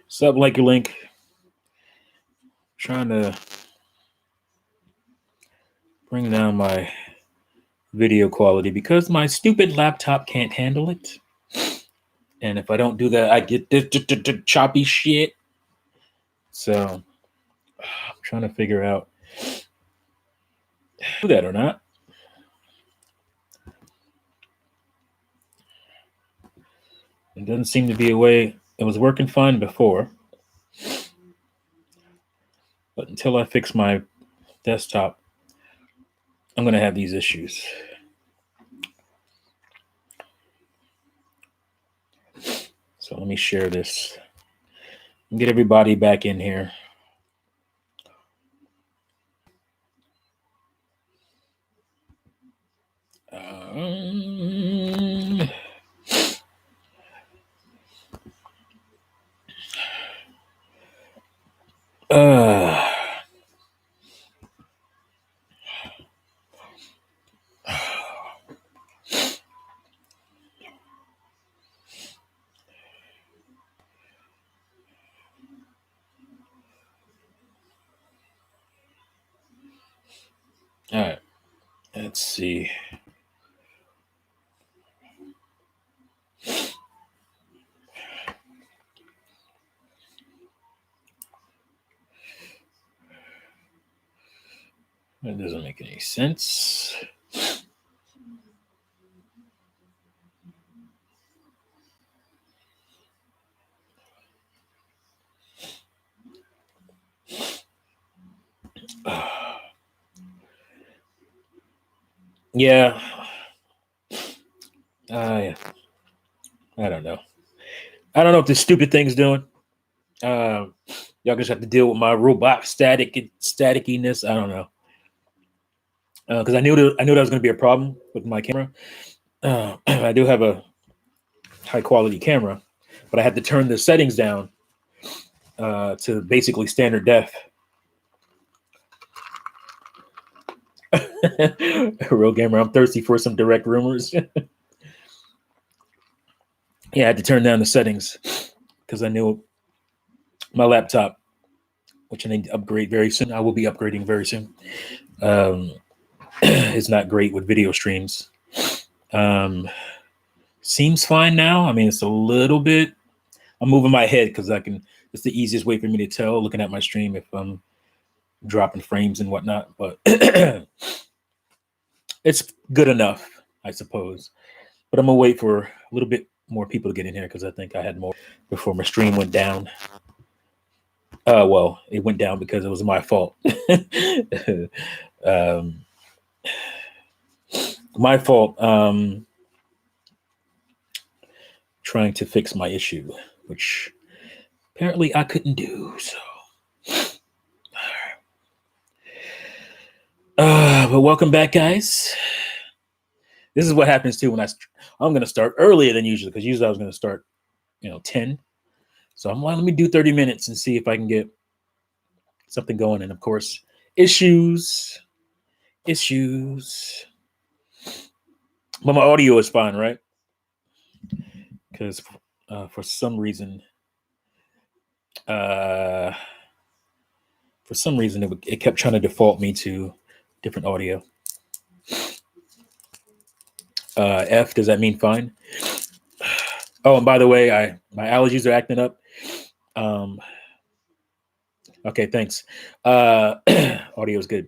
Sub like your link. Trying to bring down my video quality because my stupid laptop can't handle it. And if I don't do that, I get this choppy shit. So I'm trying to figure out do that or not. It doesn't seem to be a way. It was working fine before. But until I fix my desktop, I'm going to have these issues. So let me share this and get everybody back in here. All right, let's see. That doesn't make any sense. Yeah. I don't know. I don't know what this stupid thing's doing. Y'all just have to deal with my robot staticiness. I don't know. Because I knew that was going to be a problem with my camera. I do have a high quality camera, but I had to turn the settings down to basically standard def. Real gamer, I'm thirsty for some direct rumors. Yeah, I had to turn down the settings because I knew my laptop, which I need to upgrade very soon. I will be upgrading very soon. Is not great with video streams. Seems fine now. I mean, it's a little bit. I'm moving my head because it's the easiest way for me to tell looking at my stream if I'm dropping frames and whatnot. But it's good enough, I suppose. But I'm gonna wait for a little bit more people to get in here because I think I had more before my stream went down. Well, it went down because it was my fault. My fault. Trying to fix my issue, which apparently I couldn't do. So, but welcome back, guys. This is what happens too when I'm going to start earlier than usual because usually I was going to start, 10. So I'm like, let me do 30 minutes and see if I can get something going. And of course, issues. But my audio is fine, right? Because for some reason, it kept trying to default me to different audio. F, does that mean fine? Oh, and by the way, my allergies are acting up. Okay, thanks. Audio is good.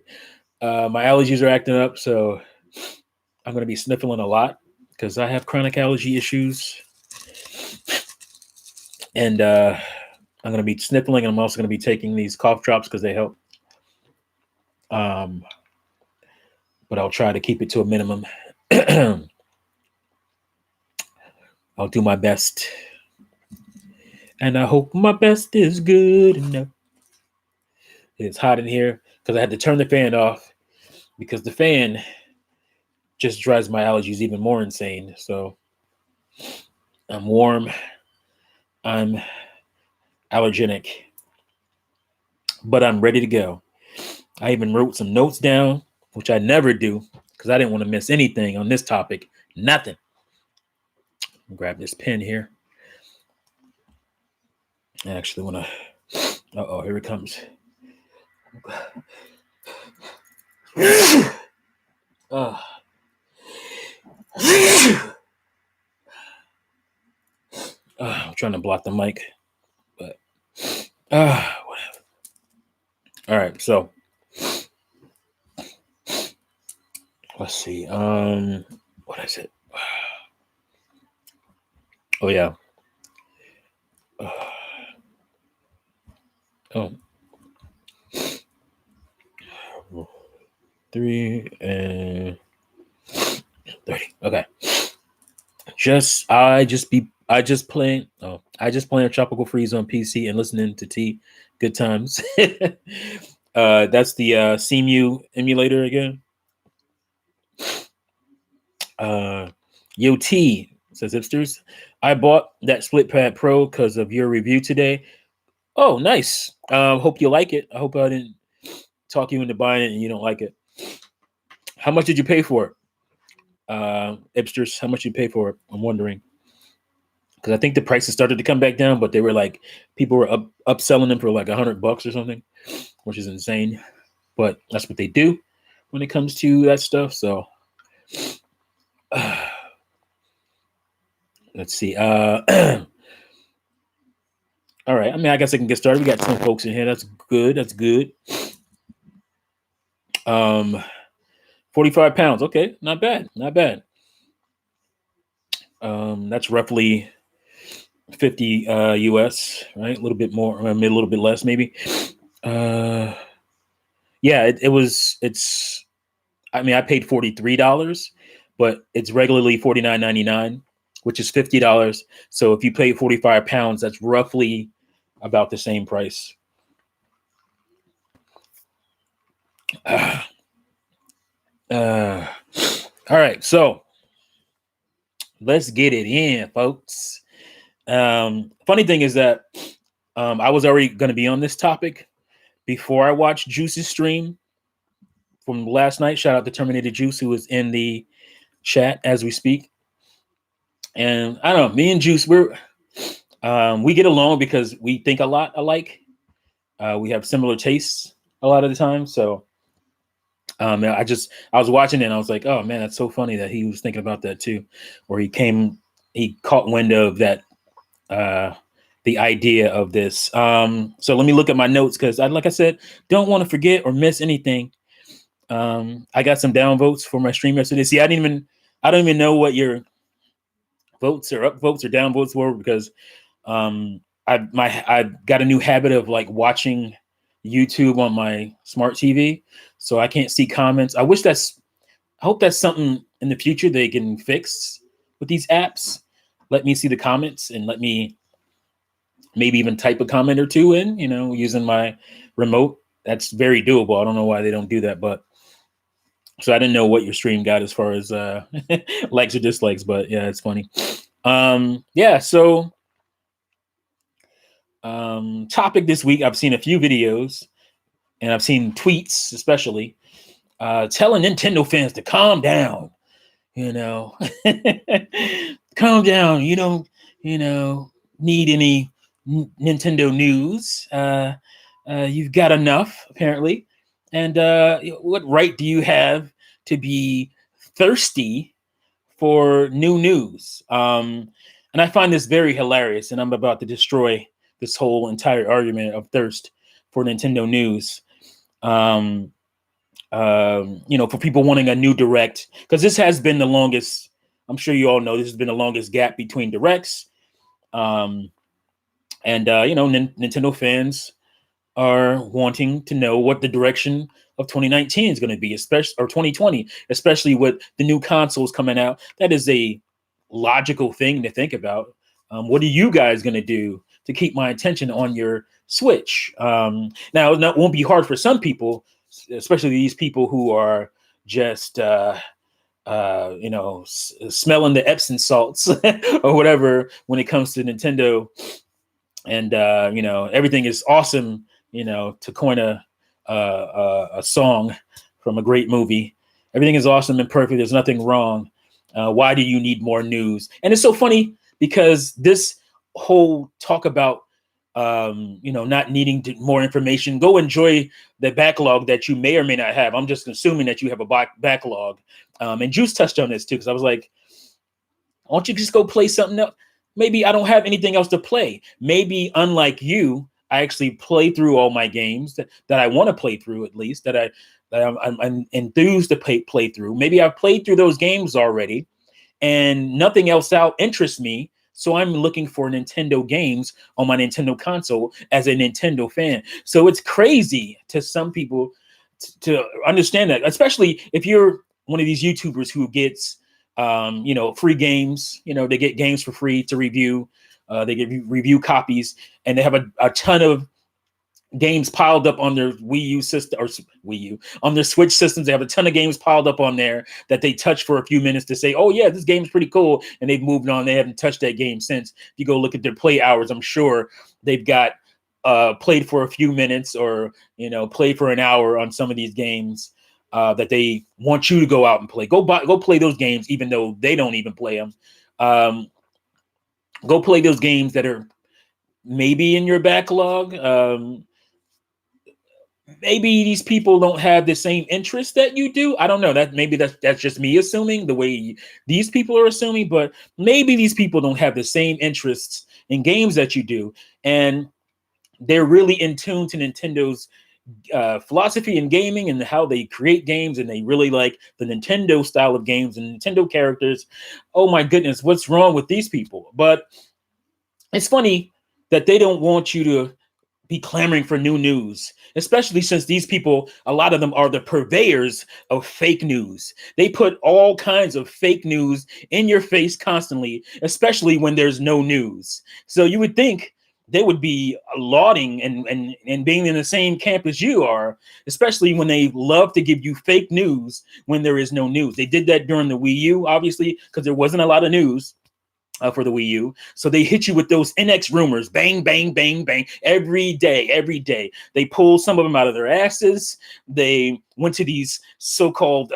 My allergies are acting up, so I'm going to be sniffling a lot because I have chronic allergy issues. And I'm going to be sniffling, and I'm also going to be taking these cough drops because they help. But I'll try to keep it to a minimum. I'll do my best. And I hope my best is good enough. It's hot in here because I had to turn the fan off because the fan just drives my allergies even more insane. So I'm warm. I'm allergenic, but I'm ready to go. I even wrote some notes down, which I never do because I didn't want to miss anything on this topic. Nothing. Grab this pen here. I actually want to. Uh-oh, here it comes. I'm trying to block the mic, but whatever. All right, so let's see. What is it? Oh yeah. Oh. 3 and 30. Okay. I just playing a Tropical Freeze on PC and listening to T. Good times. That's the CMU emulator again. Yo T says hipsters. I bought that Split Pad Pro because of your review today. Oh, nice. Hope you like it. I hope I didn't talk you into buying it and you don't like it. How much did you pay for it? Hipsters, how much you pay for it? I'm wondering. Because I think the prices started to come back down, but they were like, people were upselling them for like $100 or something, which is insane. But that's what they do when it comes to that stuff. So let's see. All right. I mean, I guess I can get started. We got 10 folks in here. That's good. 45 pounds. Okay. Not bad. That's roughly 50 US, right? A little bit more, a little bit less, maybe. Yeah, it's, I mean, I paid $43, but it's regularly $49.99, which is $50. So if you pay 45 pounds, that's roughly about the same price. All right, so let's get it in, folks. Funny thing is that I was already going to be on this topic before I watched Juice's stream from last night. Shout out to Terminator Juice, who is in the chat as we speak. And I don't know, me and Juice, we get along because we think a lot alike. We have similar tastes a lot of the time. So I was watching it and I was like, oh man, that's so funny that he was thinking about that too. Or he caught wind of that, the idea of this. So let me look at my notes because like I said, don't want to forget or miss anything. I got some downvotes for my stream yesterday. See, I don't even know what your votes or upvotes or downvotes were because I got a new habit of like watching YouTube on my smart TV, so I can't see comments. I hope that's something in the future they can fix with these apps. Let me see the comments and let me maybe even type a comment or two in, using my remote. That's very doable. I don't know why they don't do that, but so I didn't know what your stream got as far as likes or dislikes, but yeah, it's funny. Yeah, so topic this week, I've seen a few videos and I've seen tweets, especially telling Nintendo fans to calm down, calm down. You don't, need any Nintendo news. You've got enough, apparently. And what right do you have to be thirsty for new news? And I find this very hilarious, and I'm about to destroy this whole entire argument of thirst for Nintendo news. For people wanting a new direct, because this has been the longest, I'm sure you all know this has been the longest gap between directs. Nintendo fans are wanting to know what the direction of 2019 is going to be, especially, or 2020, especially with the new consoles coming out. That is a logical thing to think about. What are you guys going to do to keep my attention on your Switch? Now, it won't be hard for some people, especially these people who are just, smelling the Epsom salts or whatever when it comes to Nintendo. And, everything is awesome, to coin a song from a great movie. Everything is awesome and perfect. There's nothing wrong. Why do you need more news? And it's so funny because this whole talk about, not needing more information, go enjoy the backlog that you may or may not have. I'm just assuming that you have a backlog. And Juice touched on this too, because I was like, why don't you just go play something else? Maybe I don't have anything else to play. Maybe unlike you, I actually play through all my games that I want to play through, at least that I'm enthused to play through. Maybe I've played through those games already and nothing else out interests me. So I'm looking for Nintendo games on my Nintendo console as a Nintendo fan. So it's crazy to some people to understand that, especially if you're one of these YouTubers who gets, free games. They get games for free to review. They get review copies, and they have a ton of games piled up on their Wii U system, or Wii U, on their Switch systems. They have a ton of games piled up on there that they touch for a few minutes to say, oh yeah, this game's pretty cool. And they've moved on. They haven't touched that game since. If you go look at their play hours, I'm sure they've got played for a few minutes or, played for an hour on some of these games that they want you to go out and play. Go play those games, even though they don't even play them. Go play those games that are maybe in your backlog. Maybe these people don't have the same interest that you do. I don't know. That's just me assuming the way these people are assuming, but maybe these people don't have the same interests in games that you do. And they're really in tune to Nintendo's philosophy in gaming and how they create games, and they really like the Nintendo style of games and Nintendo characters. Oh my goodness, what's wrong with these people? But it's funny that they don't want you to be clamoring for new news, especially since these people, a lot of them are the purveyors of fake news. They put all kinds of fake news in your face constantly, especially when there's no news. So you would think they would be lauding and being in the same camp as you are, especially when they love to give you fake news when there is no news. They did that during the Wii U, obviously, because there wasn't a lot of news for the Wii U. So they hit you with those NX rumors, bang, bang, bang, bang, every day. They pulled some of them out of their asses. They went to these so-called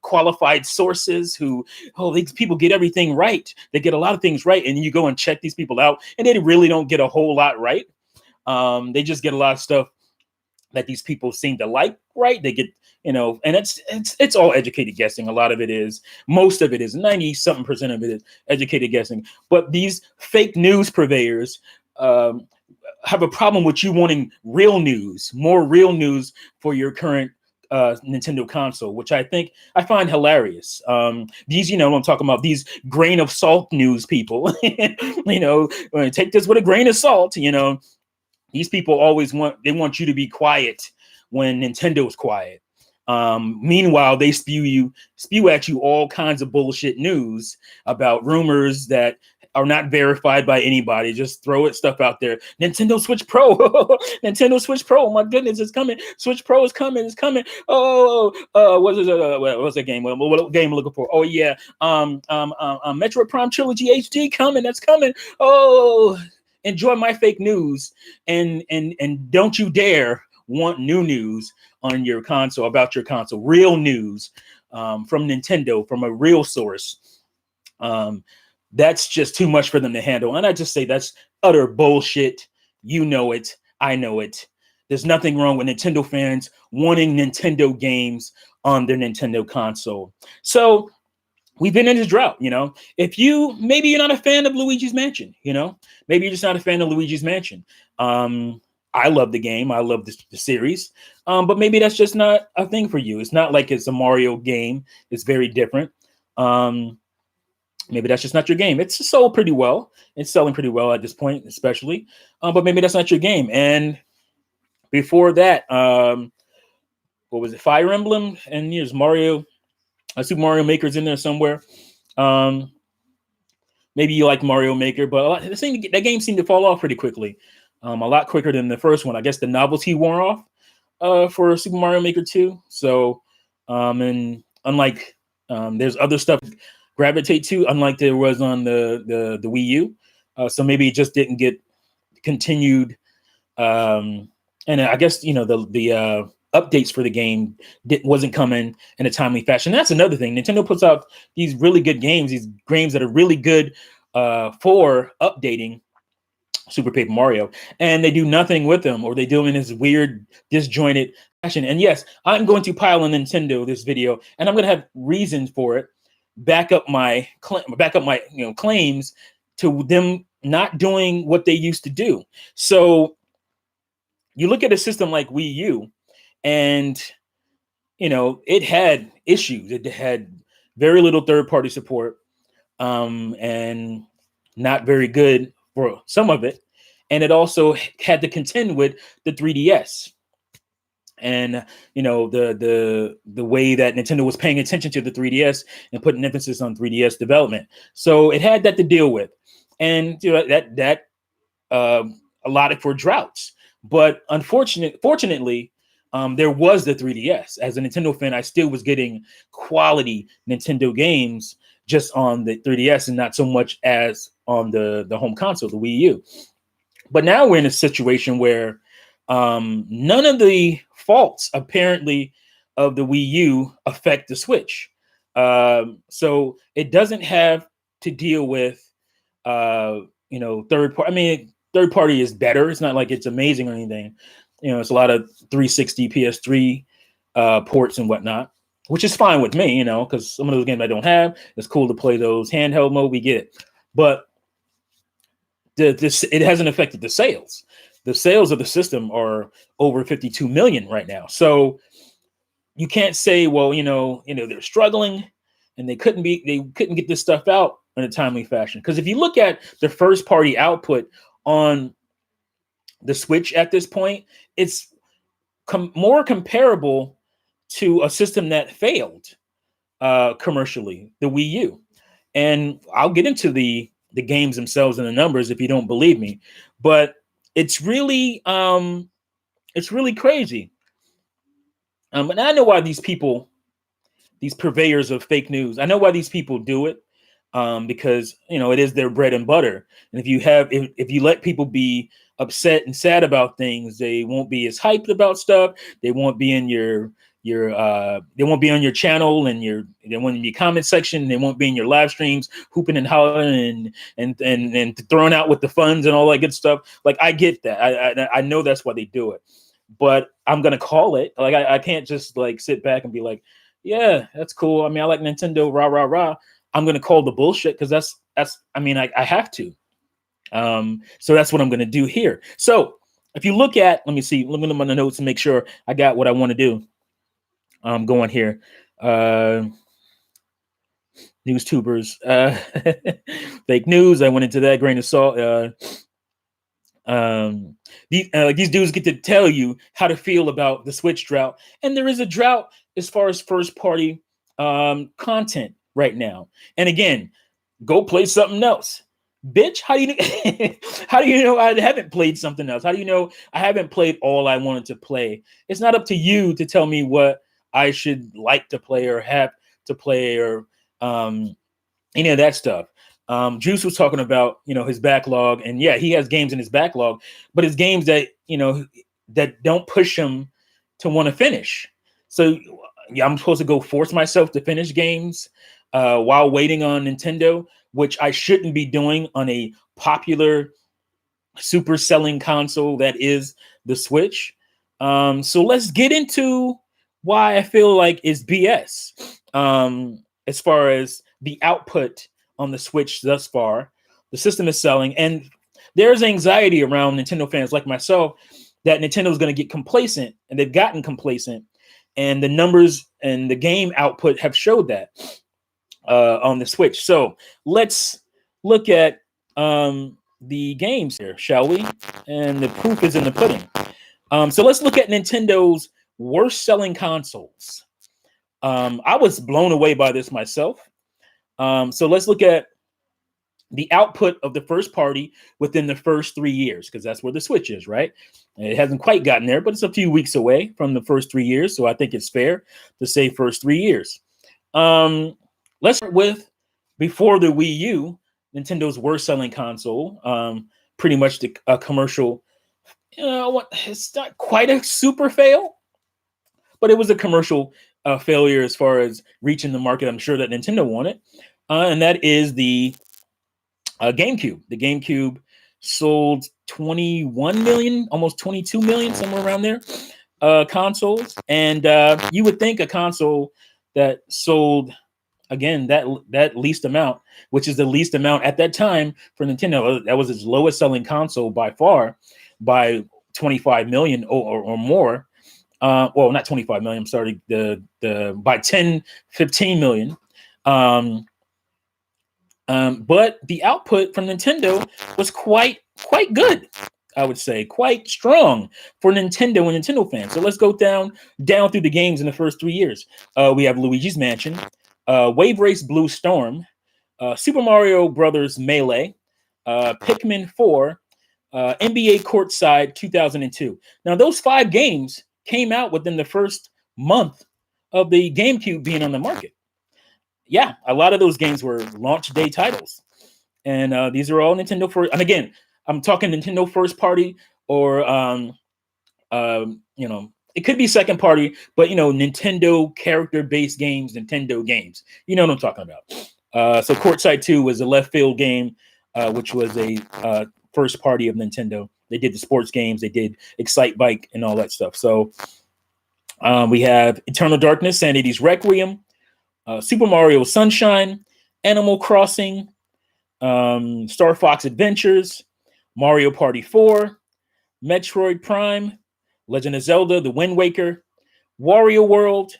qualified sources who, these people get everything right. They get a lot of things right. And you go and check these people out, and they really don't get a whole lot right. They just get a lot of stuff that these people seem to like, right? They get, and it's all educated guessing. A lot of it is, most of it is, 90-something% of it is educated guessing. But these fake news purveyors have a problem with you wanting real news, more real news for your current Nintendo console, which I find hilarious. These, what I'm talking about, these grain of salt news people, take this with a grain of salt, These people always want you to be quiet when Nintendo's quiet. Meanwhile, they spew at you all kinds of bullshit news about rumors that are not verified by anybody. Just throw stuff out there. Nintendo Switch Pro, Nintendo Switch Pro. My goodness, it's coming. Switch Pro is coming. It's coming. What's that game? What game I'm looking for? Oh yeah, Metroid Prime Trilogy HD coming. That's coming. Oh. Enjoy my fake news, and don't you dare want new news on your console, about your console. Real news from Nintendo, from a real source. That's just too much for them to handle. And I just say that's utter bullshit. You know it. I know it. There's nothing wrong with Nintendo fans wanting Nintendo games on their Nintendo console. So we've been in this drought, If maybe you're not a fan of Luigi's Mansion, maybe you're just not a fan of Luigi's Mansion. I love the game. I love the series. But maybe that's just not a thing for you. It's not like it's a Mario game. It's very different. Maybe that's just not your game. It's sold pretty well. It's selling pretty well at this point, especially. But maybe that's not your game. And before that, what was it, Fire Emblem, and there's Mario, Super Mario Maker's in there somewhere. Maybe you like Mario Maker, but that game seemed to fall off pretty quickly, a lot quicker than the first one. I guess the novelty wore off for Super Mario Maker 2. So, and unlike there's other stuff gravitate to, unlike there was on the Wii U. So maybe it just didn't get continued. And I guess the updates for the game wasn't coming in a timely fashion. That's another thing. Nintendo puts out these really good games, these games that are really good for updating Super Paper Mario, and they do nothing with them, or they do them in this weird, disjointed fashion. And yes, I'm going to pile on Nintendo this video, and I'm going to have reasons for it. Back up my claims to them not doing what they used to do. So you look at a system like Wii U, and it had issues. It had very little third-party support, and not very good for some of it. And it also had to contend with the 3DS. And the way that Nintendo was paying attention to the 3DS and putting emphasis on 3DS development. So it had that to deal with. And that allotted for droughts. But fortunately, there was the 3DS. As a Nintendo fan, I still was getting quality Nintendo games just on the 3DS and not so much as on the home console, the Wii U. But now we're in a situation where none of the faults, apparently, of the Wii U affect the Switch. So it doesn't have to deal with, third party. I mean, third party is better. It's not like it's amazing or anything. It's a lot of 360 PS3 ports and whatnot, which is fine with me, because some of those games I don't have. It's cool to play those handheld mode. We get it. But it hasn't affected the sales. The sales of the system are over 52 million right now. So you can't say, well, they're struggling and they couldn't get this stuff out in a timely fashion. Because if you look at the first party output on the Switch at this point, it's more comparable to a system that failed commercially, the Wii U. And I'll get into the games themselves and the numbers if you don't believe me, but it's really crazy. And I know why these purveyors of fake news, I know why these people do it, because it is their bread and butter. And if you let people be upset and sad about things, they won't be as hyped about stuff. They won't be in they won't be on your channel and they won't be comment section. They won't be in your live streams hooping and hollering and throwing out with the funds and all that good stuff. Like, I get that. I know that's why they do it, but I'm gonna call it. Like, I can't just like sit back and be like, yeah, that's cool. I mean, I like Nintendo, rah rah rah. I'm gonna call the bullshit because I have to. So that's what I'm gonna do here. So if you look at, let me look at my notes and make sure I got what I want to do. Going here. Newstubers, fake news. I went into that grain of salt. These dudes get to tell you how to feel about the Switch drought, and there is a drought as far as first party content right now. And again, go play something else, bitch. How do you know I haven't played something else? How do you know I haven't played all I wanted to play? It's not up to you to tell me what I should like to play or have to play or any of that stuff. Juice was talking about, his backlog, and yeah, he has games in his backlog, but it's games that, that don't push him to want to finish. So yeah, I'm supposed to go force myself to finish games while waiting on Nintendo, which I shouldn't be doing on a popular, super selling console that is the Switch. So let's get into why I feel like it's BS as far as the output on the Switch thus far. The system is selling, and there's anxiety around Nintendo fans like myself that Nintendo's going to get complacent, and they've gotten complacent, and the numbers and the game output have showed that on the Switch. So let's look at the games here, shall we? And the proof is in the pudding. So let's look at Nintendo's worst selling consoles. I was blown away by this myself. So let's look at the output of the first party within the first 3 years, because that's where the Switch is, right? And it hasn't quite gotten there, but it's a few weeks away from the first 3 years. So I think it's fair to say first 3 years. Let's start with before the Wii U, Nintendo's worst selling console. Pretty much a commercial, it's not quite a super fail, but it was a commercial failure as far as reaching the market I'm sure that Nintendo wanted. And that is the GameCube. The GameCube sold 21 million, almost 22 million, somewhere around there, consoles. And you would think a console that sold, again, that least amount, which is the least amount at that time for Nintendo, that was its lowest selling console by far, by 25 million or more. Well, not 25 million, I'm sorry, by 10, 15 million. But the output from Nintendo was quite good, I would say, quite strong for Nintendo and Nintendo fans. So let's go down through the games in the first 3 years. We have Luigi's Mansion, Wave Race Blue Storm, Super Mario Brothers Melee, Pikmin 4, NBA Courtside 2002. Now, those 5 games came out within the first month of the GameCube being on the market. Yeah, a lot of those games were launch day titles. And these are all Nintendo first. And again, I'm talking Nintendo first party or, it could be second party, but, Nintendo character-based games, Nintendo games. You know what I'm talking about. So Courtside 2 was a left field game, which was a first party of Nintendo. They did the sports games. They did Excite Bike and all that stuff. So we have Eternal Darkness, Sanity's Requiem, Super Mario Sunshine, Animal Crossing, Star Fox Adventures, Mario Party 4, Metroid Prime, Legend of Zelda, The Wind Waker, Wario World,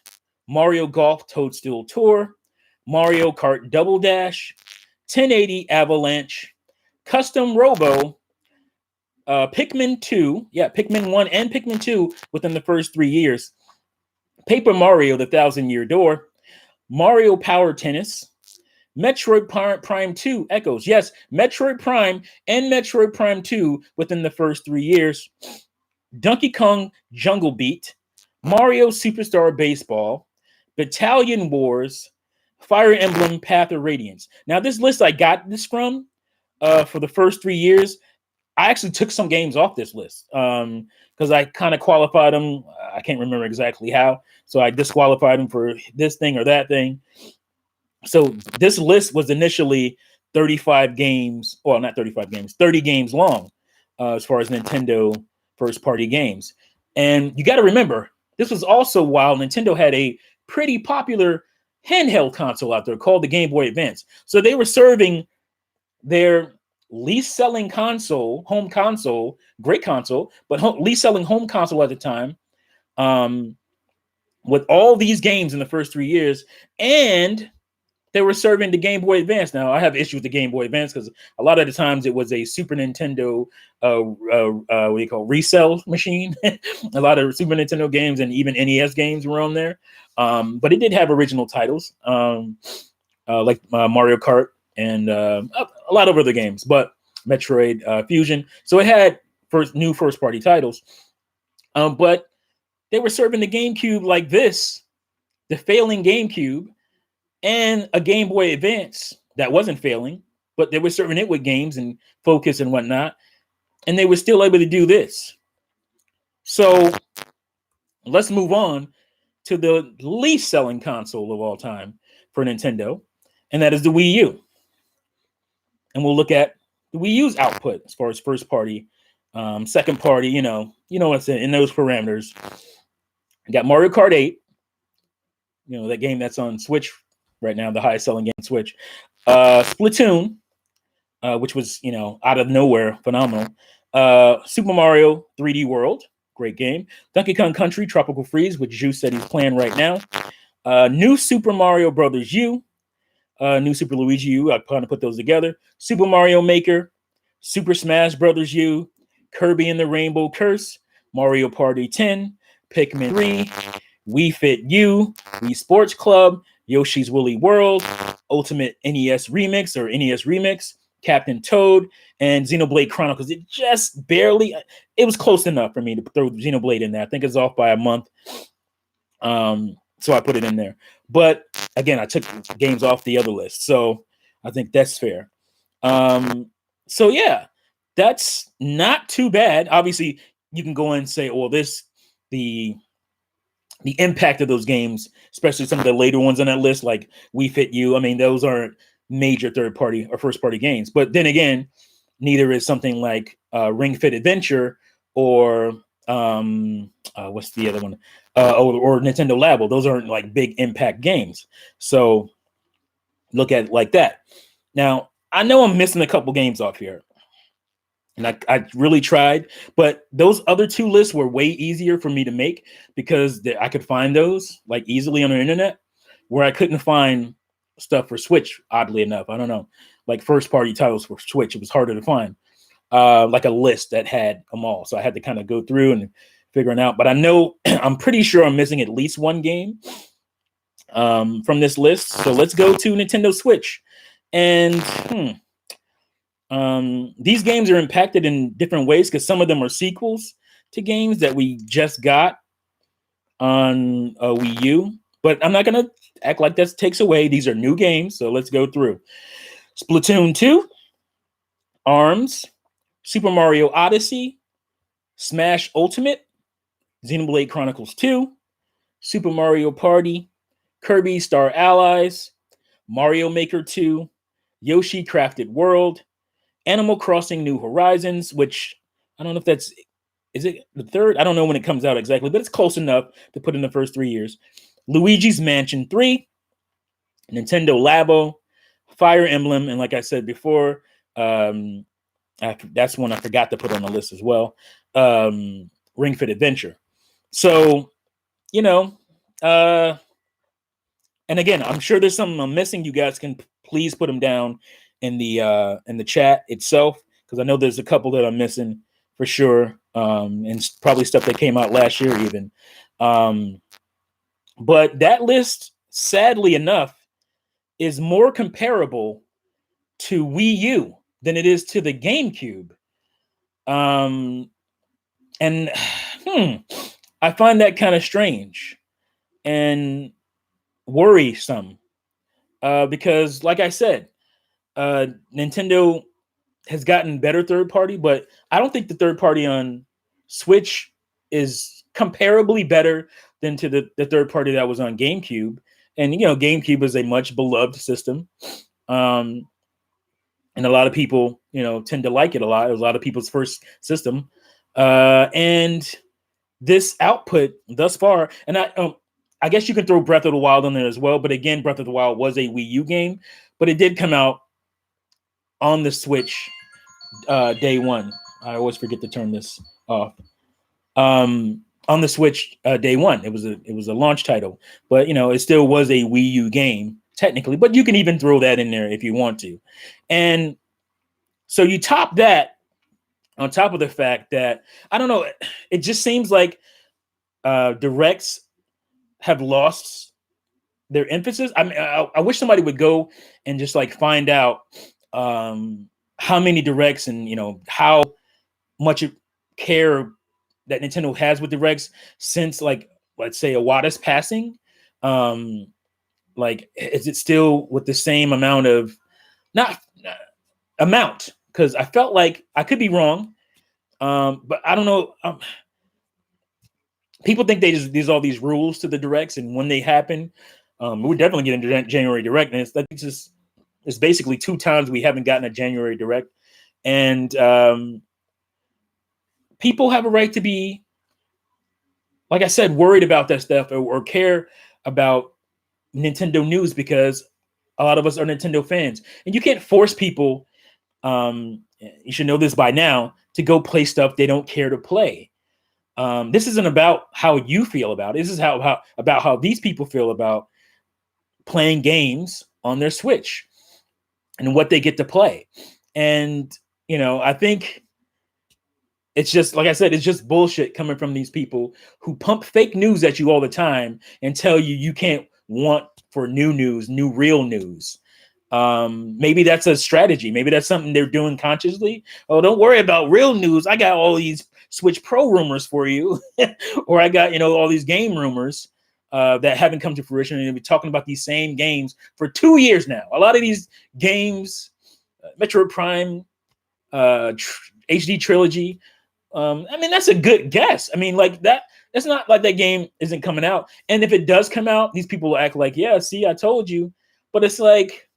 Mario Golf Toadstool Tour, Mario Kart Double Dash, 1080 Avalanche, Custom Robo, Pikmin 2, Pikmin 1 and Pikmin 2 within the first 3 years, Paper Mario, The Thousand Year Door, Mario Power Tennis, Metroid Prime 2 Echoes. Yes, Metroid Prime and Metroid Prime 2 within the first 3 years. Donkey Kong Jungle Beat, Mario Superstar Baseball, Battalion Wars, Fire Emblem Path of Radiance. Now, this list I got this from for the first 3 years. I actually took some games off this list because I kind of qualified them. I can't remember exactly how. So I disqualified them for this thing or that thing. So this list was initially 35 games, well, not 35 games, 30 games long as far as Nintendo first party games. And you got to remember, this was also while Nintendo had a pretty popular handheld console out there called the Game Boy Advance. So they were serving their least selling console, home console, great console, but least selling home console at the time, with all these games in the first 3 years, and they were serving the Game Boy Advance. Now, I have issues with the Game Boy Advance because a lot of the times it was a Super Nintendo, resale machine. A lot of Super Nintendo games and even NES games were on there. But it did have original titles, like Mario Kart and a lot of other games, but Metroid Fusion. So it had new first-party titles. But they were serving the GameCube like this, the failing GameCube, and a Game Boy Advance that wasn't failing, but they were serving it with games and Focus and whatnot, and they were still able to do this. So let's move on to the least selling console of all time for Nintendo, and that is the Wii U. And we'll look at the Wii U's output as far as first party, second party, you know what's in those parameters. I got Mario Kart 8, that game that's on Switch right now, the highest selling game on Switch. Splatoon, which was, out of nowhere, phenomenal. Super Mario 3D World, great game. Donkey Kong Country Tropical Freeze, which Juice said he's playing right now. New Super Mario Brothers U, New Super Luigi U. I kind of put those together. Super Mario Maker, Super Smash Brothers U, Kirby and the Rainbow Curse, Mario Party 10, Pikmin 3, Wii Fit U, Wii Sports Club, Yoshi's Woolly World, Ultimate NES Remix or NES Remix, Captain Toad, and Xenoblade Chronicles. It just barely, it was close enough for me to throw Xenoblade in there. I think it's off by a month. So I put it in there. But again, I took games off the other list. So I think that's fair. So yeah, that's not too bad. Obviously, you can go in and say, well, the impact of those games, especially some of the later ones on that list, like Wii Fit U. I mean, those aren't major third party or first party games. But then again, neither is something like Ring Fit Adventure or what's the other one? Or Nintendo Labo. Those aren't like big impact games. So look at it like that. Now, I know I'm missing a couple games off here. And I really tried, but those other two lists were way easier for me to make because I could find those like easily on the internet, where I couldn't find stuff for Switch, oddly enough. I don't know, like first party titles for Switch, it was harder to find like a list that had them all. So I had to kind of go through and figuring out, but I know I'm pretty sure I'm missing at least one game from this list. So let's go to Nintendo Switch. And these games are impacted in different ways because some of them are sequels to games that we just got on Wii U. But I'm not going to act like that takes away. These are new games, so let's go through. Splatoon 2, ARMS, Super Mario Odyssey, Smash Ultimate, Xenoblade Chronicles 2, Super Mario Party, Kirby Star Allies, Mario Maker 2, Yoshi Crafted World, Animal Crossing New Horizons, which I don't know if is it the third? I don't know when it comes out exactly, but it's close enough to put in the first 3 years. Luigi's Mansion 3, Nintendo Labo, Fire Emblem, and like I said before, that's one I forgot to put on the list as well, Ring Fit Adventure. So, and again, I'm sure there's something I'm missing. You guys can please put them down in the chat itself, because I know there's a couple that I'm missing for sure, and probably stuff that came out last year even. But that list, sadly enough, is more comparable to Wii U than it is to the GameCube. And I find that kind of strange and worrisome, because like I said, Nintendo has gotten better third party, but I don't think the third party on Switch is comparably better than to the third party that was on GameCube. And GameCube is a much beloved system, and a lot of people tend to like it a lot. It was a lot of people's first system, and this output thus far, and I guess you can throw Breath of the Wild in there as well. But again, Breath of the Wild was a Wii U game, but it did come out on the Switch day one. I always forget to turn this off. On the Switch day one, it was a launch title, but it still was a Wii U game technically. But you can even throw that in there if you want to. And so you top that on top of the fact that, I don't know, it just seems like directs have lost their emphasis. I mean, I wish somebody would go and just like find out how many directs and how much care that Nintendo has with directs since, like, let's say Iwata's passing. Like, is it still with the same amount of amount? Because I felt like, I could be wrong, but I don't know. People think there's all these rules to the directs, and when they happen, we're definitely getting January Direct. And it's basically 2 times we haven't gotten a January Direct, and people have a right to be, like I said, worried about that stuff or care about Nintendo news, because a lot of us are Nintendo fans, and you can't force people. You should know this by now, to go play stuff they don't care to play. This isn't about how you feel about it. This is about how these people feel about playing games on their Switch and what they get to play. And I think It's just, like I said, it's just bullshit coming from these people who pump fake news at you all the time and tell you you can't want for new news, new real news. Maybe that's a strategy. Maybe that's something they're doing consciously. Oh, don't worry about real news. I got all these Switch Pro rumors for you, or I got, all these game rumors that haven't come to fruition. And we're talking about these same games for 2 years now. A lot of these games, Metroid Prime, HD Trilogy. I mean, that's a good guess. I mean, like that. It's not like that game isn't coming out. And if it does come out, these people will act like, yeah, see, I told you. But it's like,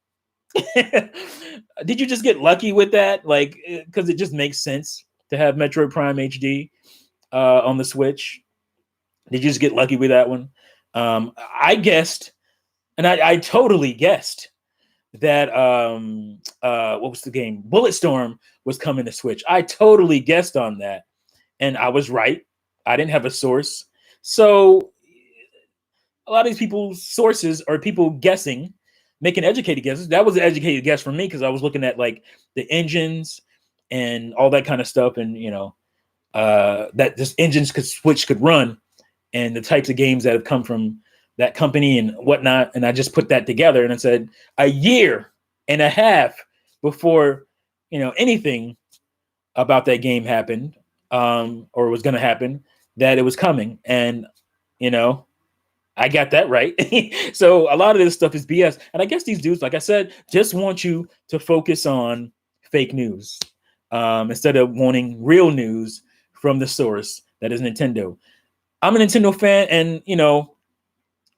did you just get lucky with that? Like, because it just makes sense to have Metroid Prime HD on the Switch. Did you just get lucky with that one? I guessed, and I totally guessed that what was the game? Bulletstorm was coming to Switch. I totally guessed on that, and I was right. I didn't have a source. So a lot of these people's sources are people guessing, making educated guesses. That was an educated guess for me because I was looking at like the engines and all that kind of stuff, and that this engines Switch could run, and the types of games that have come from that company and whatnot. And I just put that together and I said a year and a half before, anything about that game happened, or was going to happen, that it was coming. And, I got that right. So a lot of this stuff is BS. And I guess these dudes, like I said, just want you to focus on fake news instead of wanting real news from the source that is Nintendo. I'm a Nintendo fan, and,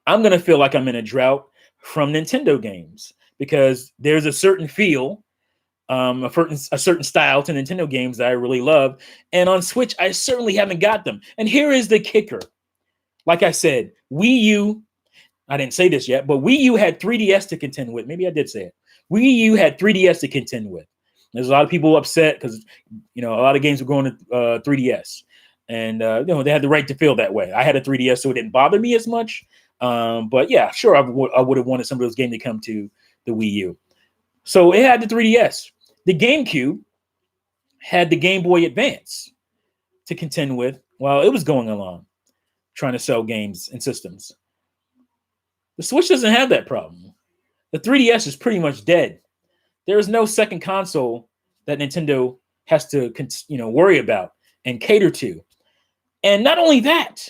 I'm going to feel like I'm in a drought from Nintendo games because there's a certain feel, a certain style to Nintendo games that I really love. And on Switch, I certainly haven't got them. And here is the kicker. Like I said, Wii U, I didn't say this yet, but Wii U had 3DS to contend with. Maybe I did say it. Wii U had 3DS to contend with. There's a lot of people upset because, a lot of games were going to 3DS. And, they had the right to feel that way. I had a 3DS, so it didn't bother me as much. But yeah, sure, I would have wanted some of those games to come to the Wii U. So it had the 3DS. The GameCube had the Game Boy Advance to contend with while it was going along, trying to sell games and systems. The Switch doesn't have that problem. The 3DS is pretty much dead. There is no second console that Nintendo has to, worry about and cater to. And not only that,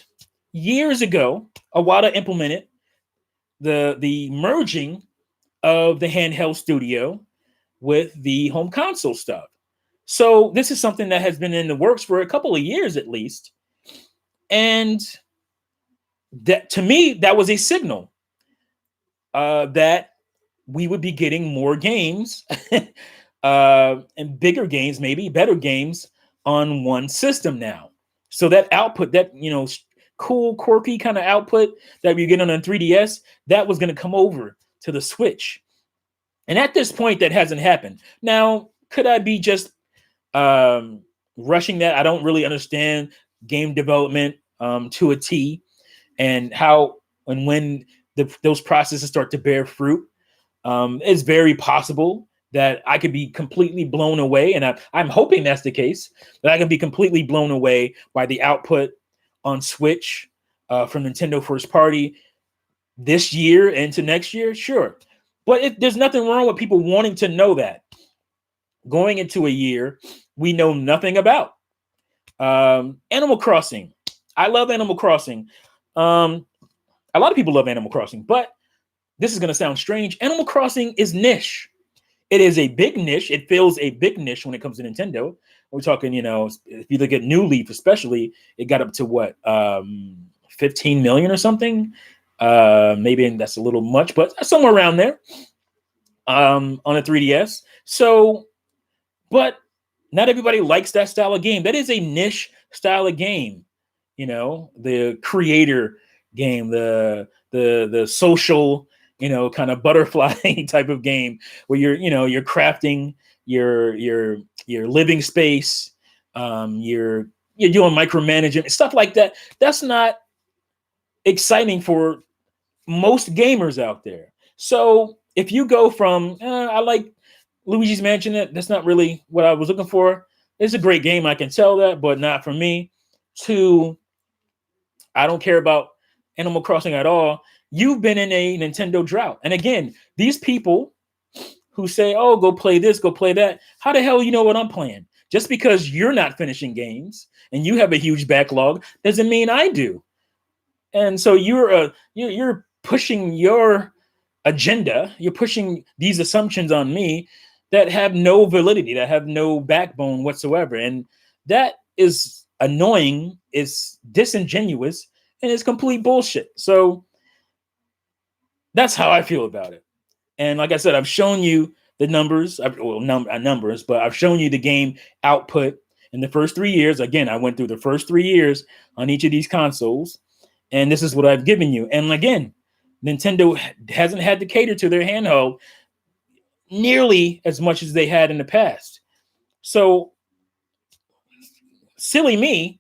years ago, Iwata implemented the merging of the handheld studio with the home console stuff. So this is something that has been in the works for a couple of years at least. And that, to me, that was a signal that we would be getting more games and bigger games, maybe better games on one system now. So that output, that, cool, quirky kind of output that we get on a 3DS, that was going to come over to the Switch. And at this point, that hasn't happened. Now, could I be just rushing that? I don't really understand game development to a T, and how and when those processes start to bear fruit. It's very possible that I could be completely blown away, and I'm hoping that's the case, that I can be completely blown away by the output on Switch from Nintendo first party this year into next year, sure. But there's nothing wrong with people wanting to know that. Going into a year we know nothing about. Animal Crossing. I love Animal Crossing. A lot of people love Animal Crossing, but this is going to sound strange. Animal Crossing is niche. It is a big niche. It fills a big niche when it comes to Nintendo. We're talking, if you look at New Leaf, especially, it got up to what, 15 million or something. Maybe that's a little much, but somewhere around there on a 3DS. So, but not everybody likes that style of game. That is a niche style of game. The creator game, the social, kind of butterfly type of game where you're crafting your living space, you're doing micromanagement, stuff like that. That's not exciting for most gamers out there. So if you go from I like Luigi's Mansion, that's not really what I was looking for, It's a great game, I can tell that, but not for me. Two, I don't care about Animal Crossing at all. You've been in a Nintendo drought. And again, these people who say, oh, go play this, go play that. How the hell you know what I'm playing? Just because you're not finishing games and you have a huge backlog doesn't mean I do. And so you're pushing your agenda. You're pushing these assumptions on me that have no validity, that have no backbone whatsoever. And that is annoying, it's disingenuous, and it's complete bullshit. So that's how I feel about it. And like I said, I've shown you the numbers, numbers, but I've shown you the game output in the first 3 years. Again, I went through the first 3 years on each of these consoles, and this is what I've given you. And again, Nintendo hasn't had to cater to their handheld nearly as much as they had in the past. So silly me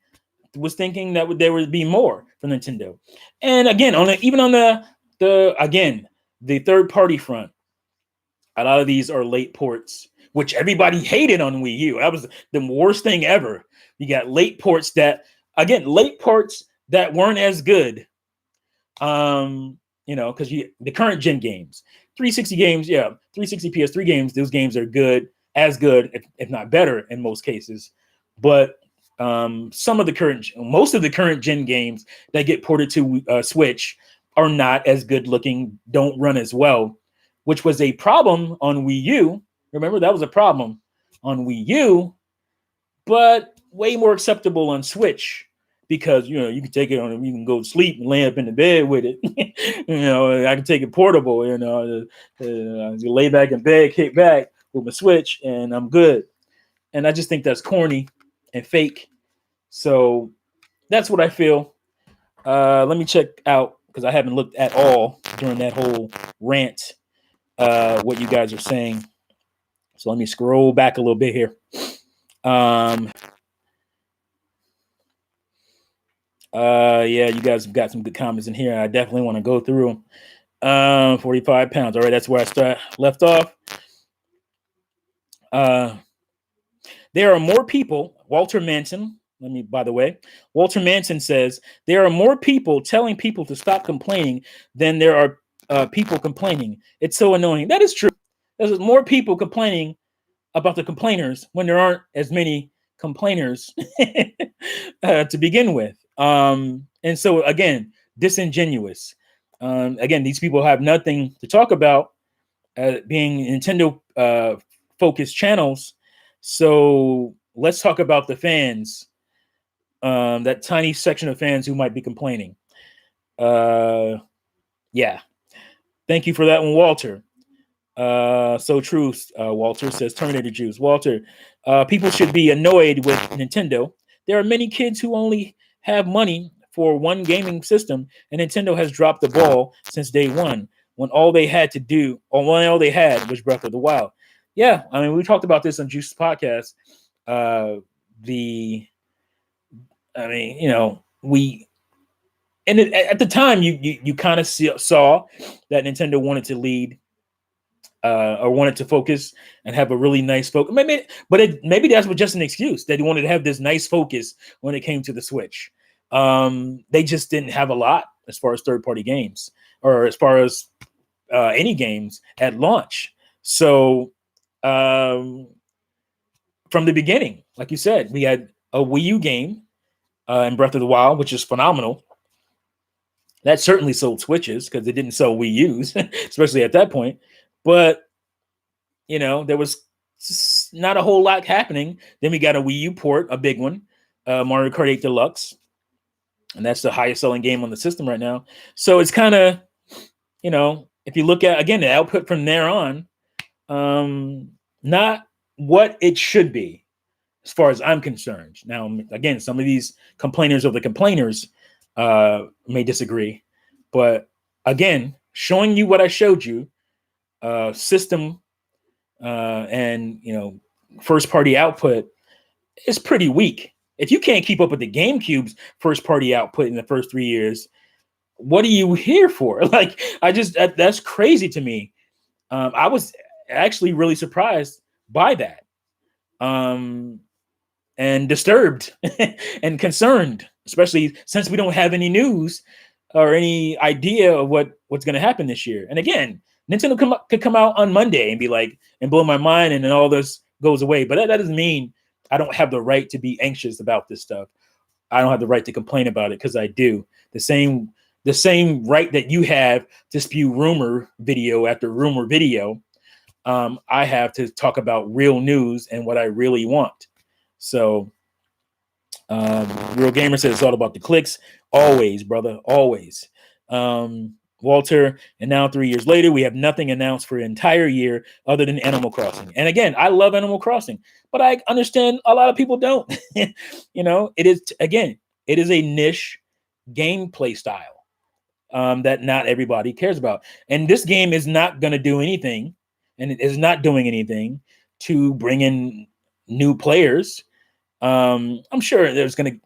was thinking that there would be more from Nintendo. And again, even on the third party front, a lot of these are late ports, which everybody hated on Wii U. That was the worst thing ever. You got late ports that weren't as good. Because the current gen games, 360 games, 360 PS3 games, those games are good, if not better in most cases. But most of the current gen games that get ported to Switch are not as good looking, don't run as well, which was a problem on Wii U. Remember, that was a problem on Wii U, but way more acceptable on Switch because, you can take it on, you can go to sleep and lay up in the bed with it. I can take it portable, lay back in bed, kick back with my Switch, and I'm good. And I just think that's corny and fake. So that's what I feel. Let me check out, because I haven't looked at all during that whole rant, what you guys are saying. So let me scroll back a little bit here. You guys have got some good comments in here. I definitely want to go through them. 45 pounds. All right, that's where I left off. There are more people, Walter Manson. Walter Manson says there are more people telling people to stop complaining than there are people complaining. It's so annoying. That is true. There's more people complaining about the complainers when there aren't as many complainers to begin with. And so again, disingenuous. Again, these people have nothing to talk about, being Nintendo focused channels. So let's talk about the fans, that tiny section of fans who might be complaining. Thank you for that one, Walter. So true, Walter says Terminator Juice. Walter, people should be annoyed with Nintendo. There are many kids who only have money for one gaming system, and Nintendo has dropped the ball since day one when all they had was Breath of the Wild. Yeah, I mean, we talked about this on Juice's podcast. At the time, you kind of saw that Nintendo wanted to lead, or wanted to focus and have a really nice focus. Maybe that's just an excuse. They wanted to have this nice focus when it came to the Switch. They just didn't have a lot as far as third-party games, or as far as any games at launch. So from the beginning, like you said, we had a Wii U game in Breath of the Wild, which is phenomenal. That certainly sold Switches because it didn't sell Wii U's, especially at that point. But, there was not a whole lot happening. Then we got a Wii U port, a big one, Mario Kart 8 Deluxe. And that's the highest selling game on the system right now. So it's kind of, if you look at, again, the output from there on, not what it should be, as far as I'm concerned. Now, again, some of these complainers of the complainers may disagree. But again, showing you what I showed you, system and first party output is pretty weak. If you can't keep up with the GameCube's first party output in the first 3 years, what are you here for? Like, that's crazy to me. I was actually really surprised by that. and disturbed and concerned, especially since we don't have any news or any idea of what's going to happen this year. And again, Nintendo could come out on Monday and be like, and blow my mind, and then all this goes away. But that doesn't mean I don't have the right to be anxious about this stuff. I don't have the right to complain about it, because I do. The same right that you have to spew rumor video after rumor video, I have to talk about real news and what I really want. So Real Gamer says it's all about the clicks. Always, brother, always. Walter, and now 3 years later, we have nothing announced for an entire year other than Animal Crossing. And again, I love Animal Crossing, but I understand a lot of people don't. It is a niche gameplay style that not everybody cares about. And this game is not going to do anything, and it is not doing anything to bring in new players. I'm sure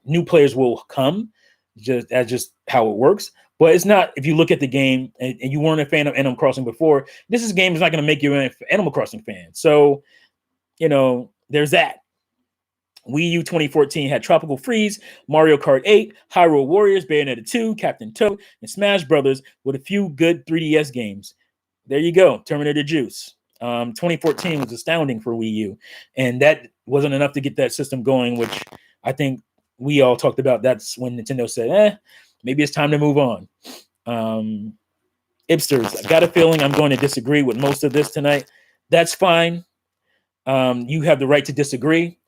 new players will come, just how it works. But it's not, if you look at the game and you weren't a fan of Animal Crossing before, this game is not going to make you an Animal Crossing fan. So, there's that. Wii U 2014 had Tropical Freeze, Mario Kart 8, Hyrule Warriors, Bayonetta 2, Captain Toad, and Smash Brothers, with a few good 3DS games. There you go, Terminator Juice. 2014 was astounding for Wii U, and that wasn't enough to get that system going, which I think we all talked about. That's when Nintendo said, maybe it's time to move on. Ipsters, I got a feeling I'm going to disagree with most of this tonight. That's fine. You have the right to disagree.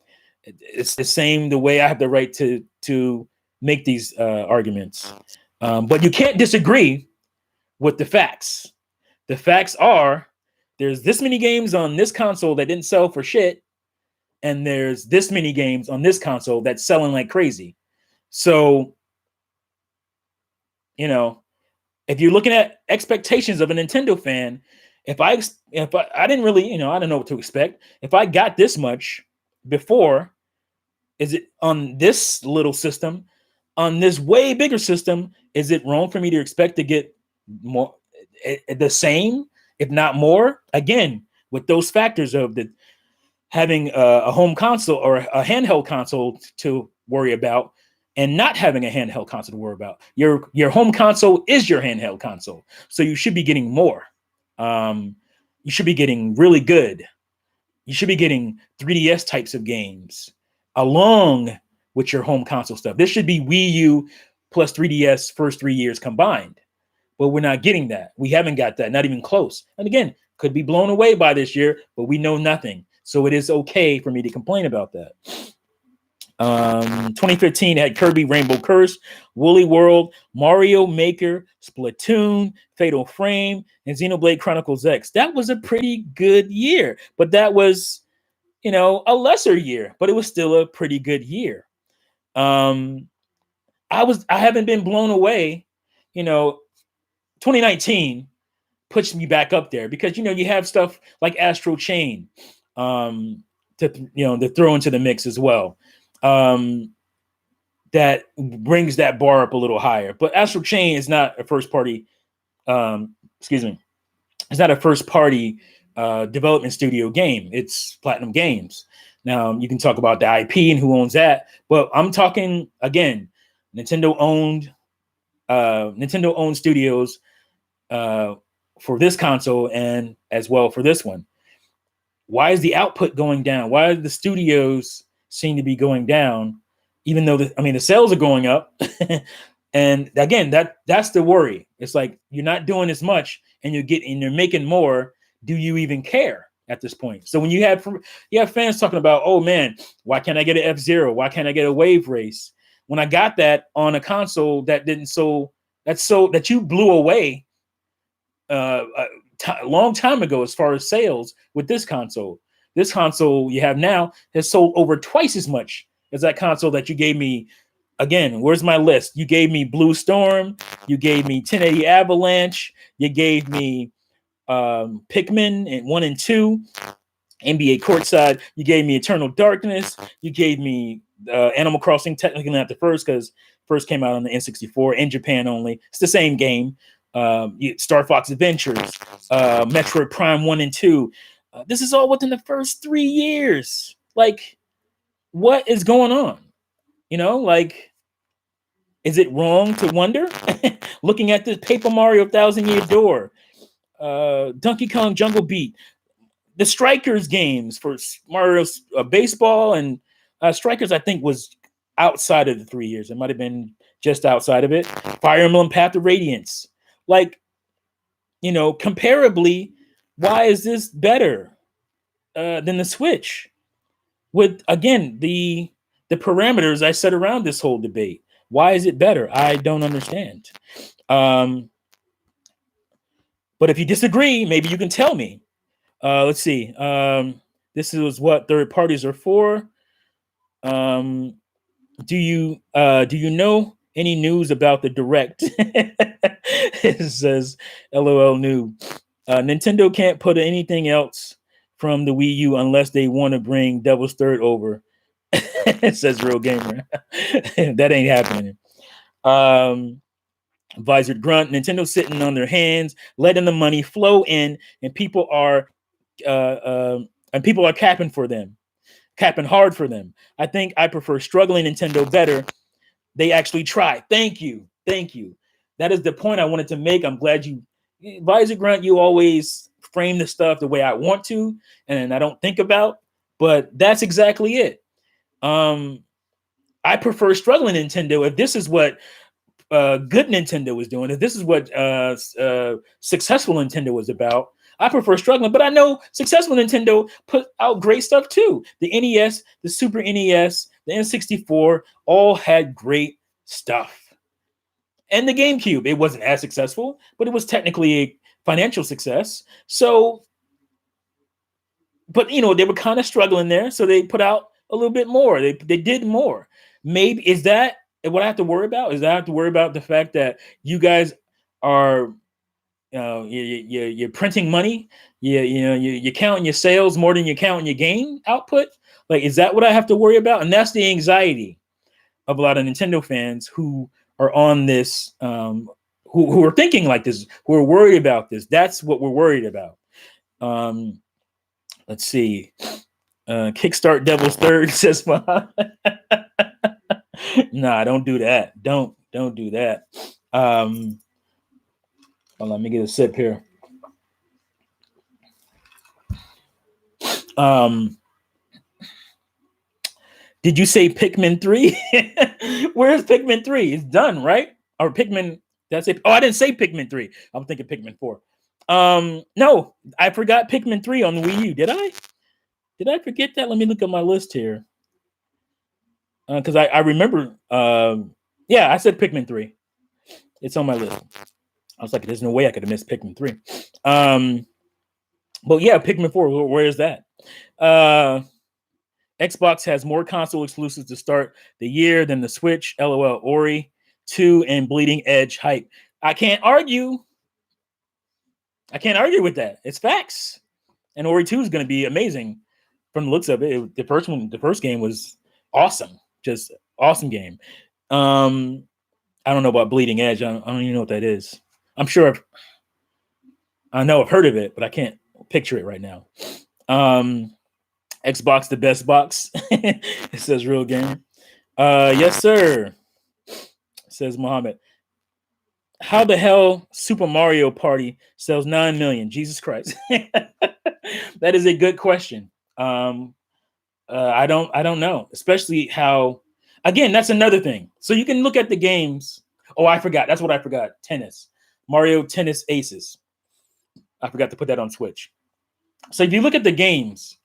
It's the same the way I have the right to make these arguments. But you can't disagree with the facts. The facts are, there's this many games on this console that didn't sell for shit, and there's this many games on this console that's selling like crazy. So, if you're looking at expectations of a Nintendo fan, if I didn't really, I don't know what to expect. If I got this much before, is it on this little system, on this way bigger system? Is it wrong for me to expect to get more, the same, if not more? Again, with those factors of having a home console or a handheld console to worry about, and not having a handheld console to worry about. Your home console is your handheld console, so you should be getting more. You should be getting really good. You should be getting 3DS types of games along with your home console stuff. This should be Wii U plus 3DS first 3 years combined, but we're not getting that. We haven't got that, not even close. And again, could be blown away by this year, but we know nothing. So it is okay for me to complain about that. 2015 had Kirby Rainbow Curse, Woolly World, Mario Maker, Splatoon, Fatal Frame, and Xenoblade Chronicles X. That was a pretty good year, but that was, a lesser year, but it was still a pretty good year. I haven't been blown away. 2019 puts me back up there because, you have stuff like Astro Chain to throw into the mix as well. That brings that bar up a little higher. But Astro Chain is not a first party, it's not a first party development studio game. It's Platinum Games. Now you can talk about the IP and who owns that, but I'm talking again, Nintendo owned studios for this console and as well for this one. Why is the output going down? Why are the studios seem to be going down, even though the sales are going up? And again, that's the worry. It's like you're not doing as much and you're making more. Do you even care at this point? So when you have fans talking about, oh man, why can't I get an F-Zero? Why can't I get a Wave Race? When I got that on a console that that you blew away a long time ago as far as sales with this console. This console you have now has sold over twice as much as that console that you gave me. Again, where's my list? You gave me Blue Storm. You gave me 1080 Avalanche. You gave me Pikmin and 1 and 2. NBA Courtside. You gave me Eternal Darkness. You gave me Animal Crossing, technically not the first because first came out on the N64 in Japan only. It's the same game. Star Fox Adventures, Metroid Prime 1 and 2. This is all within the first 3 years. Like, what is going on? You know, like, is it wrong to wonder? Looking at this Paper Mario Thousand Year Door, Donkey Kong Jungle Beat, the Strikers games for Mario Baseball and Strikers, I think was outside of the 3 years. It might have been just outside of it. Fire Emblem Path of Radiance. Like, you know, comparably, why is this better than the Switch? With, again, the parameters I set around this whole debate. Why is it better? I don't understand. But if you disagree, maybe you can tell me. Let's see. This is what third parties are for. Do you know any news about the Direct? It says, LOL new. Nintendo can't put anything else from the Wii U unless they want to bring Devil's Third over. It says Real Gamer. That ain't happening. Visored Grunt. Nintendo sitting on their hands, letting the money flow in, and people are capping for them, capping hard for them. I think I prefer struggling Nintendo better. They actually try. Thank you. That is the point I wanted to make. I'm glad you, Visor Grunt, you always frame the stuff the way I want to, and I don't think about, but that's exactly it. I prefer struggling Nintendo. If this is what good Nintendo was doing, if this is what successful Nintendo was about, I prefer struggling. But I know successful Nintendo put out great stuff too. The NES, the Super NES, the N64 all had great stuff. And the GameCube, it wasn't as successful, but it was technically a financial success. So, but you know, they were kind of struggling there, so they put out a little bit more. They did more. Maybe is that what I have to worry about? Is that I have to worry about the fact that you guys are, you're printing money, you're counting your sales more than you're counting your game output? Like, is that what I have to worry about? And that's the anxiety of a lot of Nintendo fans who are on this, who are thinking like this, who are worried about this. That's what we're worried about. Let's see. Kickstart Devil's Third, says Mom. Nah, don't do that. Don't do that. Hold on, let me get a sip here. Did you say Pikmin 3? Where's Pikmin 3? It's done, right? Or Pikmin, that's it. Oh, I didn't say Pikmin 3. I'm thinking Pikmin 4. No, I forgot Pikmin 3 on the Wii U. Did I? Did I forget that? Let me look at my list here. Because I remember, yeah, I said Pikmin 3. It's on my list. I was like, there's no way I could have missed Pikmin 3. But yeah, Pikmin 4, where is that? Xbox has more console exclusives to start the year than the Switch. LOL, Ori 2 and Bleeding Edge hype. I can't argue with that. It's facts. And Ori 2 is going to be amazing from the looks of it. The first game was awesome. Just awesome game. I don't know about Bleeding Edge. I don't even know what that is. I'm sure I've heard of it, but I can't picture it right now. Xbox, the best box. It says Real Game. Yes, sir. Says Mohammed. How the hell Super Mario Party sells 9 million? Jesus Christ. That is a good question. I don't know, especially how, again, that's another thing. So you can look at the games. Oh, I forgot. That's what I forgot. Tennis. Mario Tennis Aces. I forgot to put that on Switch. So if you look at the games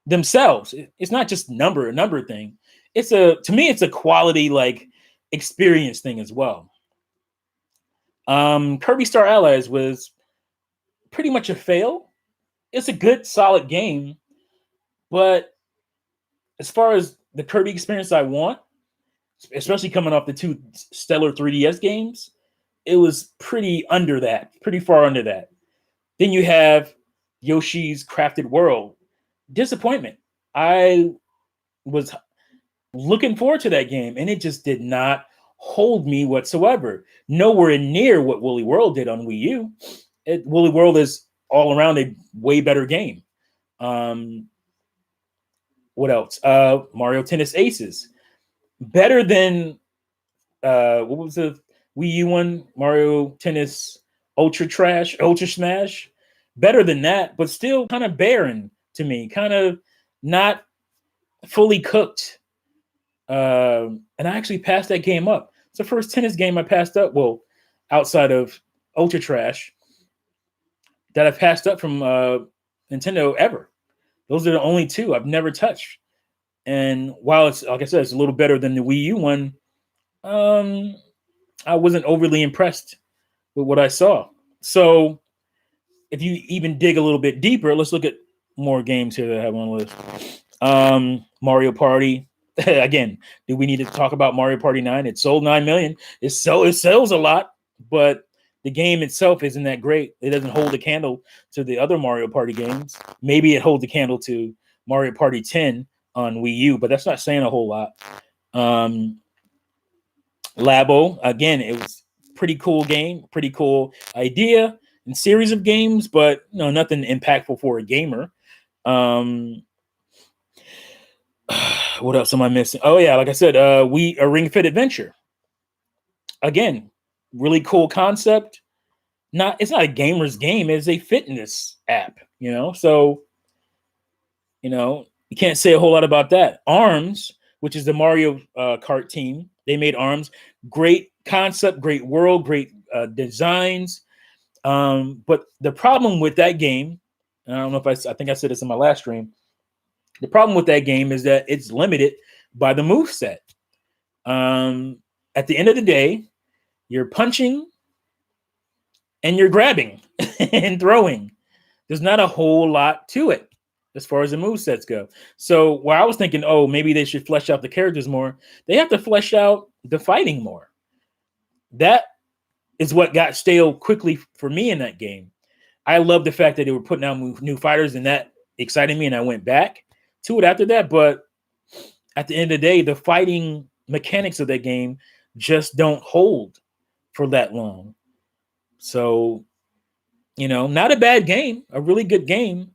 themselves, it's not just number thing. To me, it's a quality, like, experience thing as well. Kirby Star Allies was pretty much a fail. It's a good, solid game, but as far as the Kirby experience I want, especially coming off the two stellar 3DS games, it was pretty far under that. Then you have Yoshi's Crafted World. Disappointment. I was looking forward to that game, and it just did not hold me whatsoever. Nowhere near what Woolly World did on Wii U. Woolly World is all around a way better game. What else? Mario Tennis Aces. Better than what was the Wii U one? Mario Tennis Ultra Smash. Better than that, but still kind of barren to me. Kind of not fully cooked. And I actually passed that game up. It's the first tennis game I passed up. Well, outside of Ultra Trash, that I passed up from Nintendo ever. Those are the only two I've never touched. And while it's, like I said, it's a little better than the Wii U one, I wasn't overly impressed with what I saw. So if you even dig a little bit deeper, let's look at more games here that I have on the list. Mario Party. Again, do we need to talk about Mario Party 9? It sold 9 million. It sells a lot, but the game itself isn't that great. It doesn't hold a candle to the other Mario Party games. Maybe it holds a candle to Mario Party 10 on Wii U, but that's not saying a whole lot. Labo, again, it was pretty cool game, pretty cool idea and series of games, but nothing impactful for a gamer. What else am I missing? Oh yeah, like I said, a Ring Fit Adventure. Again, really cool concept. It's not a gamer's game, it's a fitness app, So, you can't say a whole lot about that. ARMS, which is the Mario Kart team, they made ARMS. Great concept, great world, great designs. But the problem with that game, I don't know if I think I said this in my last stream. The problem with that game is that it's limited by the moveset. At the end of the day, you're punching and you're grabbing and throwing. There's not a whole lot to it as far as the movesets go. So while I was thinking, maybe they should flesh out the characters more, they have to flesh out the fighting more. That is what got stale quickly for me in that game. I love the fact that they were putting out new fighters, and that excited me, and I went back to it after that. But at the end of the day, the fighting mechanics of that game just don't hold for that long. So, not a bad game, a really good game,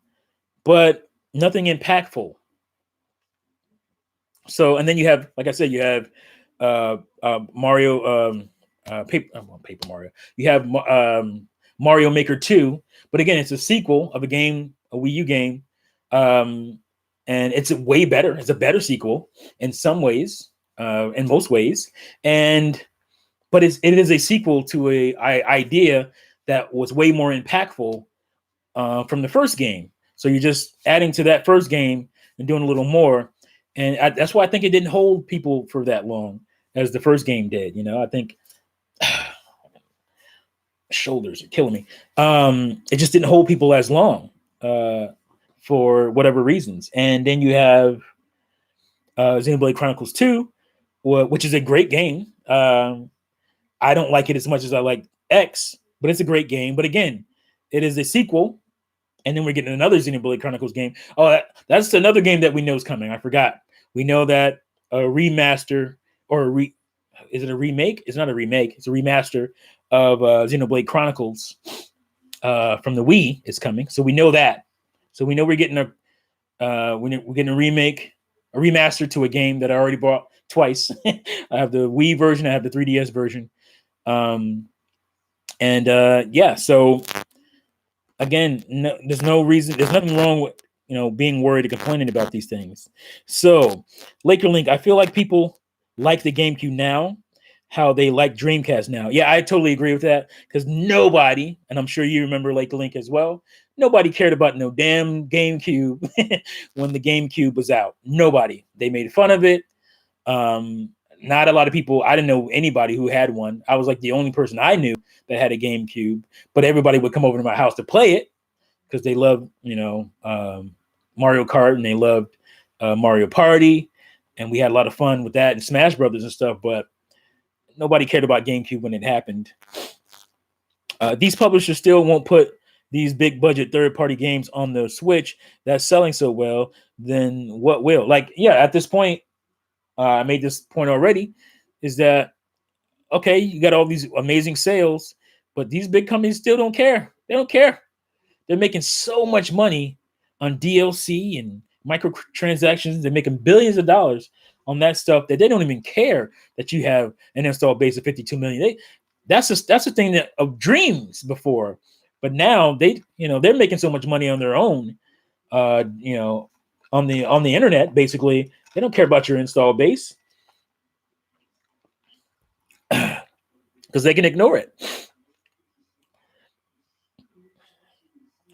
but nothing impactful. So, and then you have, like I said, you have Mario, Paper Mario. You have Mario Maker 2, but again, it's a sequel of a game, a Wii U game, and it's way better. It's a better sequel in some ways, in most ways, but it is a sequel to a idea that was way more impactful from the first game. So you're just adding to that first game and doing a little more, and that's why I think it didn't hold people for that long as the first game did. I think shoulders are killing me. It just didn't hold people as long for whatever reasons. And then you have Xenoblade Chronicles 2, which is a great game. I don't like it as much as I like X, but it's a great game. But again, it is a sequel. And then we're getting another Xenoblade Chronicles game. That's another game that we know is coming. I forgot. We know that a remaster is it a remake? It's not a remake. It's a remaster of Xenoblade Chronicles from the Wii is coming. So we know that. So we know we're getting a remake, a remaster to a game that I already bought twice. I have the Wii version. I have the 3DS version. So again, there's no reason. There's nothing wrong with being worried and complaining about these things. So Laker Link, I feel like people like the GameCube now, how they like Dreamcast now. Yeah, I totally agree with that, because nobody, and I'm sure you remember Laker Link as well, nobody cared about no damn GameCube when the GameCube was out. Nobody. They made fun of it. Not a lot of people. I didn't know anybody who had one. I was like the only person I knew that had a GameCube, but everybody would come over to my house to play it because they loved, Mario Kart, and they loved Mario Party, and we had a lot of fun with that and Smash Brothers and stuff. But nobody cared about GameCube when it happened. These publishers still won't put these big budget third-party games on the Switch that's selling so well. Then what will? At this point, I made this point already, is that, okay, you got all these amazing sales, but these big companies still don't care. They don't care. They're making so much money on DLC and microtransactions. They're making billions of dollars on that stuff that they don't even care that you have an install base of 52 million. That's a thing that of dreams before, but now they're making so much money on their own, on the internet. Basically, they don't care about your install base because they can ignore it.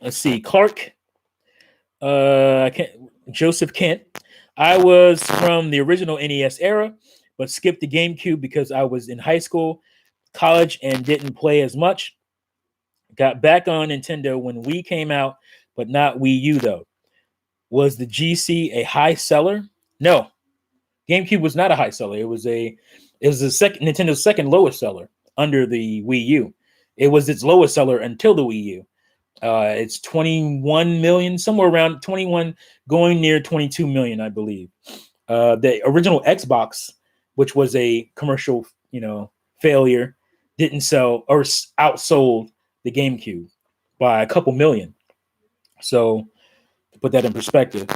Let's see, Clark. Joseph Kent. I was from the original NES era, but skipped the GameCube because I was in high school, college, and didn't play as much. Got back on Nintendo when Wii came out, but not Wii U though. Was the GC a high seller? No, GameCube was not a high seller. It was the second Nintendo's second lowest seller under the Wii U. It was its lowest seller until the Wii U. It's 21 million, somewhere around 21, going near 22 million, I believe. The original Xbox, which was a commercial, failure, didn't sell or outsold the GameCube by a couple million. So to put that in perspective,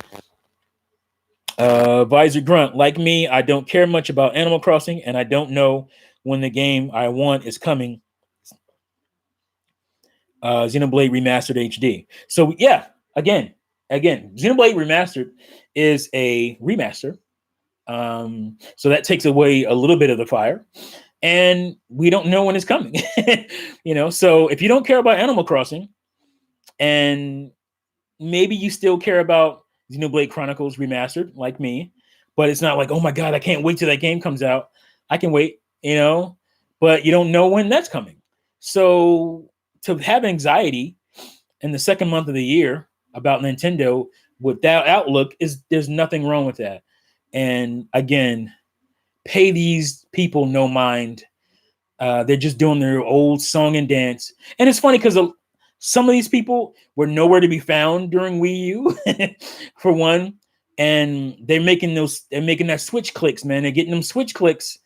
Visor Grunt, like me, I don't care much about Animal Crossing, and I don't know when the game I want is coming. Xenoblade Remastered HD. So yeah, again, Xenoblade Remastered is a remaster. So that takes away a little bit of the fire, and we don't know when it's coming. So if you don't care about Animal Crossing, and maybe you still care about Xenoblade Chronicles Remastered, like me, but it's not like, oh my God, I can't wait till that game comes out. I can wait, but you don't know when that's coming. So to have anxiety in the second month of the year about Nintendo with that outlook there's nothing wrong with that. And again, pay these people no mind. They're just doing their old song and dance. And it's funny because some of these people were nowhere to be found during Wii U, for one. And they're making that Switch clicks, man. They're getting them Switch clicks.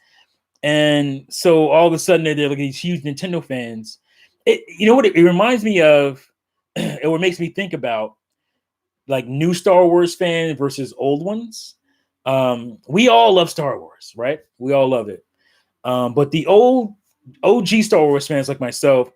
And so all of a sudden they're like these huge Nintendo fans. It reminds me of, it makes me think about like new Star Wars fans versus old ones. We all love Star Wars, right? We all love it. But the old OG Star Wars fans like myself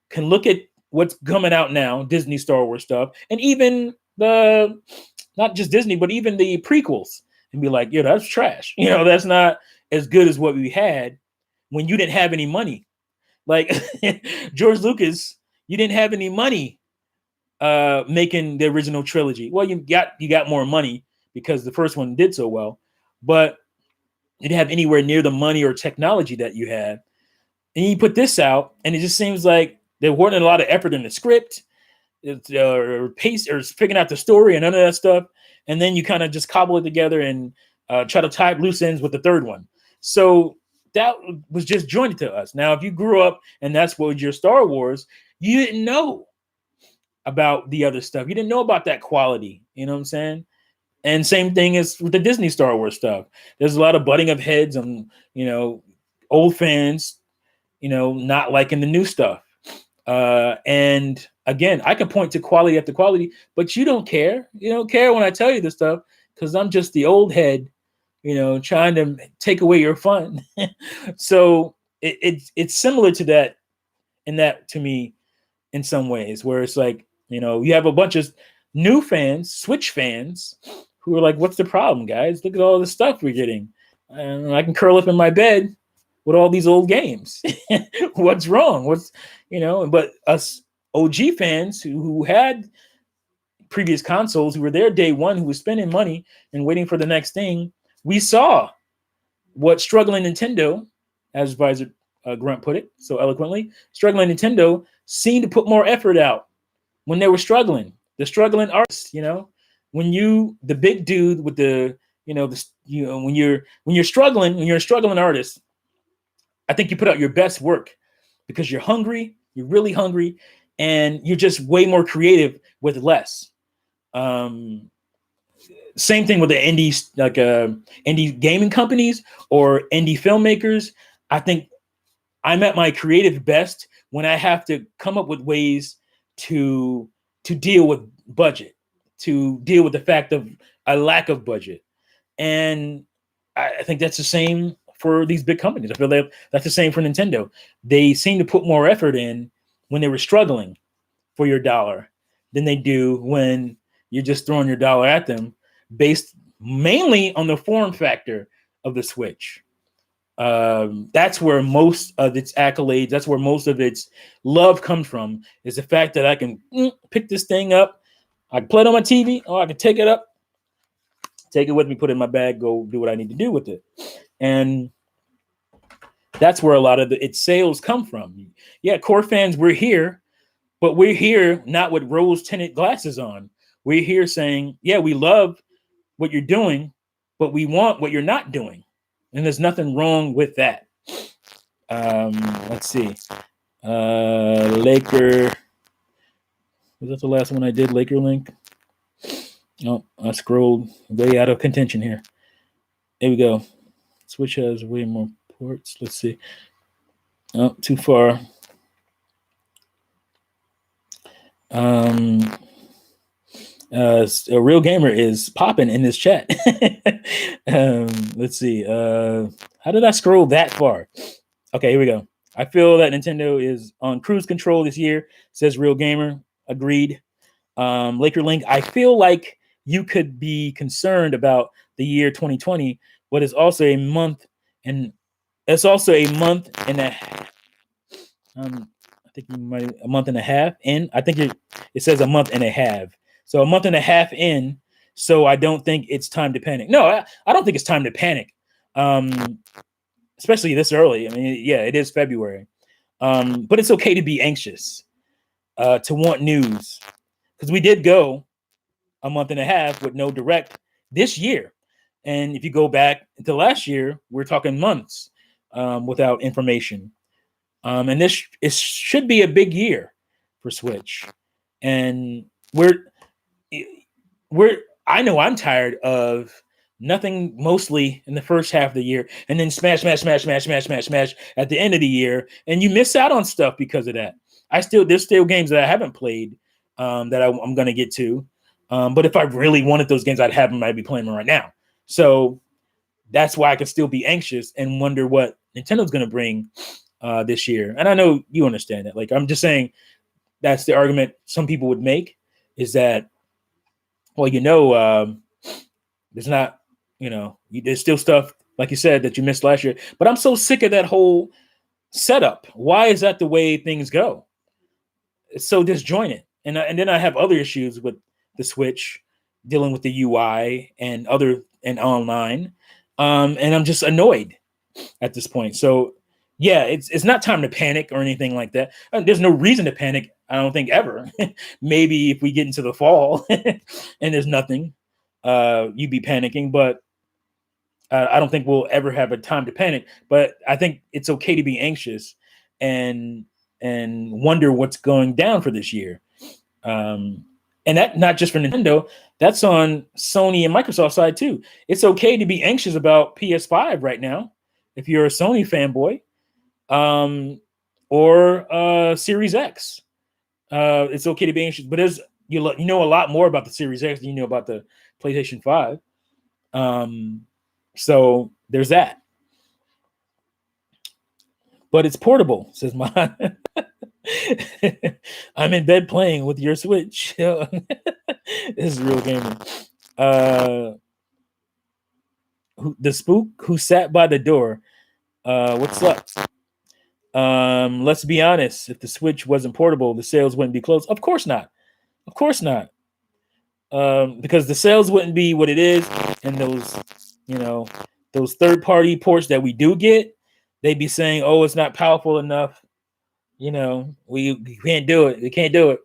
can look at what's coming out now, Disney Star Wars stuff, and even not just Disney, but even the prequels, and be like, yeah, that's trash. That's not as good as what we had when you didn't have any money. Like George Lucas, you didn't have any money making the original trilogy. Well, you got more money because the first one did so well, but you didn't have anywhere near the money or technology that you had. And you put this out, and it just seems like there wasn't a lot of effort in the script, or pace, or figuring out the story, and none of that stuff. And then you kind of just cobble it together and try to tie loose ends with the third one. So that was just jointed to us. Now, if you grew up and that's what was your Star Wars, you didn't know about the other stuff. You didn't know about that quality. You know what I'm saying? And same thing as with the Disney Star Wars stuff. There's a lot of butting of heads on, old fans, not liking the new stuff. And again, I can point to quality after quality, but you don't care. You don't care when I tell you this stuff because I'm just the old head, trying to take away your fun. So it's similar to that, to me, in some ways, where it's like, you have a bunch of new fans, Switch fans, who are like, what's the problem, guys? Look at all the stuff we're getting. And I can curl up in my bed with all these old games. What's wrong? But us OG fans who had previous consoles, who were there day one, who was spending money and waiting for the next thing, we saw what struggling Nintendo, as Visor Grunt put it so eloquently, struggling Nintendo seemed to put more effort out when they were struggling. The struggling artists, when the big dude with when you're struggling, when you're a struggling artist, I think you put out your best work because you're hungry, you're really hungry, and you're just way more creative with less. Same thing with the indies, like indie gaming companies or indie filmmakers. I think I'm at my creative best when I have to come up with ways to deal with budget, to deal with the fact of a lack of budget. And I think that's the same for these big companies. I feel like that's the same for Nintendo. They seem to put more effort in when they were struggling for your dollar than they do when you're just throwing your dollar at them, based mainly on the form factor of the Switch. That's where most of its accolades, that's where most of its love comes from, is the fact that I can pick this thing up, I can play it on my TV, or I can take it up, take it with me, put it in my bag, go do what I need to do with it. And that's where a lot of its sales come from. Yeah, core fans, we're here, but we're here not with rose-tinted glasses on. We're here saying, yeah, we love what you're doing, but we want what you're not doing. And there's nothing wrong with that. Let's see. Laker. Was that the last one I did? Laker Link? Oh, I scrolled way out of contention here. There we go. Switch has way more ports. Let's see. Oh, too far. A real gamer is popping in this chat. Let's see. How did I scroll that far? Okay, here we go. I feel that Nintendo is on cruise control this year, says Real Gamer. Agreed. Laker Link, I feel like you could be concerned about the year 2020, but it's also a month, and it's also a month and a I think you might a month and a half in. I think it says a month and a half. So a month and a half in. So I don't think it's time to panic. No, I don't think it's time to panic. Especially this early. I mean, yeah, it is February. But it's okay to be anxious, to want news. Because we did go a month and a half with no direct this year. And if you go back to last year, we're talking months without information. And this should be a big year for Switch. And I know I'm tired of nothing mostly in the first half of the year, and then smash at the end of the year, and you miss out on stuff because of that. There's still games that I haven't played that I'm going to get to. But if I really wanted those games, I'd have them. I'd be playing them right now. So that's why I can still be anxious and wonder what Nintendo's going to bring this year. And I know you understand that. Like, I'm just saying that's the argument some people would make, is that, well, there's not, there's still stuff, like you said, that you missed last year. But I'm so sick of that whole setup. Why is that the way things go? It's so disjointed. And then I have other issues with the Switch, dealing with the UI and online. And I'm just annoyed at this point. So yeah, it's not time to panic or anything like that. There's no reason to panic, I don't think, ever. Maybe if we get into the fall and there's nothing, you'd be panicking. But I don't think we'll ever have a time to panic. But I think it's okay to be anxious and wonder what's going down for this year. And that not just for Nintendo, that's on Sony and Microsoft side too. It's okay to be anxious about PS5 right now if you're a Sony fanboy, or Series X. It's okay to be anxious, but you know a lot more about the Series X than you know about the PlayStation 5. So there's that. But it's portable, says mine. I'm in bed playing with your Switch. This is Real Gamer. The spook who sat by the door. What's up? Let's be honest. If the Switch wasn't portable, the sales wouldn't be close. Of course not. Of course not. Because the sales wouldn't be what it is, and those third-party ports that we do get, they'd be saying, "Oh, it's not powerful enough. We can't do it. We can't do it."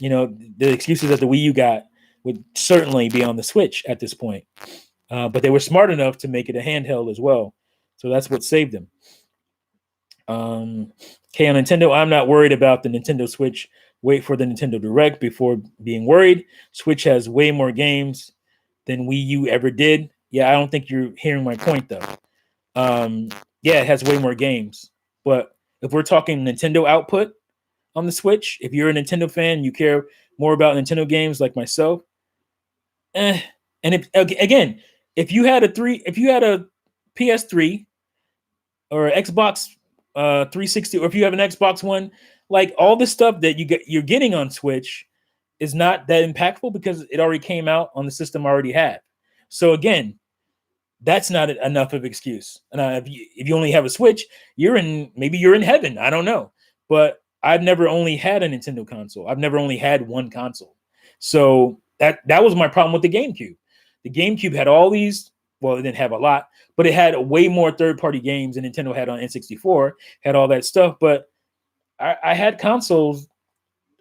The excuses that the Wii U got would certainly be on the Switch at this point. But they were smart enough to make it a handheld as well. So that's what saved them. On Nintendo, I'm not worried about the Nintendo Switch. Wait for the Nintendo Direct before being worried. Switch has way more games than Wii U ever did. Yeah, I don't think you're hearing my point, though. Yeah, it has way more games. But if we're talking Nintendo output on the Switch, if you're a Nintendo fan, you care more about Nintendo games like myself, And again, if you had a PS3 or Xbox 360, or if you have an Xbox One, like all the stuff that you're getting on Switch is not that impactful because it already came out on the system already had. So again, that's not enough of an excuse. And if you only have a Switch, maybe you're in heaven. I don't know, but I've never only had a Nintendo console. I've never only had one console. So that was my problem with the GameCube. The GameCube had all these. Well, it didn't have a lot, but it had way more third-party games than Nintendo had on N64. Had all that stuff, but I had consoles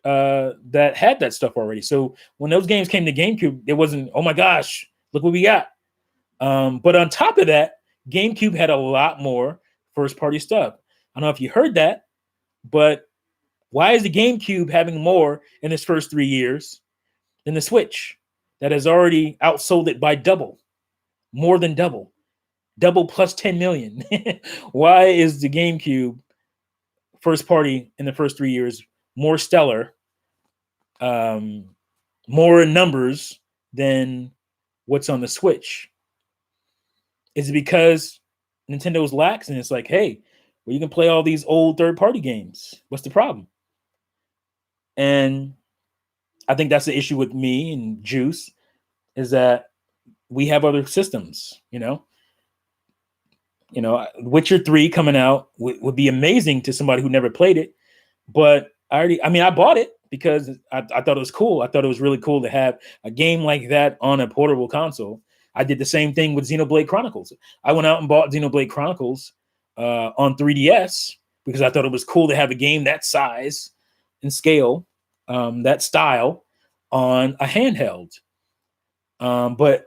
that had that stuff already. So when those games came to GameCube, it wasn't, oh my gosh, look what we got. But on top of that, GameCube had a lot more first-party stuff. I don't know if you heard that, but why is the GameCube having more in its first 3 years than the Switch that has already outsold it by double, more than double plus 10 million? Why is the GameCube first party in the first 3 years more stellar, more in numbers than what's on the Switch? Is it because Nintendo's lax and it's like, hey, well, you can play all these old third-party games. What's the problem? And I think that's the issue with me and Juice, is that we have other systems, Witcher 3 coming out would be amazing to somebody who never played it. But I bought it because I thought it was cool. I thought it was really cool to have a game like that on a portable console. I did the same thing with Xenoblade Chronicles. I went out and bought Xenoblade Chronicles on 3DS because I thought it was cool to have a game that size and scale, that style, on a handheld. But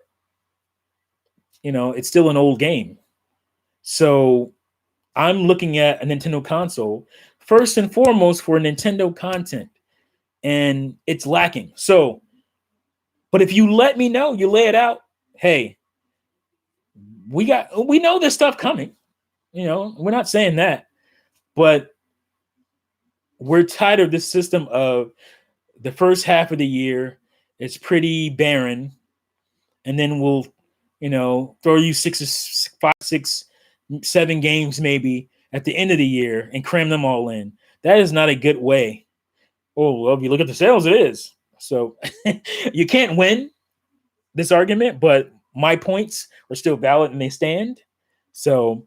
it's still an old game. So I'm looking at a Nintendo console first and foremost for Nintendo content, and it's lacking. So, but if you let me know, you lay it out, hey, we know this stuff coming. We're not saying that, but we're tired of this system of the first half of the year, it's pretty barren, and then we'll, throw you 5, 6, 7 games maybe at the end of the year and cram them all in. That is not a good way. Oh, well, if you look at the sales, it is. So you can't win this argument, but my points are still valid and they stand. So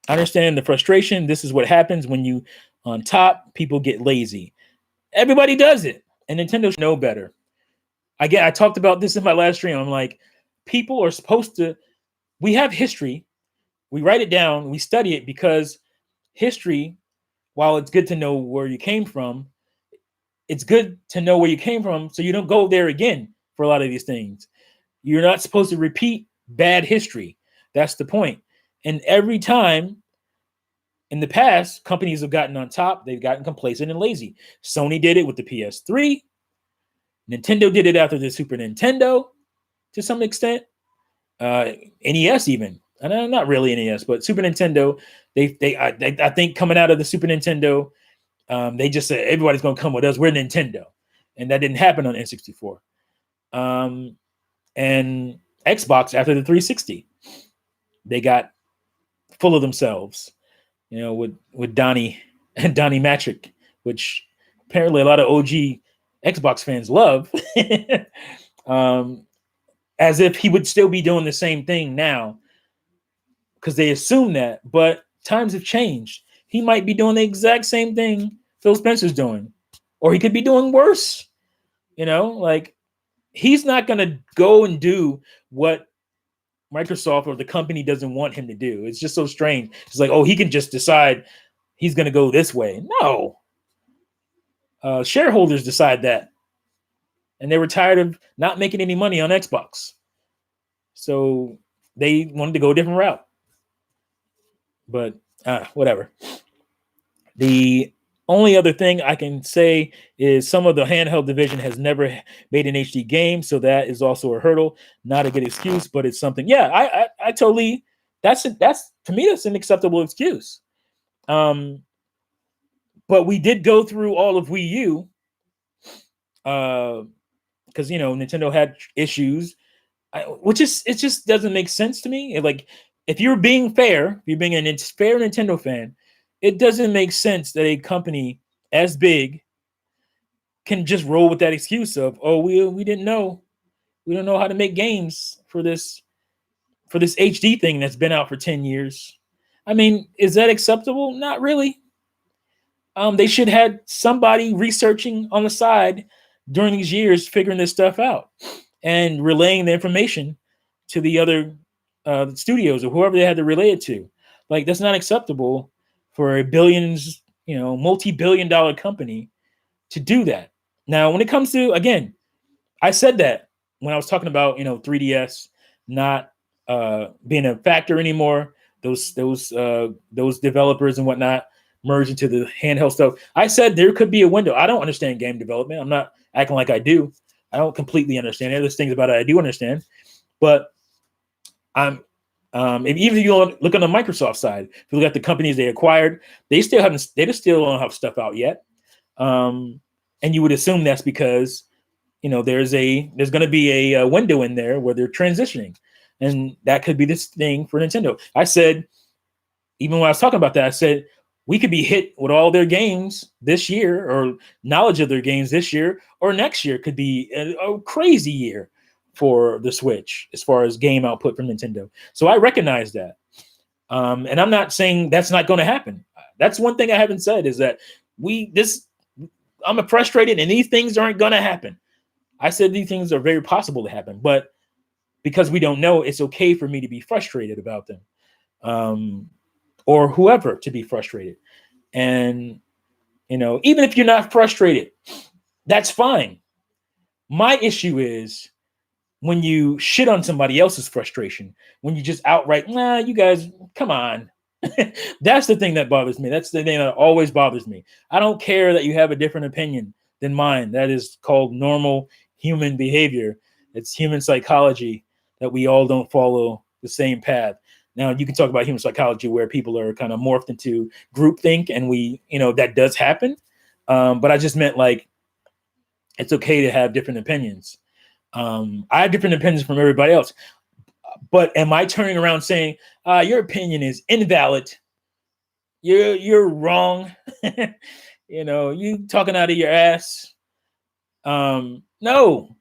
I understand the frustration. This is what happens when you on top, people get lazy. Everybody does it, and Nintendo should know better. I talked about this in my last stream. I'm like, people are supposed to, we have history. We write it down. We study it because history, while it's good to know where you came from, it's good to know where you came from so you don't go there again for a lot of these things. You're not supposed to repeat bad history. That's the point. And every time in the past, companies have gotten on top. They've gotten complacent and lazy. Sony did it with the PS3. Nintendo did it after the Super Nintendo to some extent. NES even. And not really NES, but Super Nintendo. I think coming out of the Super Nintendo, they just said everybody's going to come with us. We're Nintendo, and that didn't happen on N64. And Xbox after the 360, they got full of themselves. With Donnie Matrick, which apparently a lot of OG Xbox fans love, as if he would still be doing the same thing now, because they assume that. But times have changed. He might be doing the exact same thing Phil Spencer's doing, or he could be doing worse. Like he's not going to go and do what Microsoft or the company doesn't want him to do. It's just so strange. It's like, oh, he can just decide he's going to go this way. No. Shareholders decide that. And they were tired of not making any money on Xbox. So they wanted to go a different route. But whatever. The only other thing I can say is some of the handheld division has never made an HD game, so that is also a hurdle. Not a good excuse, but it's something. Yeah, I totally. That's to me that's an acceptable excuse. But we did go through all of Wii U because Nintendo had issues, it just doesn't make sense to me. Like, if you're being fair, if you're being a fair Nintendo fan, it doesn't make sense that a company as big can just roll with that excuse of, oh, we didn't know, we don't know how to make games for this HD thing that's been out for 10 years. I mean, is that acceptable? Not really. They should have had somebody researching on the side during these years, figuring this stuff out and relaying the information to the other studios or whoever they had to relay it to. Like, that's not acceptable for a billions, multi-billion-dollar company to do that. Now, when it comes to, again, I said that when I was talking about 3DS not being a factor anymore, those developers and whatnot merge into the handheld stuff. I said there could be a window. I don't understand game development. I'm not acting like I do. I don't completely understand. There's things about it I do understand, but even if you look on the Microsoft side, if you look at the companies they acquired, they still don't have stuff out yet. And you would assume that's because there's going to be a window in there where they're transitioning, and that could be this thing for Nintendo. I said, even when I was talking about that, I said we could be hit with all their games this year, or knowledge of their games this year, or next year could be a crazy year for the Switch as far as game output from Nintendo. So I recognize that. And I'm not saying that's not going to happen. That's one thing I haven't said, is that I'm frustrated and these things aren't going to happen. I said these things are very possible to happen, but because we don't know, it's okay for me to be frustrated about them. Or whoever to be frustrated. And, even if you're not frustrated, that's fine. My issue is when you shit on somebody else's frustration, when you just outright, nah, you guys, come on. That's the thing that bothers me. That's the thing that always bothers me. I don't care that you have a different opinion than mine. That is called normal human behavior. It's human psychology that we all don't follow the same path. Now, you can talk about human psychology where people are kind of morphed into groupthink, and that does happen. But I just meant, like, it's okay to have different opinions. I have different opinions from everybody else. But am I turning around saying, your opinion is invalid? You're wrong. You talking out of your ass. No.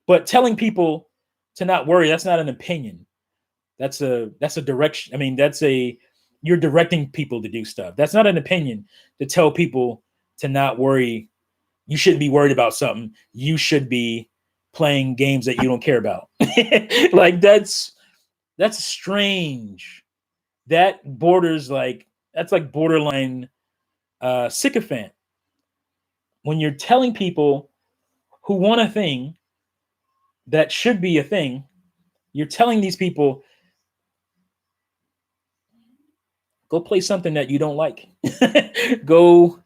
But telling people to not worry, that's not an opinion. That's a direction. I mean, you're directing people to do stuff. That's not an opinion to tell people to not worry. You shouldn't be worried about something. You should be playing games that you don't care about. Like, that's strange. That's like borderline sycophant. When you're telling people who want a thing that should be a thing, you're telling these people, go play something that you don't like. You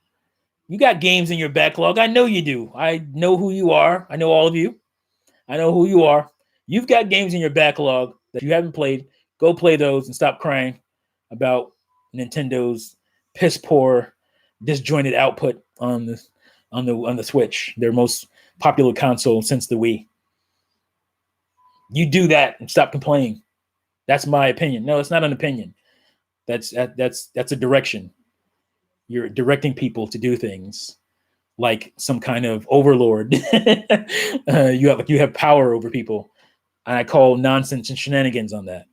got games in your backlog. I know you do. I know who you are. I know all of you. I know who you are. You've got games in your backlog that you haven't played. Go play those and stop crying about Nintendo's piss poor, disjointed output on the Switch, their most popular console since the Wii. You do that and stop complaining. That's my opinion. No, it's not an opinion. That's a direction. You're directing people to do things like some kind of overlord. You have power over people. And I call nonsense and shenanigans on that.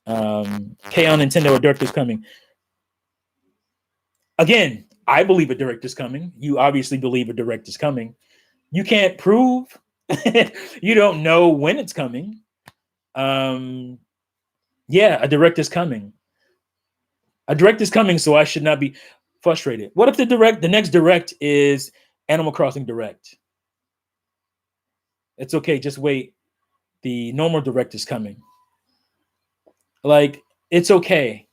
K on Nintendo, a direct is coming. Again, I believe a direct is coming. You obviously believe a direct is coming. You can't prove. You don't know when it's coming. Yeah, a direct is coming. A direct is coming, so I should not be frustrated. What if the next direct is Animal Crossing Direct? It's okay, just wait. The normal direct is coming. Like, it's okay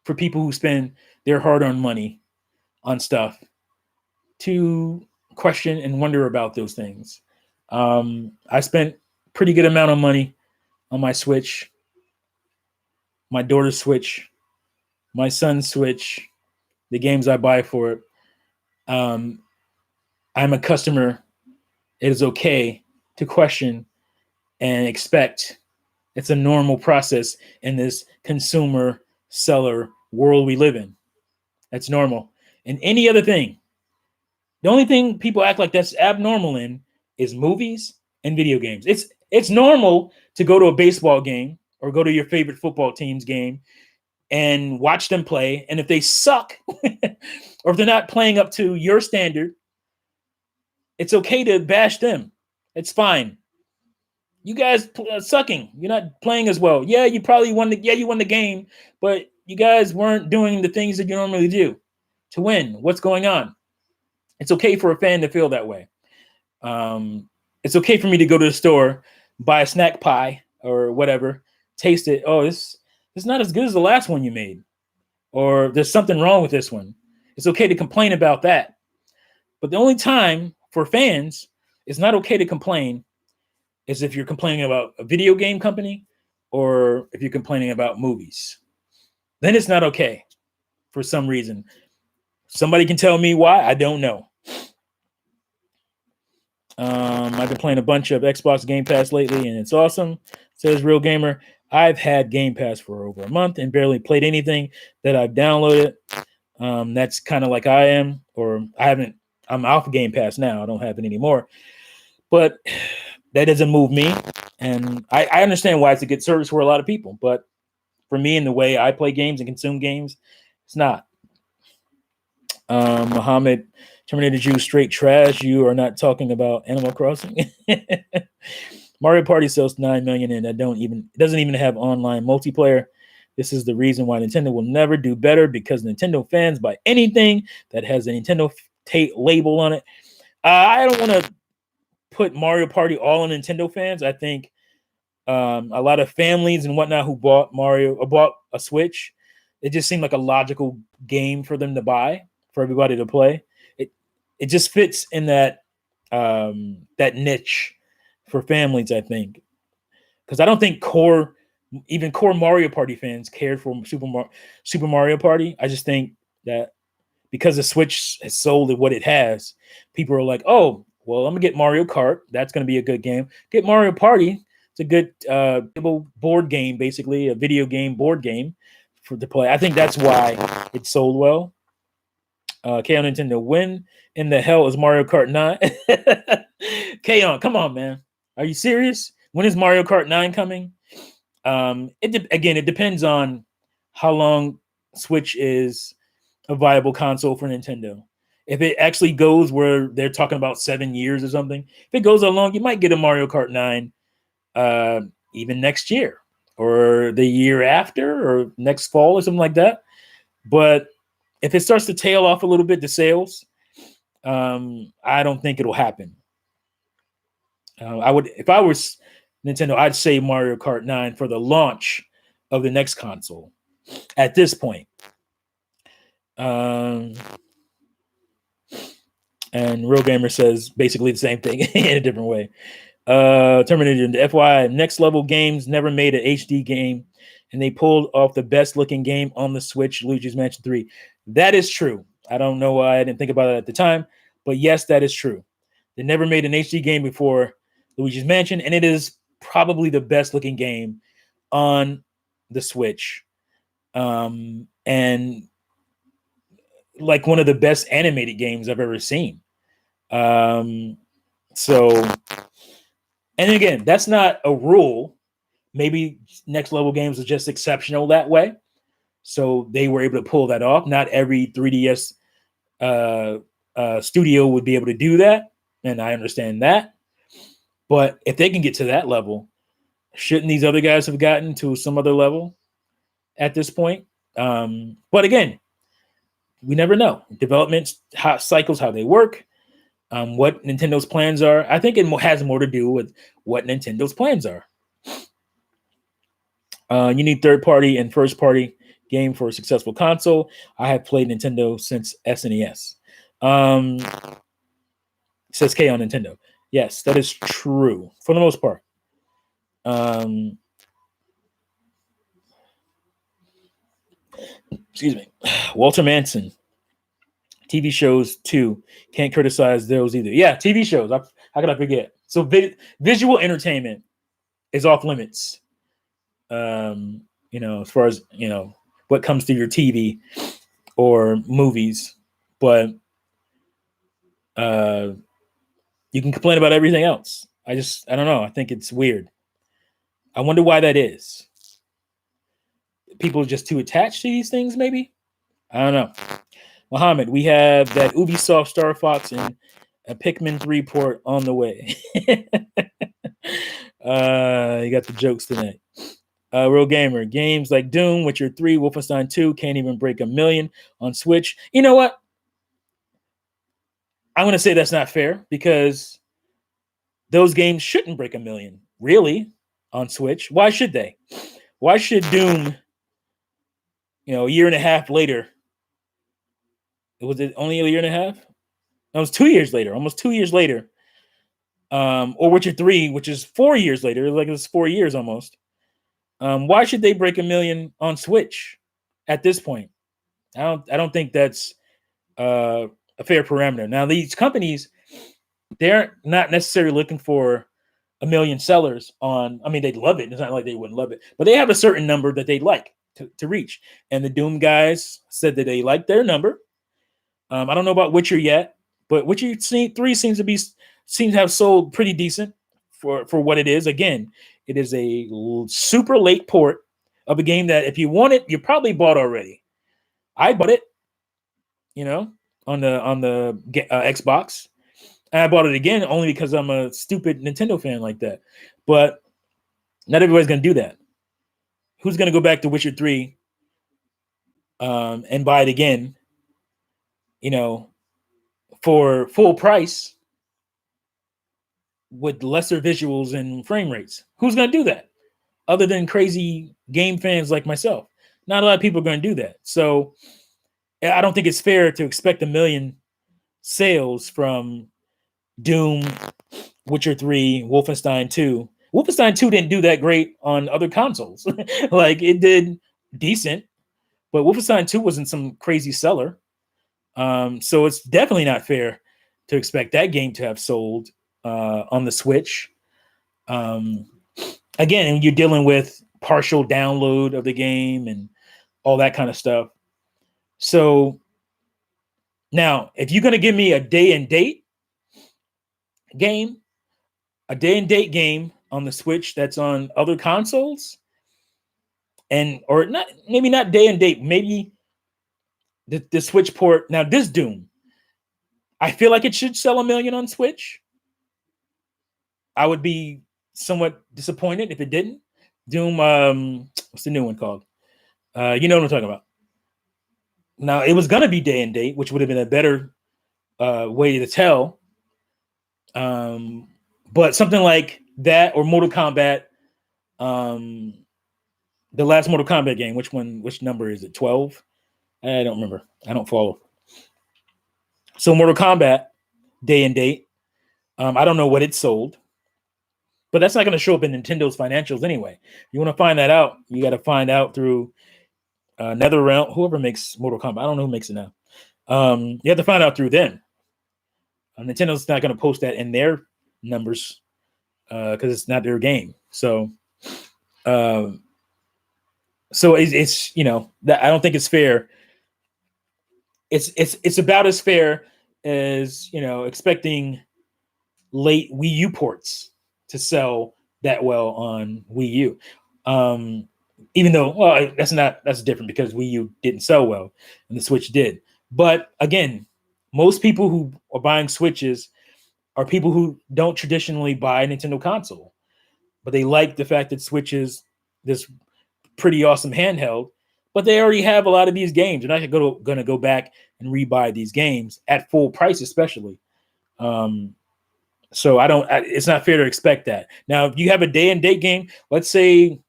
for people who spend their hard-earned money on stuff to question and wonder about those things. I spent pretty good amount of money on my Switch, my daughter's Switch, my son's Switch, the games I buy for it. I'm a customer it is okay to question and expect. It's a normal process in this consumer seller world we live in. That's normal. And any other thing, the only thing people act like that's abnormal in is movies and video games. It's normal to go to a baseball game or go to your favorite football team's game and watch them play. And if they suck, or if they're not playing up to your standard, it's okay to bash them. It's fine. You guys sucking. You're not playing as well. Yeah, you probably won you won the game, but you guys weren't doing the things that you normally do to win. What's going on? It's okay for a fan to feel that way. It's okay for me to go to the store, buy a snack pie or whatever, taste it. Oh, this is not as good as the last one you made, or there's something wrong with this one. It's okay to complain about that. But the only time for fans it's not okay to complain is if you're complaining about a video game company or if you're complaining about movies. Then it's not okay for some reason. Somebody can tell me why. I don't know. I've been playing a bunch of Xbox Game Pass lately, and it's awesome, says Real Gamer. I've had Game Pass for over a month and barely played anything that I've downloaded. That's kind of like I am, or I haven't. I'm off Game Pass now. I don't have it anymore. But that doesn't move me. And I understand why it's a good service for a lot of people. But for me and the way I play games and consume games, it's not. Muhammad, Terminator Jew, straight trash. You are not talking about Animal Crossing. Mario Party sells 9 million and it doesn't even have online multiplayer. This is the reason why Nintendo will never do better, because Nintendo fans buy anything that has a Nintendo label on it. I don't want to put Mario Party all on Nintendo fans. I think a lot of families and whatnot who bought a Switch, it just seemed like a logical game for them to buy, for everybody to play. It just fits in that that niche for families, I think, because I don't think core Mario Party fans cared for Super Mario Party. I just think that because the Switch has sold at what it has, people are like, oh, well, I'm gonna get Mario Kart. That's gonna be a good game. Get Mario Party. It's a good board game, basically a video game board game to play. I think that's why it sold well. K-On Nintendo, when in the hell is Mario Kart 9? K-On, come on, man. Are you serious? When is Mario Kart 9 coming? It depends on how long Switch is a viable console for Nintendo. If it actually goes where they're talking about 7 years or something, if it goes along, you might get a Mario Kart 9 even next year or the year after or next fall or something like that. But if it starts to tail off a little bit, the sales, I don't think it'll happen. If I was Nintendo, I'd say Mario Kart 9 for the launch of the next console at this point. And Real Gamer says basically the same thing in a different way. Terminator, the FYI, Next Level Games never made an HD game, and they pulled off the best looking game on the Switch, Luigi's Mansion 3. That is true. I don't know why I didn't think about it at the time, but yes, that is true. They never made an HD game before Luigi's Mansion, and it is probably the best looking game on the Switch. And like one of the best animated games I've ever seen. So, and again, that's not a rule. Maybe Next Level Games was just exceptional that way. So they were able to pull that off. Not every 3DS studio would be able to do that. And I understand that. But if they can get to that level, shouldn't these other guys have gotten to some other level at this point? But again, we never know. Development cycles, how they work, what Nintendo's plans are. I think it has more to do with what Nintendo's plans are. You need third-party and first-party game for a successful console. I have played Nintendo since SNES. Says K on Nintendo. Yes, that is true for the most part. Excuse me. Walter Manson. TV shows too. Can't criticize those either. Yeah, TV shows. How could I forget? So visual entertainment is off limits. As far as what comes through your TV or movies, but you can complain about everything else. I don't know. I think it's weird. I wonder why that is. People are just too attached to these things, maybe? I don't know. Mohammed, we have that Ubisoft Star Fox and a Pikmin 3 port on the way. You got the jokes tonight. Real Gamer, games like Doom, Witcher 3, Wolfenstein 2 can't even break 1 million on Switch. You know what? I'm going to say that's not fair because those games shouldn't break 1 million, really, on Switch. Why should they? Why should Doom, a year and a half later, was it only a year and a half? That was 2 years later, almost 2 years later. Or Witcher 3, which is 4 years later, like it was 4 years almost. Why should they break 1 million on Switch at this point? I don't think that's a fair parameter. Now, these companies, they're not necessarily looking for 1 million sellers on. I mean, they'd love it. It's not like they wouldn't love it, but they have a certain number that they'd like to reach. And the Doom guys said that they like their number. I don't know about Witcher yet, but Witcher 3 seems to have sold pretty decent for what it is. Again, it is a super late port of a game that if you want it, you probably bought already. I bought it, on the Xbox. And I bought it again only because I'm a stupid Nintendo fan like that. But not everybody's going to do that. Who's going to go back to Witcher 3 and buy it again, for full price with lesser visuals and frame rates? Who's going to do that other than crazy game fans like myself? Not a lot of people are going to do that. So I don't think it's fair to expect 1 million sales from Doom, Witcher 3, Wolfenstein 2. Wolfenstein 2 didn't do that great on other consoles. Like, it did decent, but Wolfenstein 2 wasn't some crazy seller. So it's definitely not fair to expect that game to have sold on the Switch. Again, you're dealing with partial download of the game and all that kind of stuff. So now, if you're going to give me a day and date game on the Switch that's on other consoles, or not, maybe not day and date, maybe the Switch port. Now, this Doom, I feel like it should sell 1 million on Switch. I would be somewhat disappointed if it didn't. Doom, what's the new one called? You know what I'm talking about. Now, it was going to be day and date, which would have been a better way to tell. But something like that, or Mortal Kombat, the last Mortal Kombat game, which number is it? 12? I don't remember. I don't follow. So Mortal Kombat, day and date. I don't know what it sold, but that's not going to show up in Nintendo's financials anyway. You want to find that out, you got to find out through NetherRealm, whoever makes Mortal Kombat. I don't know who makes it now. You have to find out through them. Nintendo's not going to post that in their numbers because it's not their game. So it's that I don't think it's fair. It's about as fair as expecting late Wii U ports to sell that well on Wii U. Even though, that's different because Wii U didn't sell well and the Switch did. But again, most people who are buying Switches are people who don't traditionally buy a Nintendo console, but they like the fact that Switch is this pretty awesome handheld, but they already have a lot of these games. They're not going to go back and rebuy these games at full price, especially. So it's not fair to expect that. Now, if you have a day and date game, let's say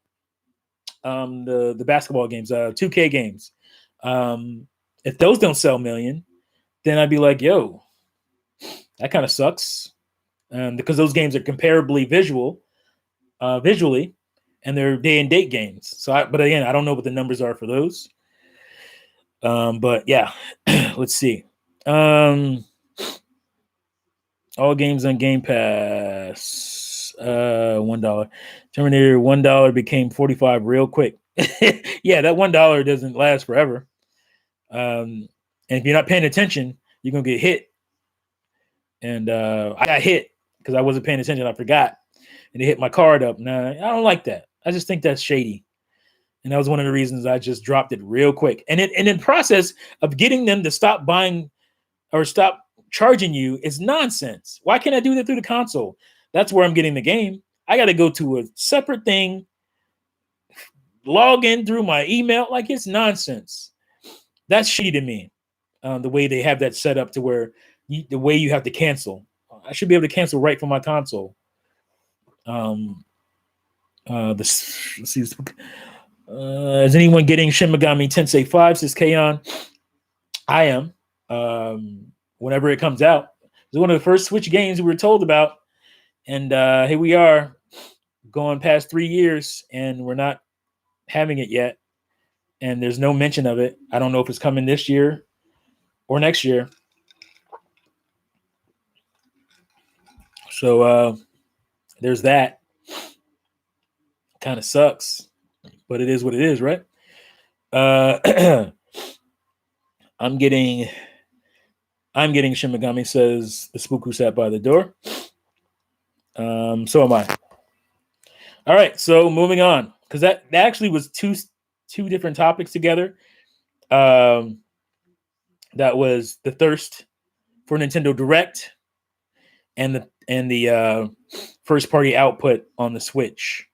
the basketball games, 2K games, if those don't sell 1 million, then I'd be like, yo, that kind of sucks. Because those games are comparably visually, and they're day and date games. But again, I don't know what the numbers are for those. But yeah, let's see. All games on Game Pass. $1. Terminator $1 became 45 real quick. Yeah, that $1 doesn't last forever. And if you're not paying attention, you're gonna get hit. And I got hit because I wasn't paying attention. I forgot, and it hit my card up. Nah, I don't like that. I just think that's shady. And that was one of the reasons I just dropped it real quick. And in the process of getting them to stop buying or stop charging you is nonsense. Why can't I do that through the console? That's where I'm getting the game. I got to go to a separate thing, log in through my email. Like, it's nonsense. That's shitty to me. The way they have that set up to where the way you have to cancel. I should be able to cancel right from my console. Let's see. Is anyone getting Shin Megami Tensei 5? Says Kaon. I am. Whenever it comes out. It's one of the first Switch games we were told about. And here we are going past 3 years and we're not having it yet. And there's no mention of it. I don't know if it's coming this year or next year. So there's that. Kind of sucks, but it is what it is, right? I'm getting Shin Megami, says the spook who sat by the door. So am I. All right, so moving on, because that actually was two different topics together. That was the thirst for Nintendo Direct and the first party output on the Switch.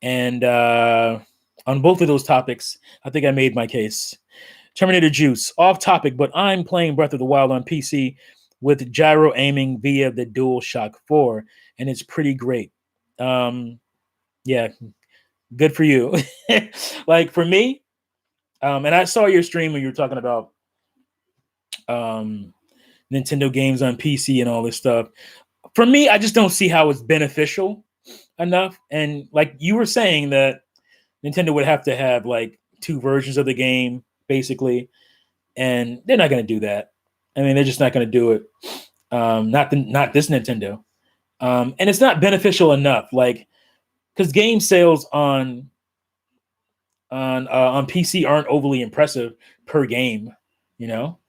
And on both of those topics, I think I made my case. Terminator Juice, off topic, but I'm playing Breath of the Wild on PC with gyro aiming via the DualShock 4, and it's pretty great. Yeah, good for you. Like for me, and I saw your stream when you were talking about Nintendo games on PC and all this stuff. For me, I just don't see how it's beneficial enough. And like you were saying that Nintendo would have to have like 2 versions of the game, basically, and they're not going to do that. I mean, they're just not going to do it. Not this Nintendo. And it's not beneficial enough, like, because game sales on PC aren't overly impressive per game. You know,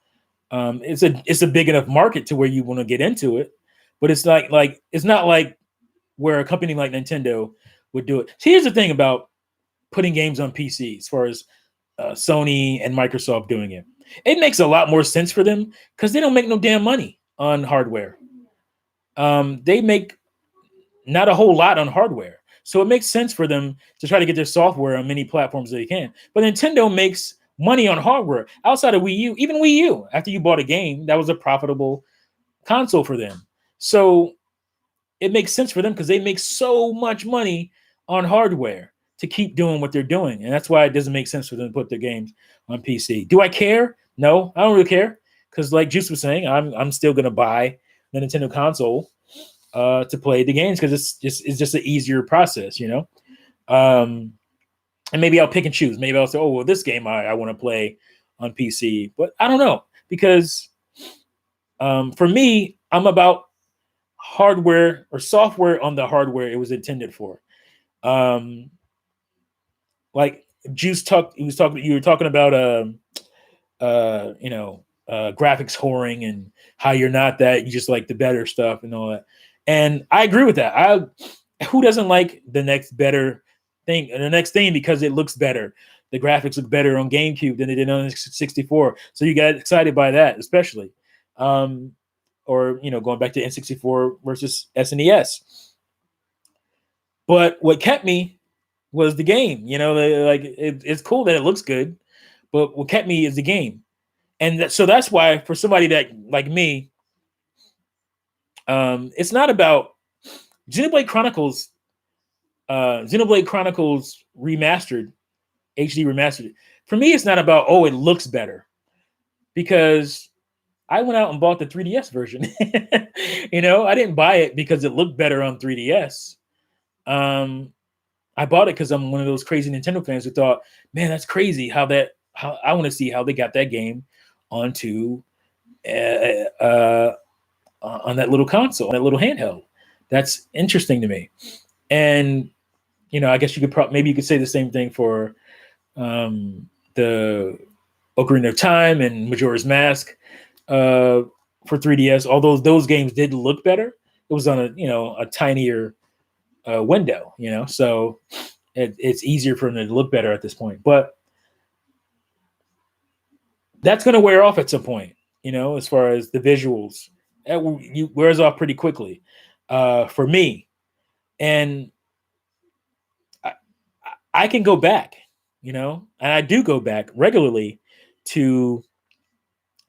it's a big enough market to where you want to get into it, but it's not like where a company like Nintendo would do it. See, here's the thing about putting games on PC, as far as Sony and Microsoft doing it. It makes a lot more sense for them because they don't make no damn money on hardware. They make not a whole lot on hardware. So it makes sense for them to try to get their software on many platforms they can. But Nintendo makes money on hardware outside of Wii U. Even Wii U, after you bought a game, that was a profitable console for them. So it makes sense for them because they make so much money on hardware to keep doing what they're doing. And that's why it doesn't make sense for them to put their games on PC. Do I care? No, I don't really care. Because like Juice was saying, I'm still going to buy the Nintendo console to play the games because it's just an easier process, you know? And maybe I'll pick and choose. Maybe I'll say, oh, well, this game I want to play on PC. But I don't know. Because for me, I'm about hardware or software on the hardware it was intended for. Like Juice you were talking about graphics whoring and how you're not that, you just like the better stuff and all that. And I agree with that. Who doesn't like the next better thing, the next thing, because it looks better. The graphics look better on GameCube than they did on 64. So you got excited by that, especially. Or going back to N64 versus SNES. But what kept me was the game. It's cool that it looks good, but what kept me is the game. And so that's why, for somebody that like me, it's not about Xenoblade Chronicles remastered, HD remastered. For me, it's not about, it looks better, because I went out and bought the 3DS version. I didn't buy it because it looked better on 3DS. I bought it because I'm one of those crazy Nintendo fans who thought, man, that's crazy how I want to see how they got that game onto on that little console, on that little handheld. That's interesting to me. And I guess you could maybe you could say the same thing for the Ocarina of Time and Majora's Mask for 3DS. Although those games did look better, it was on a tinier window. So it's easier for them to look better at this point. But that's going to wear off at some point. As far as the visuals, it wears off pretty quickly for me, and I can go back, and I do go back regularly to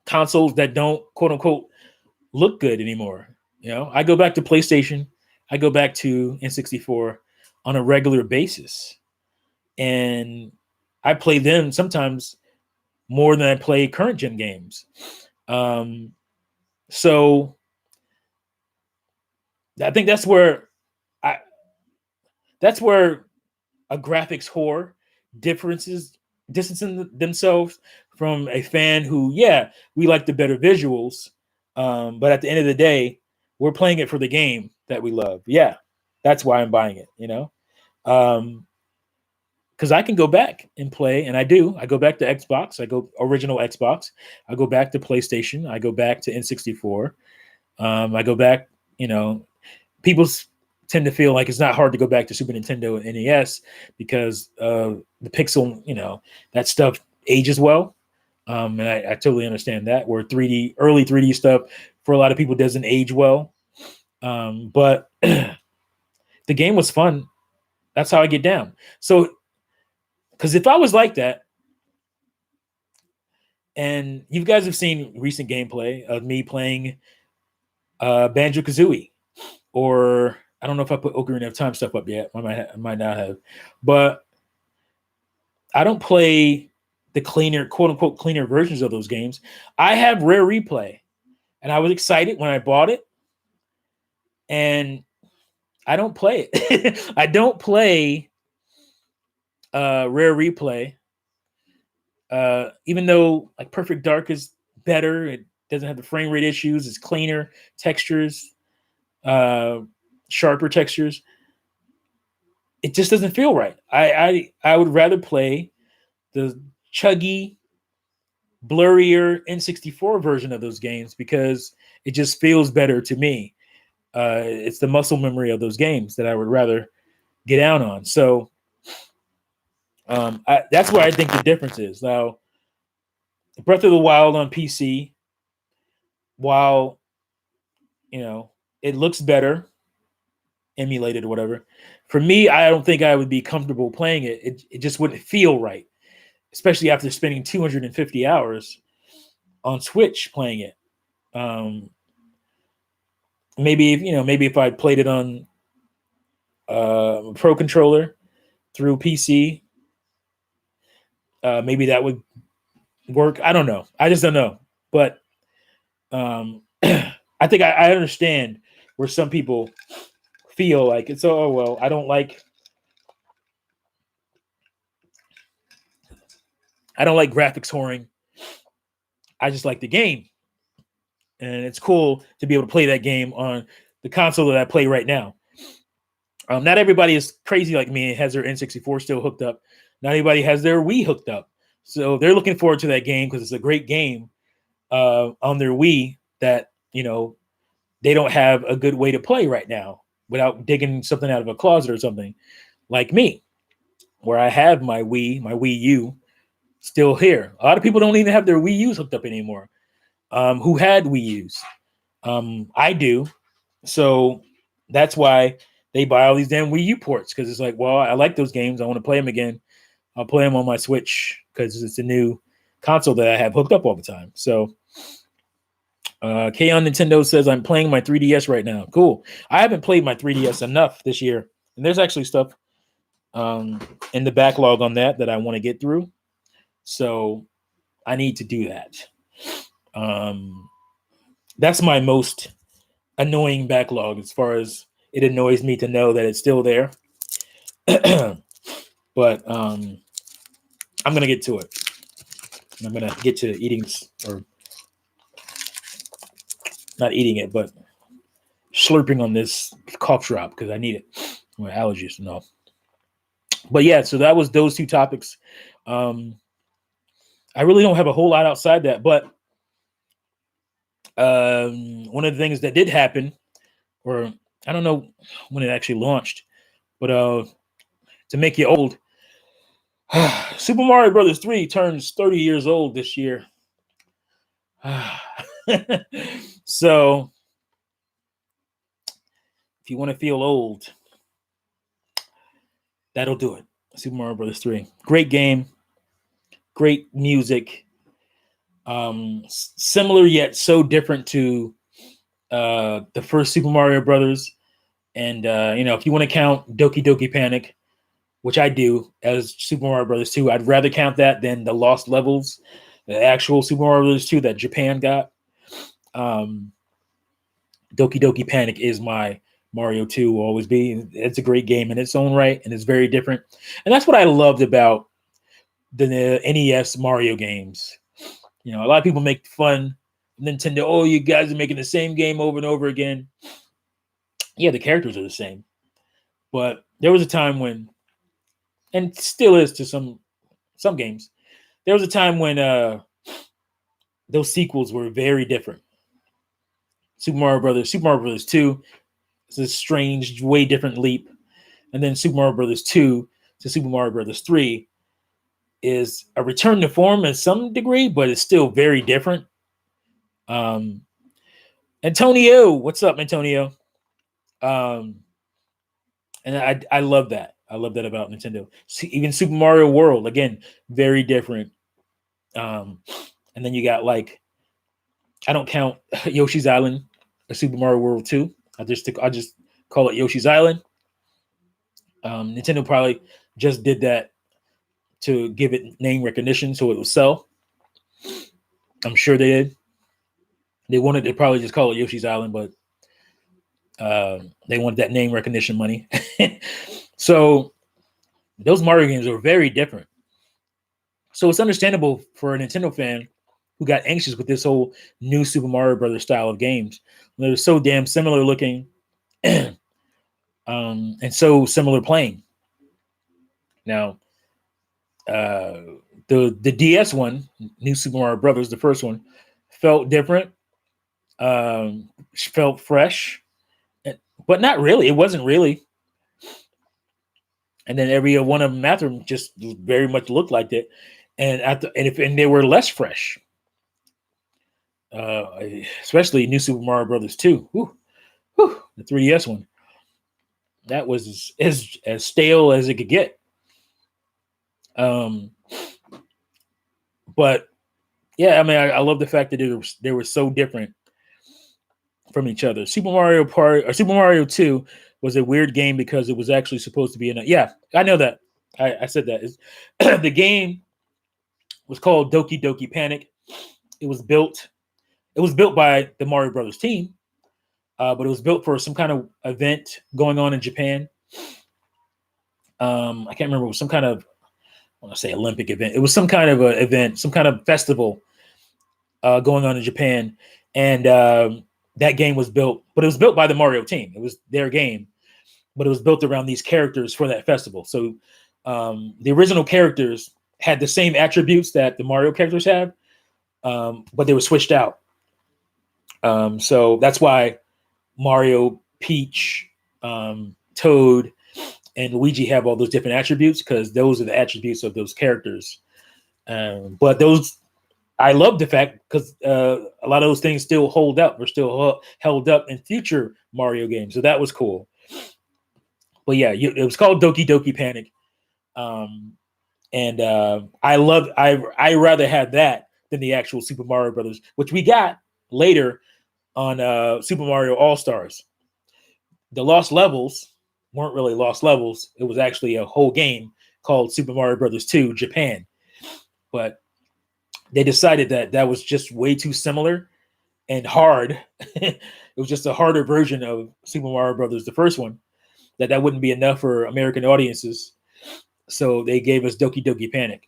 consoles that don't quote unquote look good anymore. I go back to PlayStation, I go back to N64 on a regular basis, and I play them sometimes more than I play current gen games. So I think that's where a graphics whore distancing themselves from a fan who, we like the better visuals, but at the end of the day, we're playing it for the game that we love. Yeah, that's why I'm buying it. Because I can go back and play, and I do. I go back to Xbox. I go original Xbox. I go back to PlayStation. I go back to N64. I go back. People tend to feel like it's not hard to go back to Super Nintendo and NES because the pixel, that stuff ages well. And I totally understand that. Where early 3D stuff for a lot of people doesn't age well. But the game was fun. That's how I get down. So, because if I was like that, and you guys have seen recent gameplay of me playing Banjo-Kazooie, or I don't know if I put Ocarina of Time stuff up yet. I might not have. But I don't play the cleaner, quote unquote, cleaner versions of those games. I have Rare Replay, and I was excited when I bought it. And I don't play it. I don't play Rare Replay. Even though like Perfect Dark is better, it doesn't have the frame rate issues. It's cleaner textures, sharper textures. It just doesn't feel right. I would rather play the chuggy, blurrier N64 version of those games because it just feels better to me. It's the muscle memory of those games that I would rather get down on. So that's where I think the difference is. Now, Breath of the Wild on PC, while it looks better, emulated or whatever, for me, I don't think I would be comfortable playing it. It just wouldn't feel right, especially after spending 250 hours on Switch playing it. Maybe if I played it on Pro Controller through PC, maybe that would work. I don't know. I just don't know. But I think I understand where some people feel like it's I don't like graphics whoring. I just like the game. And it's cool to be able to play that game on the console that I play right now. Not everybody is crazy like me and has their N64 still hooked up. Not everybody has their Wii hooked up. So they're looking forward to that game because it's a great game on their Wii that, they don't have a good way to play right now without digging something out of a closet or something like me, where I have my Wii U still here. A lot of people don't even have their Wii U's hooked up anymore. Who had Wii U's. I do. So that's why they buy all these damn Wii U ports, because it's like, well, I like those games. I want to play them again. I'll play them on my Switch because it's a new console that I have hooked up all the time. So K on Nintendo says, I'm playing my 3DS right now. Cool. I haven't played my 3DS enough this year. And there's actually stuff in the backlog on that I want to get through. So I need to do that. That's my most annoying backlog, as far as it annoys me to know that it's still there. But I'm gonna get to it. I'm gonna get to eating or not eating it, but slurping on this cough drop because I need it. My allergies, no. But yeah, so that was those two topics. I really don't have a whole lot outside that, but one of the things that did happen, or I don't know when it actually launched, but to make you old, Super Mario Brothers 3 turns 30 years old this year. So if you want to feel old, that'll do it. Super Mario Brothers 3. Great game. Great music. Similar yet so different to the first Super Mario Brothers. And, if you want to count Doki Doki Panic, which I do as Super Mario Brothers 2, I'd rather count that than the Lost Levels, the actual Super Mario Brothers 2 that Japan got. Doki Doki Panic is my Mario 2, will always be. It's a great game in its own right, and it's very different. And that's what I loved about the NES Mario games. A lot of people make fun of Nintendo. Oh, you guys are making the same game over and over again. Yeah, the characters are the same. But there was a time when, and still is to some games, there was a time when those sequels were very different. Super Mario Brothers 2 is a strange, way different leap. And then Super Mario Brothers 2 to Super Mario Brothers 3 is a return to form in some degree, but it's still very different. Antonio, what's up, Antonio? And I love that. I love that about Nintendo. Even Super Mario World, again, very different. And then you got I don't count Yoshi's Island or Super Mario World 2. I just call it Yoshi's Island. Nintendo probably just did that to give it name recognition so it would sell. I'm sure they did. They wanted to probably just call it Yoshi's Island, but they wanted that name recognition money. So those Mario games are very different. So it's understandable for a Nintendo fan who got anxious with this whole new Super Mario Brothers style of games. They're so damn similar looking and so similar playing. Now, the DS one, New Super Mario Brothers, the first one, felt different, felt fresh, but not really. It wasn't really. And then every one of them after them just very much looked like that, and they were less fresh. Especially New Super Mario Brothers 2. The 3DS one. That was as stale as it could get. But yeah, I mean, I love the fact that they were so different from each other. Super Mario 2 was a weird game because it was actually supposed to be yeah, I know that. I said that. The game was called Doki Doki Panic. It was built by the Mario Brothers team, but it was built for some kind of event going on in Japan. I can't remember. It was some kind of, I want to say Olympic event. It was some kind of an event, some kind of festival going on in Japan. And that game was built, but it was built by the Mario team. It was their game, but it was built around these characters for that festival. So the original characters had the same attributes that the Mario characters have, but they were switched out. So that's why Mario, Peach, Toad, and Luigi have all those different attributes, because those are the attributes of those characters. But those, I love the fact, because a lot of those things still hold up. We're still held up in future Mario games. So that was cool. But yeah, it was called Doki Doki Panic. And I rather have that than the actual Super Mario Brothers, which we got later on Super Mario All-Stars. The Lost Levels weren't really Lost Levels. It was actually a whole game called Super Mario Brothers 2 Japan. But they decided that was just way too similar and hard. It was just a harder version of Super Mario Brothers, the first one, that wouldn't be enough for American audiences. So they gave us Doki Doki Panic.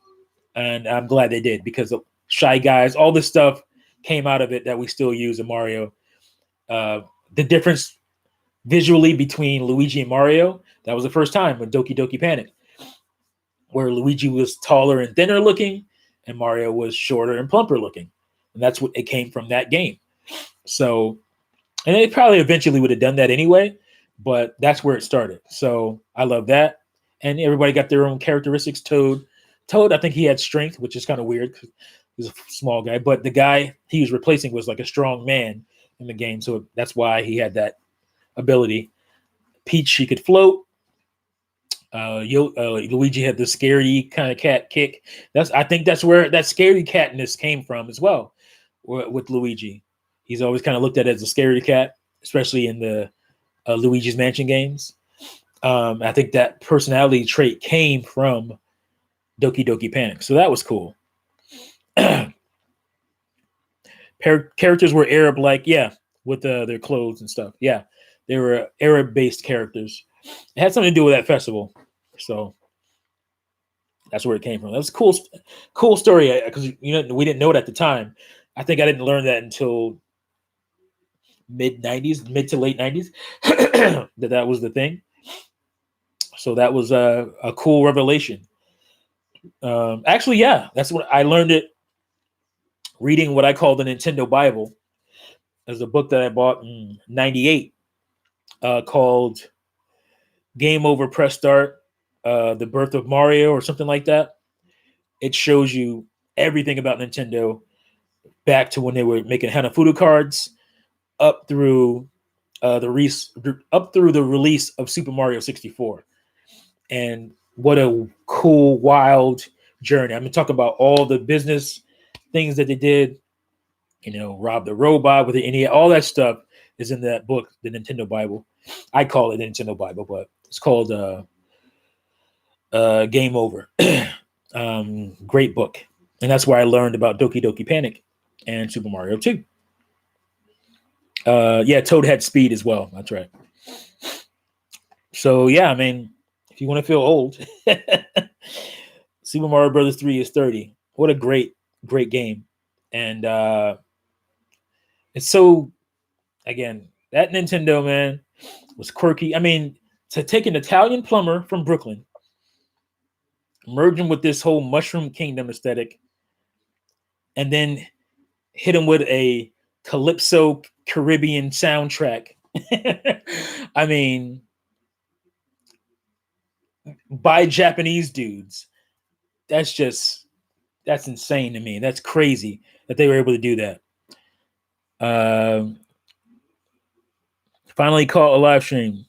And I'm glad they did, because Shy Guys, all this stuff came out of it that we still use in Mario. The difference visually between Luigi and Mario, that was the first time with Doki Doki Panic, where Luigi was taller and thinner looking, and Mario was shorter and plumper looking. And that's what it came from that game. So, and they probably eventually would have done that anyway, but that's where it started. So I love that. And everybody got their own characteristics. Toad, I think he had strength, which is kind of weird because he's a small guy. But the guy he was replacing was like a strong man in the game. So that's why he had that ability. Peach, she could float. Luigi had the scaredy kind of cat kick. I think that's where that scaredy catness came from as well with Luigi. He's always kind of looked at as a scaredy cat, especially in the Luigi's Mansion games. I think that personality trait came from Doki Doki Panic. So that was cool. Characters were Arab-like, yeah, with their clothes and stuff. Yeah, they were Arab-based characters. It had something to do with that festival. So that's where it came from. That was a cool story because we didn't know it at the time. I think I didn't learn that until mid to late 90s that was the thing. So that was a cool revelation. Actually, yeah, that's what I learned it reading what I call the Nintendo Bible. There's a book that I bought in 98 called Game Over, Press Start, The Birth of Mario or something like that. It shows you everything about Nintendo back to when they were making Hanafuda cards up through the release of Super Mario 64. And what a cool, wild journey. I'm going to talk about all the business things that they did, rob the robot with the NES, all that stuff is in that book, the Nintendo Bible. I call it the Nintendo Bible, but it's called Game Over. Great book. And that's where I learned about Doki Doki Panic and Super Mario 2. Toad had speed as well. That's right. So, yeah, I mean, if you want to feel old, Super Mario Brothers 3 is 30. What a great game. And it's so, again, that Nintendo, man, was quirky. I mean, to take an Italian plumber from Brooklyn, merge him with this whole Mushroom Kingdom aesthetic, and then hit him with a Calypso Caribbean soundtrack. I mean, by Japanese dudes. That's insane to me. That's crazy that they were able to do that. Finally caught a live stream.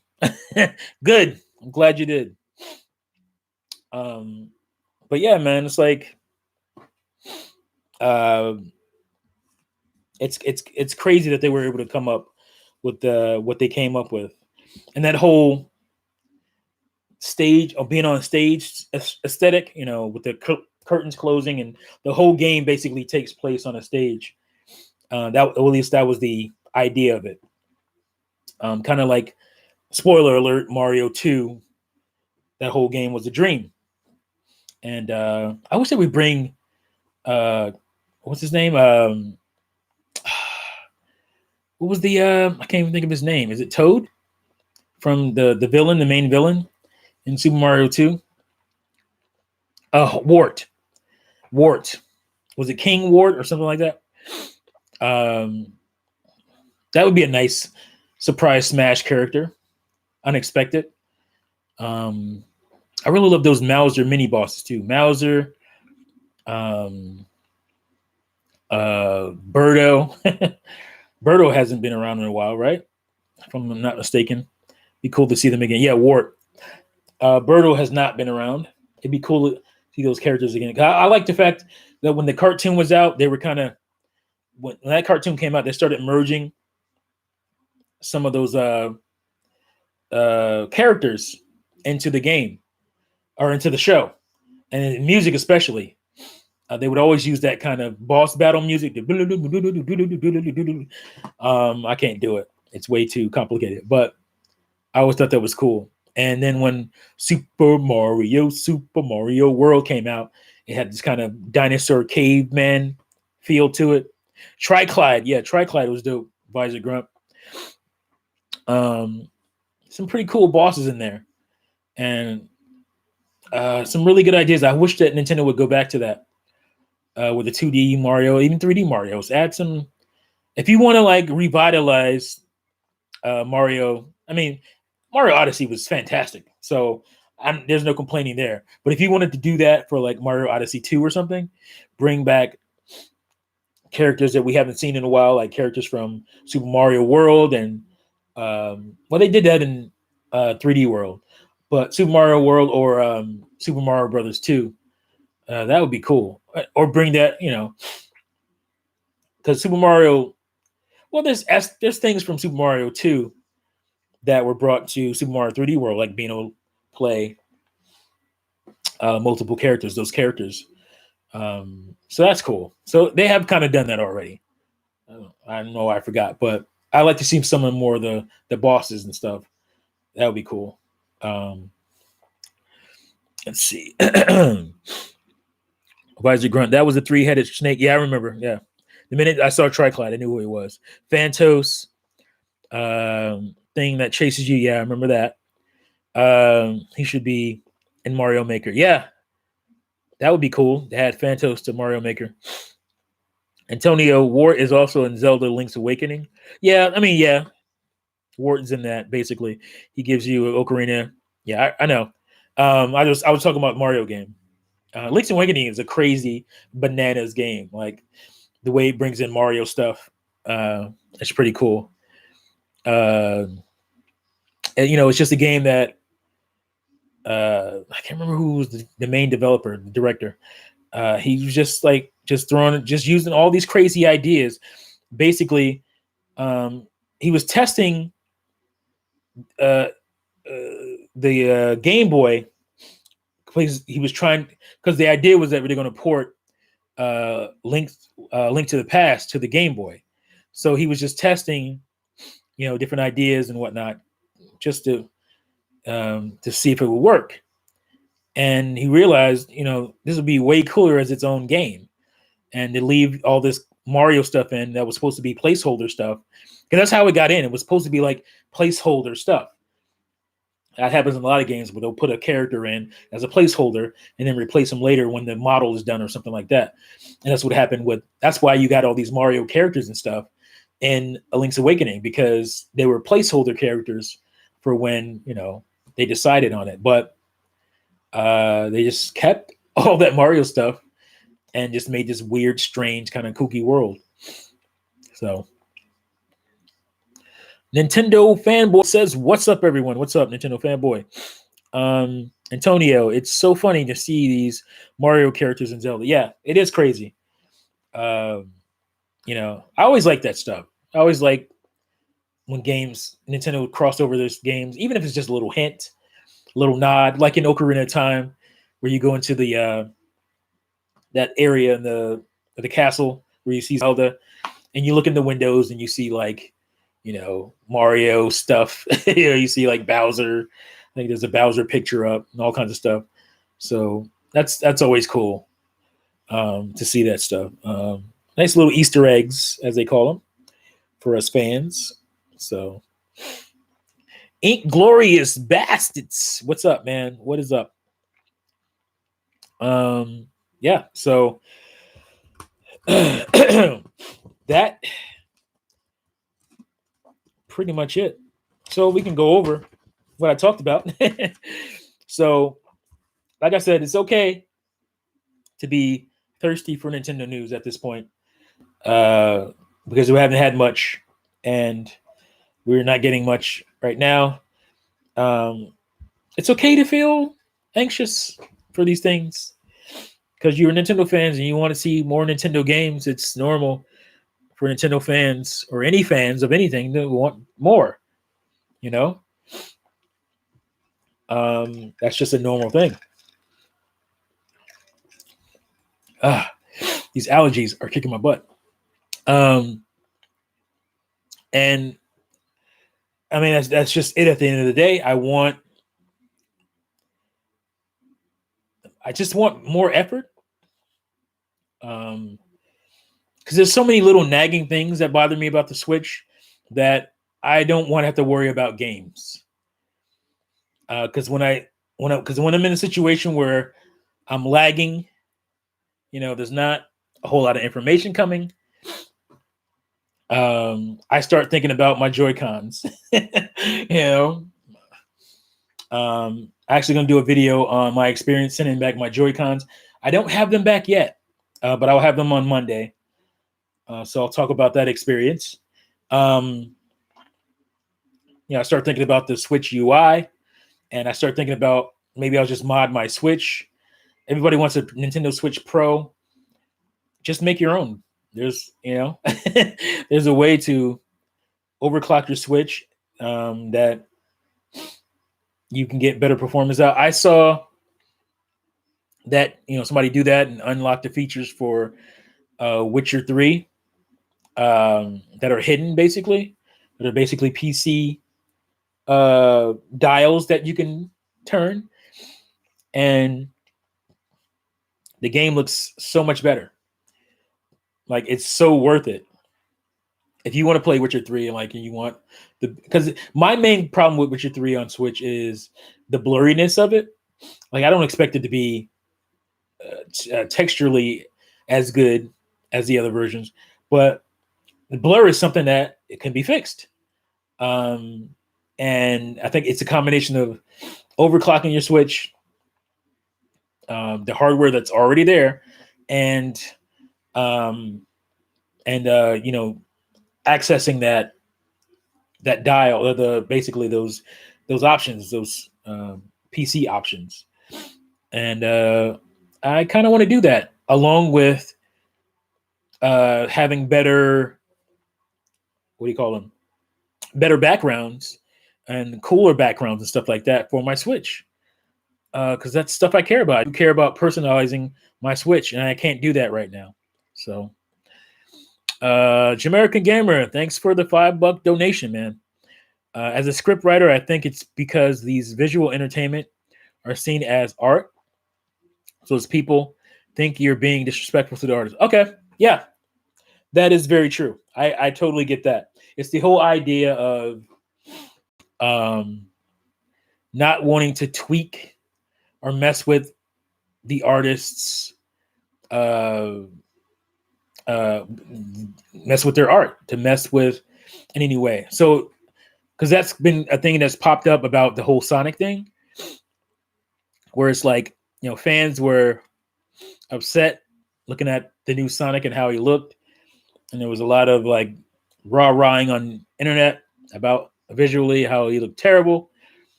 Good. I'm glad you did. But yeah, man, it's like it's crazy that they were able to come up with what they came up with, and that whole stage of being on stage aesthetic, with the curtains closing, and the whole game basically takes place on a stage. At least that was the idea of it. Kind of like, spoiler alert, Mario 2. That whole game was a dream. And I wish that we bring what's his name? What was the I can't even think of his name. Is it Toad from the villain, the main villain in Super Mario 2? Wart. Was it King Wart or something like that? That would be a nice surprise smash character. Unexpected. I really love those Mauser mini bosses too. Mauser, Birdo. Birdo hasn't been around in a while, right? If I'm not mistaken. Be cool to see them again. Yeah, Wart. Birdo has not been around. It'd be cool to see those characters again. I like the fact that when the cartoon was out, they were kind of, when that cartoon came out, they started merging some of those characters into the game or into the show, and in music especially. They would always use that kind of boss battle music. I can't do it. It's way too complicated, but I always thought that was cool. And then when Super Mario World came out, it had this kind of dinosaur caveman feel to it. Triclyde was dope. Visor Grump. Some pretty cool bosses in there, and some really good ideas. I wish that Nintendo would go back to that with the 2D Mario, even 3D Mario's. Add some, if you want to like revitalize Mario. I mean, Mario Odyssey was fantastic, so there's no complaining there. But if you wanted to do that for like Mario Odyssey 2 or something, bring back characters that we haven't seen in a while, like characters from Super Mario World, and well, they did that in 3D World, but Super Mario World or Super Mario Brothers 2, that would be cool. Or bring that, because Super Mario, well, there's things from Super Mario 2 that were brought to Super Mario 3D World, like being able to play multiple characters, those characters. So that's cool. So they have kind of done that already. I don't know why I forgot, but I like to see some of more of the bosses and stuff. That would be cool. Let's see. Advisor Grunt. That was a 3-headed snake. Yeah, I remember. Yeah. The minute I saw Triclide, I knew who he was. Phantos, thing that chases you. Yeah, I remember that. He should be in Mario Maker. Yeah. That would be cool. They had Phantos to Mario Maker. Antonio, Wart is also in Zelda Link's Awakening. Yeah, I mean, yeah. Wharton's in that, basically. He gives you Ocarina. Yeah, I know. I was talking about Mario game. Link's Awakening is a crazy bananas game. Like the way it brings in Mario stuff. It's pretty cool. And it's just a game that I can't remember who was the main developer, the director. He was just using all these crazy ideas. Basically, he was testing the Game Boy. He was trying, because the idea was that they're going to port Link to the Past to the Game Boy. So he was just testing, different ideas and whatnot, just to see if it would work. And he realized, this would be way cooler as its own game, and to leave all this Mario stuff in that was supposed to be placeholder stuff, because that's how it got in. It was supposed to be like placeholder stuff. That happens in a lot of games where they'll put a character in as a placeholder and then replace them later when the model is done or something like that. And that's what happened that's why you got all these Mario characters and stuff in A Link's Awakening, because they were placeholder characters for when, they decided on it. But they just kept all that Mario stuff and just made this weird, strange, kind of kooky world. So Nintendo Fanboy says, "What's up, everyone? What's up, Nintendo Fanboy?" Antonio, it's so funny to see these Mario characters in Zelda. Yeah, it is crazy. I always like that stuff. I always like when Nintendo crossed over those games, even if it's just a little hint, a little nod, like in Ocarina of Time, where you go into the that area in the castle where you see Zelda, and you look in the windows and you see like, Mario stuff. You see like Bowser. I think there's a Bowser picture up and all kinds of stuff. So that's always cool to see that stuff. Nice little Easter eggs, as they call them, for us fans. So, Ink Glorious Bastards. What's up, man? What is up? Yeah. So that pretty much it. So we can go over what I talked about. So, like I said, it's okay to be thirsty for Nintendo news at this point, because we haven't had much, and we're not getting much right now. It's okay to feel anxious for these things, because you're Nintendo fans and you want to see more Nintendo games. It's normal for Nintendo fans, or any fans of anything, to want more. That's just a normal thing. These allergies are kicking my butt. And I mean, that's just it. At the end of the day, I just want more effort. Because there's so many little nagging things that bother me about the Switch that I don't want to have to worry about games. Because when I'm in a situation where I'm lagging, there's not a whole lot of information coming. I start thinking about my Joy-Cons. Actually going to do a video on my experience sending back my Joy-Cons. I don't have them back yet, but I'll have them on Monday. So I'll talk about that experience. I start thinking about the Switch UI, and I start thinking about maybe I'll just mod my Switch. Everybody wants a Nintendo Switch Pro. Just make your own. There's, there's a way to overclock your Switch that you can get better performance out. I saw that, somebody do that and unlock the features for Witcher 3 that are hidden, basically. That are basically PC dials that you can turn. And the game looks so much better. Like, it's so worth it. If you want to play Witcher 3 and you want because my main problem with Witcher 3 on Switch is the blurriness of it. Like, I don't expect it to be texturally as good as the other versions, but the blur is something that it can be fixed. And I think it's a combination of overclocking your Switch, the hardware that's already there, and accessing that dial, or basically those options, those PC options. And I kind of want to do that, along with having better, what do you call them? Better backgrounds and cooler backgrounds and stuff like that for my Switch. Because that's stuff I care about. I care about personalizing my Switch, and I can't do that right now. So, Jamaican Gamer, thanks for the $5 donation, man. As a script writer, I think it's because these visual entertainment are seen as art. So as people think you're being disrespectful to the artist. Okay, yeah, that is very true. I totally get that. It's the whole idea of not wanting to tweak or mess with the artists, mess with their art, to mess with in any way. So, because that's been a thing that's popped up about the whole Sonic thing, where it's like, fans were upset looking at the new Sonic and how he looked, and there was a lot of like rah-rahing on internet about visually how he looked terrible,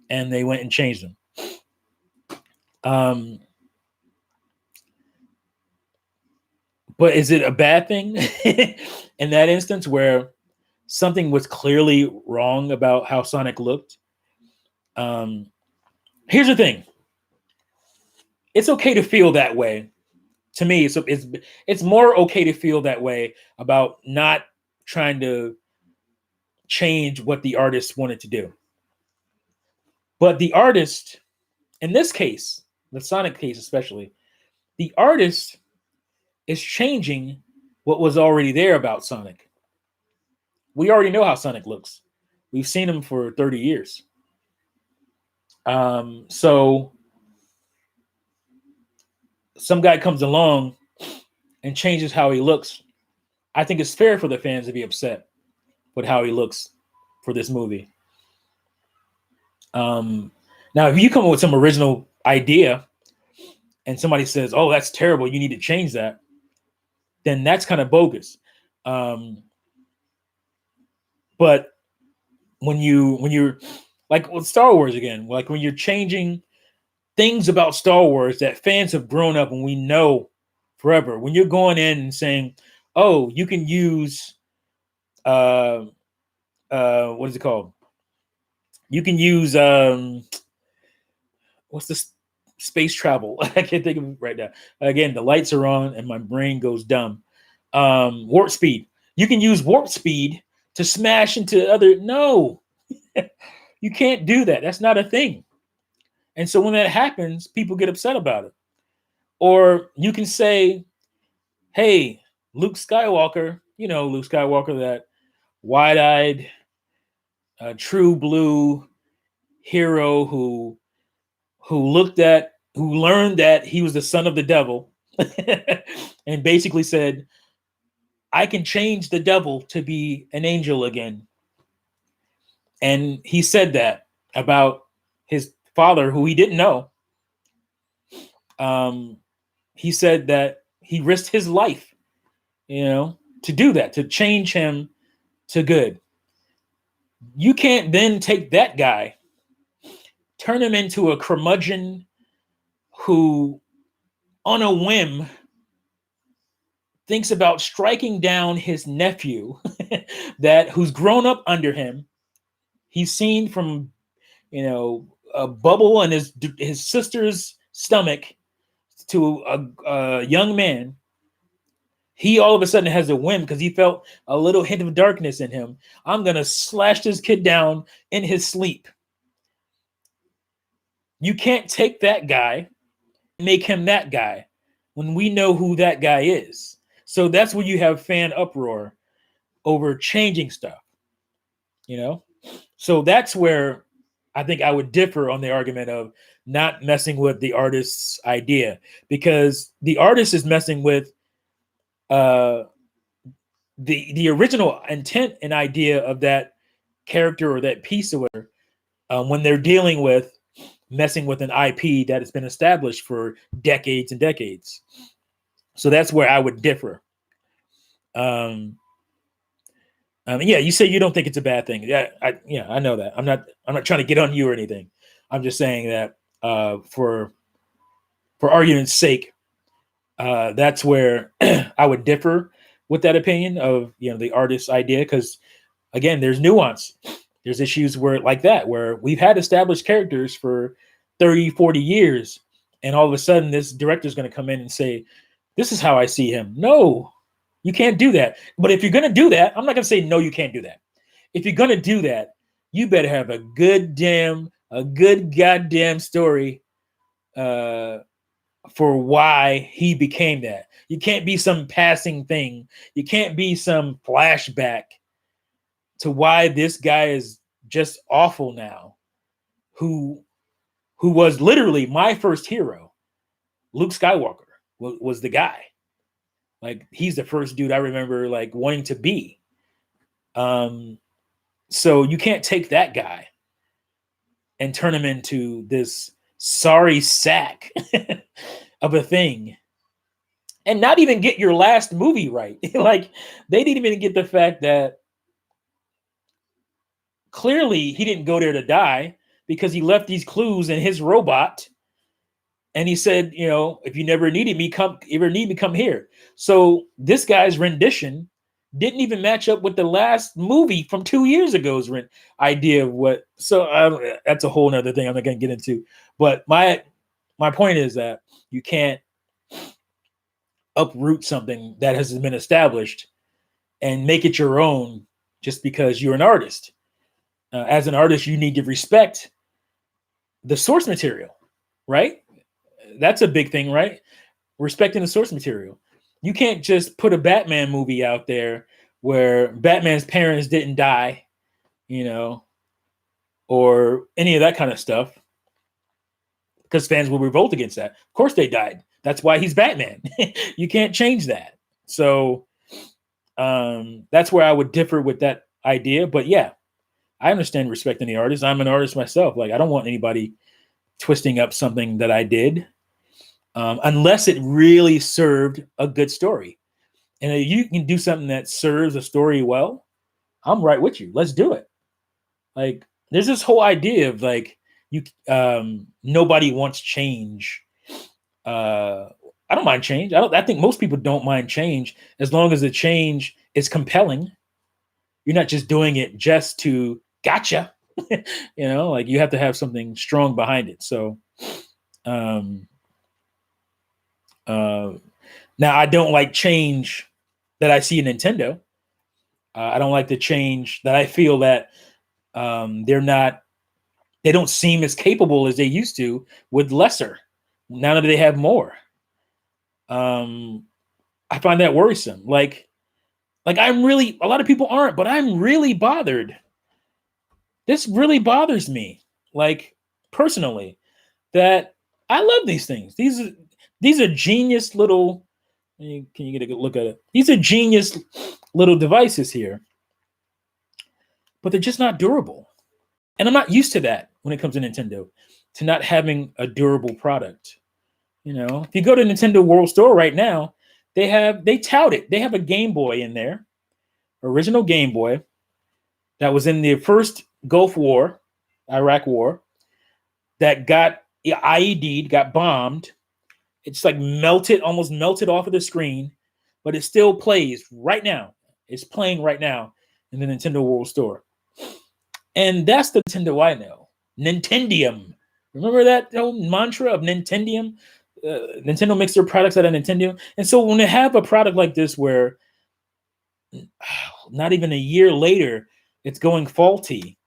and they went and changed him. But is it a bad thing in that instance where something was clearly wrong about how Sonic looked? Here's the thing. It's okay to feel that way. To me, it's more okay to feel that way about not trying to change what the artist wanted to do. But the artist, in this case, the Sonic case especially, the artist is changing what was already there about Sonic. We already know how Sonic looks. We've seen him for 30 years. So some guy comes along and changes how he looks. I think it's fair for the fans to be upset with how he looks for this movie. Now, if you come up with some original idea and somebody says, "Oh, that's terrible, you need to change that," then that's kind of bogus. But when you're like with Star Wars again, like when you're changing things about Star Wars that fans have grown up and we know forever, when you're going in and saying, "Oh, you can use what is it called? You can use what's this space travel?" I can't think of it right now. Again, the lights are on and my brain goes dumb. Warp speed. You can use warp speed to smash into other. No, you can't do that. That's not a thing. And so when that happens, people get upset about it. Or you can say, "Hey, Luke Skywalker, Luke Skywalker, that wide-eyed a true blue hero who learned that he was the son of the devil and basically said, I can change the devil to be an angel again. And he said that about his father, who he didn't know. He said that he risked his life, to do that, to change him to good. You can't then take that guy, turn him into a curmudgeon who, on a whim, thinks about striking down his nephew who's grown up under him. He's seen from, a bubble in his sister's stomach to a young man. He all of a sudden has a whim because he felt a little hint of darkness in him. I'm going to slash this kid down in his sleep. You can't take that guy and make him that guy when we know who that guy is. So that's where you have fan uproar over changing stuff, So that's where I think I would differ on the argument of not messing with the artist's idea, because the artist is messing with the original intent and idea of that character or that piece or whatever, when they're dealing with messing with an IP that has been established for decades and decades. So that's where I would differ. You say you don't think it's a bad thing. Yeah, I know that. I'm not trying to get on you or anything. I'm just saying that for argument's sake, that's where I would differ with that opinion of the artist's idea, because again, there's nuance. There's issues where we've had established characters for 30, 40 years, and all of a sudden this director is going to come in and say, this is how I see him. No, you can't do that. But if you're going to do that, I'm not going to say, no, you can't do that. If you're going to do that, you better have a good goddamn story for why he became that. You can't be some passing thing. You can't be some flashback to why this guy is just awful now, who was literally my first hero. Luke Skywalker was the guy. Like, he's the first dude I remember wanting to be. So you can't take that guy and turn him into this sorry sack of a thing and not even get your last movie right. They didn't even get the fact that clearly he didn't go there to die, because he left these clues in his robot. And he said, if you never needed me, come here. So this guy's rendition didn't even match up with the last movie from 2 years ago's idea of what. So that's a whole nother thing I'm not going to get into. But my point is that you can't uproot something that has been established and make it your own just because you're an artist. As an artist, you need to respect the source material, right? That's a big thing, right? Respecting the source material. You can't just put a Batman movie out there where Batman's parents didn't die, or any of that kind of stuff, because fans will revolt against that. Of course they died. That's why he's Batman. You can't change that. So that's where I would differ with that idea. But yeah, I understand respecting the artist. I'm an artist myself. I don't want anybody twisting up something that I did. Unless it really served a good story. And if you can do something that serves a story well, I'm right with you. Let's do it. There's this whole idea of nobody wants change. I don't mind change. I think most people don't mind change, as long as the change is compelling. You're not just doing it just to gotcha. You have to have something strong behind it. So, now I don't like change that I see in Nintendo. I don't like the change that I feel that they don't seem as capable as they used to with lesser. Now that they have more, I find that worrisome. A lot of people aren't, but I'm really bothered this really bothers me, like personally, that I love these things. These are genius little. Can you get a good look at it? These are genius little devices here, but they're just not durable. And I'm not used to that when it comes to Nintendo, to not having a durable product. If you go to Nintendo World Store right now, they tout it. They have a Game Boy in there, original Game Boy, that was in the first Gulf War, Iraq War, that got IED'd, got bombed. It's like almost melted off of the screen, but it still plays right now. It's playing right now in the Nintendo World Store. And that's the Nintendo I know. Nintendium. Remember that old mantra of Nintendium? Nintendo makes their products out of Nintendo. And so when they have a product like this where not even a year later, it's going faulty,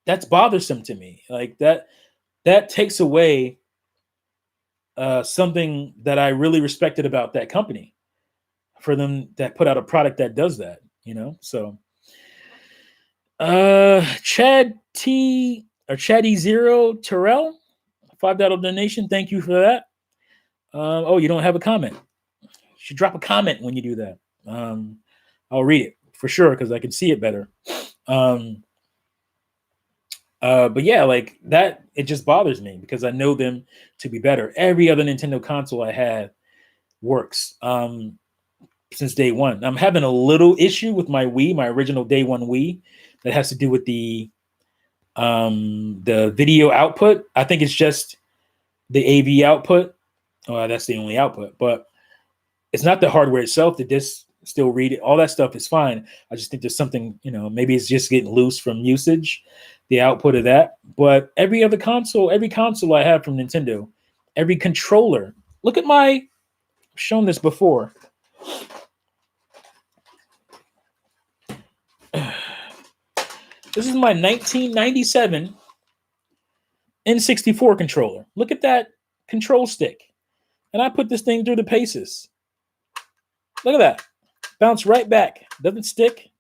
that's bothersome to me. Like that takes away something that I really respected about that company, for them that put out a product that does that, So Chad T or Chatty Zero Terrell, $5 donation. Thank you for that. Oh, you don't have a comment. You should drop a comment when you do that. I'll read it for sure because I can see it better. But yeah, like that, it just bothers me because I know them to be better. Every other Nintendo console I had works since day one. I'm having a little issue with my Wii, my original day one Wii, that has to do with the video output. I think it's just the AV output. That's the only output, but it's not the hardware itself. The disc still read it. All that stuff is fine. I just think there's something, maybe it's just getting loose from usage, the output of that. But every console I have from Nintendo, every controller. Look at I've shown this before. This is my 1997 N64 controller. Look at that control stick. And I put this thing through the paces. Look at that. Bounce right back. Doesn't stick.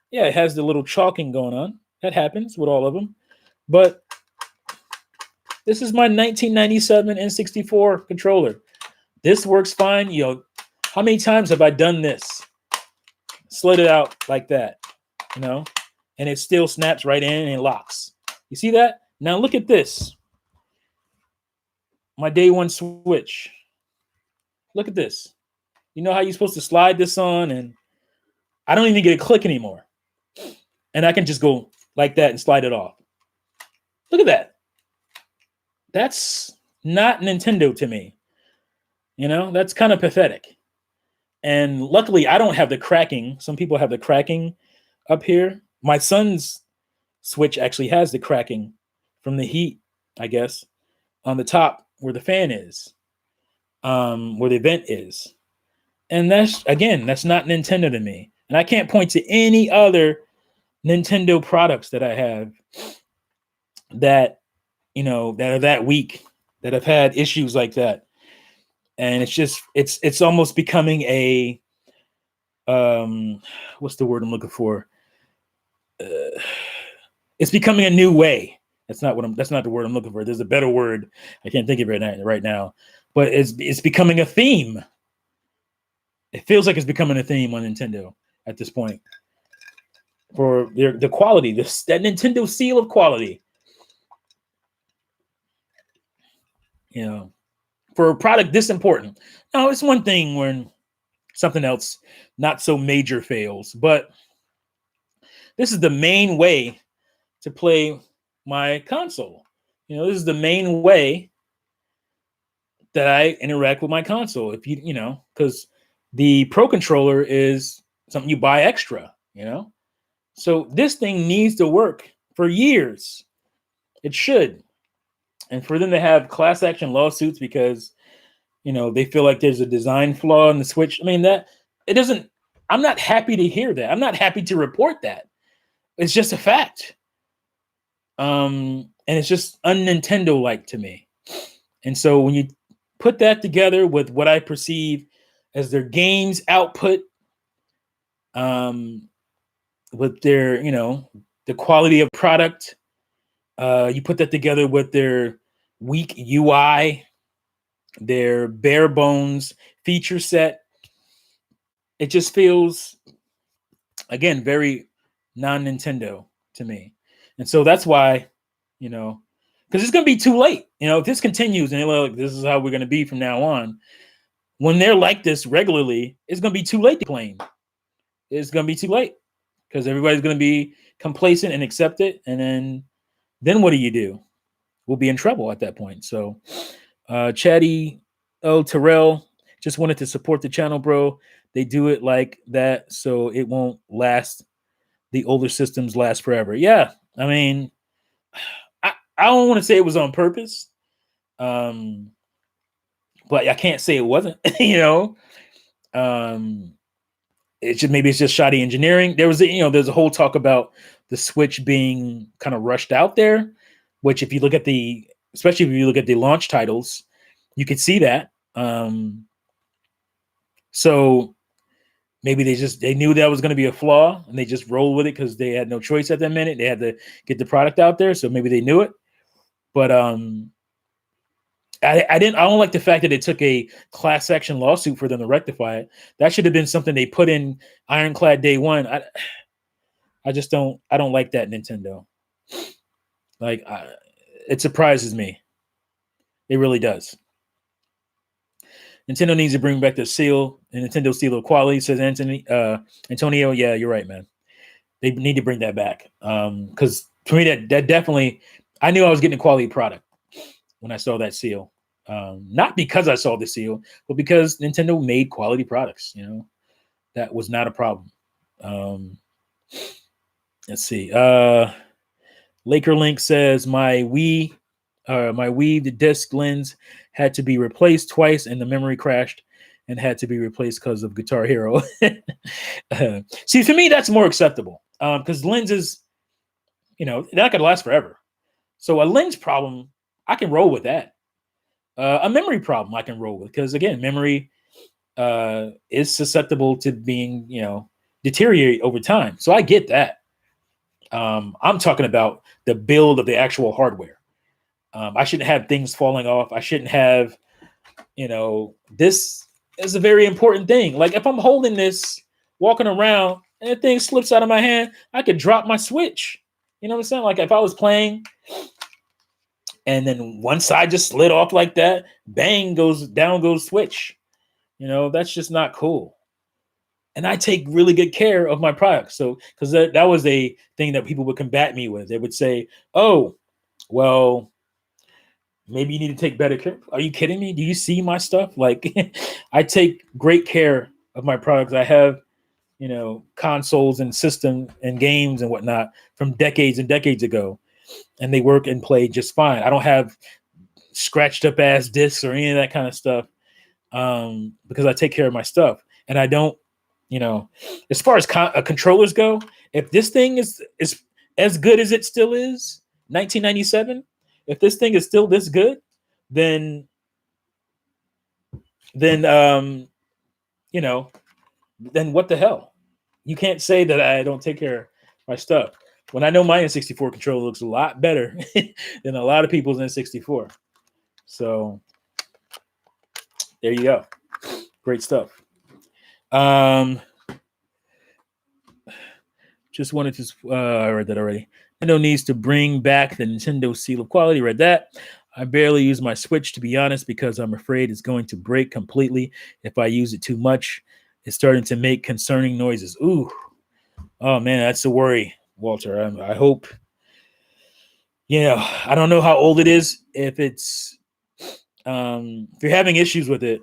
Yeah, it has the little chalking going on. That happens with all of them. But this is my 1997 N64 controller. This works fine. How many times have I done this? Slid it out like that, and it still snaps right in and locks. You see that? Now look at this. My day one Switch. Look at this. You know how you're supposed to slide this on, and I don't even get a click anymore. And I can just go like that and slide it off. Look at that. That's not Nintendo to me. That's kind of pathetic. And luckily, I don't have the cracking. Some people have the cracking up here. My son's Switch actually has the cracking from the heat, I guess, on the top where the fan is, where the vent is. And that's not Nintendo to me. And I can't point to any other Nintendo products that I have that, that are that weak, that have had issues like that. And it's just, it's almost becoming a, what's the word I'm looking for? It's becoming a new way. That's not the word I'm looking for. There's a better word. I can't think of it right now, but it's becoming a theme. It feels like it's becoming a theme on Nintendo at this point for the quality, that Nintendo seal of quality. For a product this important. Now, it's one thing when something else not so major fails, but this is the main way to play my console. This is the main way that I interact with my console. If because the Pro Controller is something you buy extra, So this thing needs to work for years. It should. And for them to have class action lawsuits because, they feel like there's a design flaw in the Switch. I mean, I'm not happy to hear that. I'm not happy to report that. It's just a fact. And it's just un-Nintendo-like to me. And so when you put that together with what I perceive as their games output, with their, the quality of product. You put that together with their weak UI, their bare bones feature set. It just feels, again, very non-Nintendo to me. And so that's why, because it's going to be too late. If this continues and they're like, this is how we're going to be from now on, when they're like this regularly, it's going to be too late to claim. It's going to be too late because everybody's going to be complacent and accept it. And then what do? We'll be in trouble at that point. So Chatty Terrell, just wanted to support the channel, bro. They do it like that so it won't last. The older systems last forever. Yeah, I mean, I don't want to say it was on purpose, but I can't say it wasn't. Maybe it's just shoddy engineering. There's a whole talk about the Switch being kind of rushed out there, which if you look at especially if you look at the launch titles, you could see that. So maybe they knew that was going to be a flaw and they just rolled with it because they had no choice at that minute. They had to get the product out there, so maybe they knew it. But I don't like the fact that it took a class action lawsuit for them to rectify it. That should have been something they put in ironclad day one. I don't like that, Nintendo. Like, it surprises me. It really does. Nintendo needs to bring back the Nintendo seal of quality, says Antonio. Yeah, you're right, man. They need to bring that back. Because to me, that definitely, I knew I was getting a quality product when I saw that seal. Not because I saw the seal, but because Nintendo made quality products. That was not a problem. Let's see. Laker Link says my Wii, the disc lens had to be replaced twice, and the memory crashed and had to be replaced because of Guitar Hero. See, for me, that's more acceptable because lenses, they're not gonna last forever. So a lens problem, I can roll with that. A memory problem, I can roll with because again, memory is susceptible to being, deteriorate over time. So I get that. I'm talking about the build of the actual hardware. I shouldn't have things falling off. I shouldn't have, this is a very important thing. Like if I'm holding this, walking around, and the thing slips out of my hand, I could drop my Switch. You know what I'm saying? Like if I was playing and then one side just slid off like that, bang, goes Switch. That's just not cool. And I take really good care of my products. So, because that was a thing that people would combat me with. They would say, oh, well, maybe you need to take better care. Are you kidding me? Do you see my stuff? Like, I take great care of my products. I have, consoles and system and games and whatnot from decades and decades ago. And they work and play just fine. I don't have scratched up ass discs or any of that kind of stuff because I take care of my stuff. And I don't, as far as controllers go, if this thing is as good as it still is, 1997, if this thing is still this good, then then what the hell? You can't say that I don't take care of my stuff. When I know my N64 controller looks a lot better than a lot of people's N64. So there you go. Great stuff. Just wanted to I read that already. Nintendo needs to bring back the Nintendo seal of quality. Read that. I barely use my Switch, to be honest, because I'm afraid it's going to break completely if I use it too much. It's starting to make concerning noises. Ooh. Oh man, that's a worry, Walter. I hope. I don't know how old it is. If it's if you're having issues with it,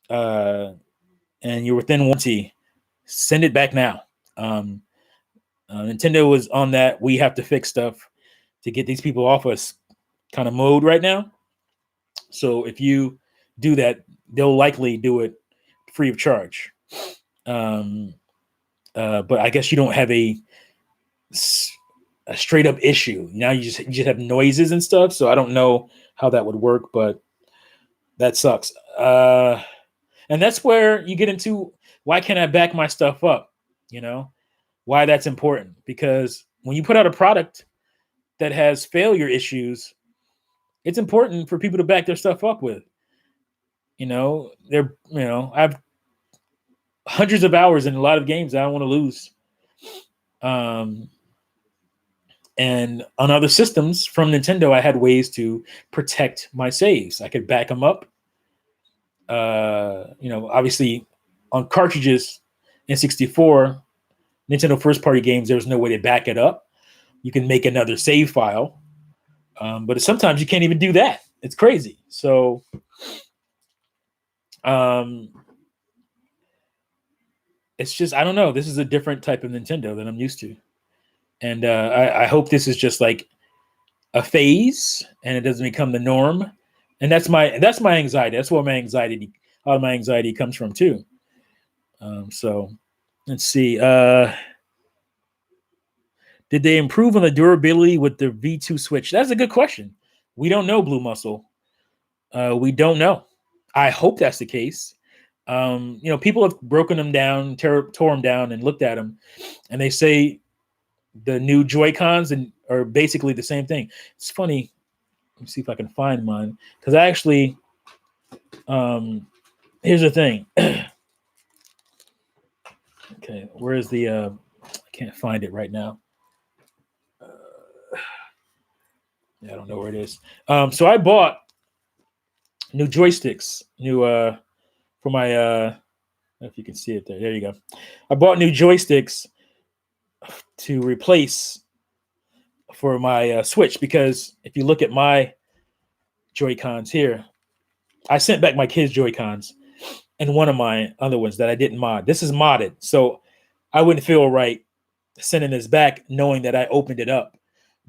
and you're within warranty, send it back now. Nintendo was on that we have to fix stuff to get these people off us kind of mode right now. So if you do that, they'll likely do it free of charge. But I guess you don't have a straight up issue. Now you just have noises and stuff. So I don't know how that would work, but that sucks. And that's where you get into why can't I back my stuff up? Why that's important, because when you put out a product that has failure issues, it's important for people to back their stuff up with. I have hundreds of hours in a lot of games I don't want to lose. And on other systems from Nintendo, I had ways to protect my saves. I could back them up. Obviously on cartridges in 64, Nintendo first party games, there was no way to back it up. You can make another save file. But sometimes you can't even do that. It's crazy. So it's just, I don't know. This is a different type of Nintendo than I'm used to. And I hope this is just like a phase and it doesn't become the norm. And that's my anxiety. That's where a lot of my anxiety comes from too. So let's see. Did they improve on the durability with the V2 Switch? That's a good question. We don't know, Blue Muscle. We don't know. I hope that's the case. People have broken them down, tore them down, and looked at them, and they say the new Joy-Cons are basically the same thing. It's funny. Let me see if I can find mine, because I actually, here's the thing. Okay, where's the? I can't find it right now. I don't know where it is. So I bought new joysticks, for my. I don't know if you can see it there. There you go. I bought new joysticks to replace for my Switch, because if you look at my Joy-Cons here, I sent back my kids' Joy-Cons and one of my other ones that I didn't mod. This is modded, so I wouldn't feel right sending this back knowing that I opened it up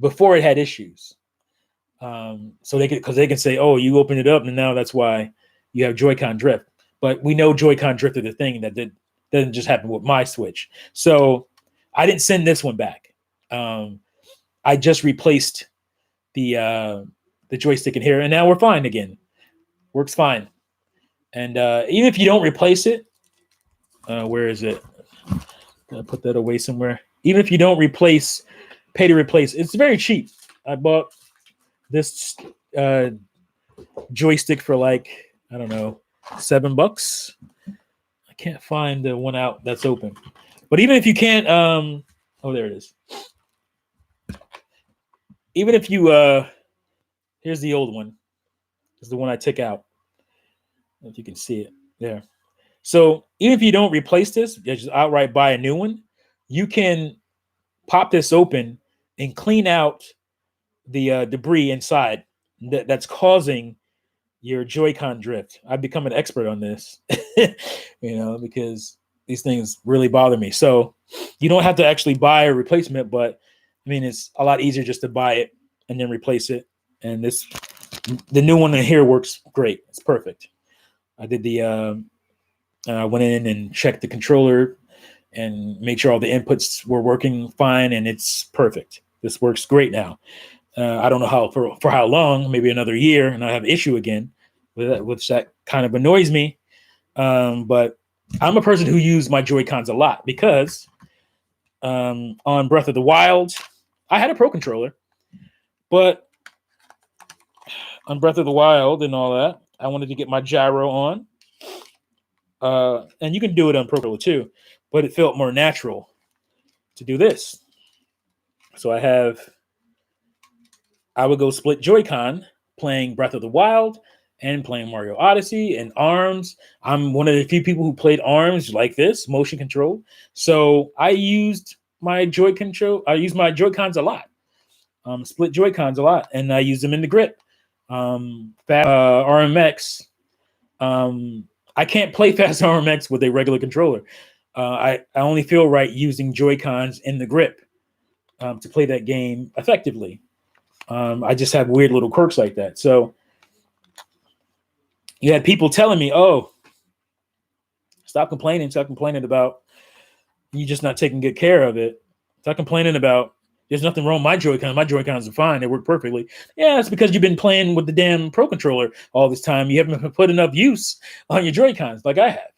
before it had issues. So they can say, oh, you opened it up and now that's why you have Joy-Con drift. But we know Joy-Con drift is the thing that doesn't just happen with my Switch. So I didn't send this one back. I just replaced the joystick in here, and now we're fine again. Works fine. And even if you don't replace it, where is it? Gonna put that away somewhere. Even if you don't pay to replace, it's very cheap. I bought this joystick for like, I don't know, $7. I can't find the one out that's open. But even if you can't, oh, there it is. Even if you, here's the old one. This is the one I took out. I don't know if you can see it there. So even if you don't replace this, just outright buy a new one, you can pop this open and clean out the debris inside that's causing your Joy-Con drift. I've become an expert on this, because these things really bother me. So you don't have to actually buy a replacement, but I mean, it's a lot easier just to buy it and then replace it. And the new one in here works great. It's perfect. I did I went in and checked the controller and made sure all the inputs were working fine, and it's perfect. This works great now. I don't know for how long, maybe another year, and I have an issue again with that, which that kind of annoys me. But I'm a person who used my Joy-Cons a lot because on Breath of the Wild, I had a Pro Controller, but on Breath of the Wild and all that, I wanted to get my gyro on. And you can do it on Pro Controller too, but it felt more natural to do this. So I would go split Joy-Con playing Breath of the Wild and playing Mario Odyssey and ARMS. I'm one of the few people who played ARMS like this, motion control. So I used my Joy-Cons a lot. Split Joy-Cons a lot, and I use them in the grip. RMX. I can't play fast RMX with a regular controller. I only feel right using Joy-Cons in the grip to play that game effectively. I just have weird little quirks like that. So you had people telling me, oh, stop complaining about you just not taking good care of it. Stop complaining about there's nothing wrong with my Joy-Cons. My Joy-Cons are fine. They work perfectly. Yeah, it's because you've been playing with the damn Pro Controller all this time. You haven't put enough use on your Joy-Cons like I have.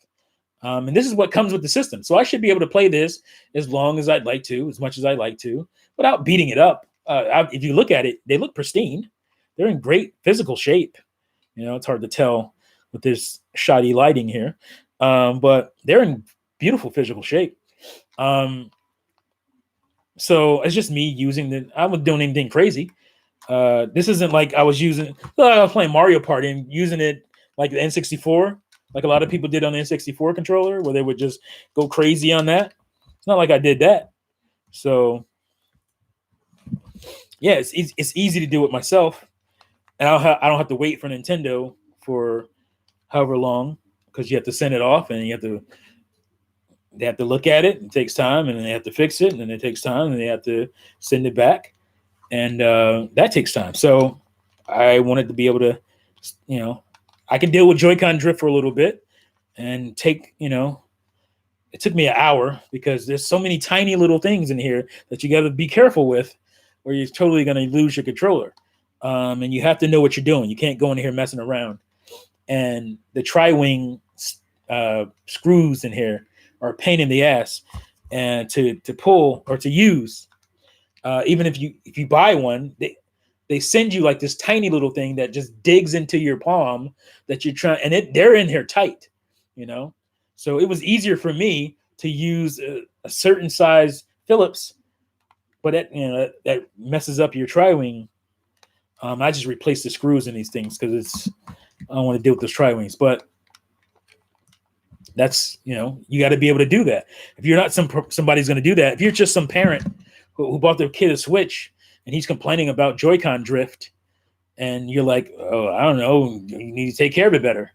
And this is what comes with the system. So I should be able to play this as long as I'd like to, as much as I'd like to, without beating it up. If you look at it, they look pristine. They're in great physical shape. You know, it's hard to tell with this shoddy lighting here, but they're in beautiful physical shape. So it's just me using the. I wasn't doing anything crazy. This isn't like I was playing Mario Party and using it like the N64, like a lot of people did on the N64 controller, where they would just go crazy on that. It's not like I did that. So yeah, it's easy to do it myself, and I don't have to wait for Nintendo for however long, because you have to send it off and they have to look at it. It takes time, and then they have to fix it, and then it takes time, and they have to send it back, and that takes time. So I wanted to be able to, you know, I can deal with Joy-Con drift for a little bit and take, you know, it took me an hour because there's so many tiny little things in here that you got to be careful with, or you're totally going to lose your controller. And you have to know what you're doing. You can't go in here messing around. And the tri-wing screws in here are a pain in the ass, and to pull or to use. Even if you buy one, they send you like this tiny little thing that just digs into your palm that you're trying, and they're in here tight, you know. So it was easier for me to use a certain size Phillips, but that messes up your tri-wing. I just replaced the screws in these things because I don't want to deal with those tri-wings, but that's, you know, you got to be able to do that. If you're not somebody's going to do that, if you're just some parent who bought their kid a Switch and he's complaining about Joy-Con drift, and you're like, oh, I don't know, you need to take care of it better.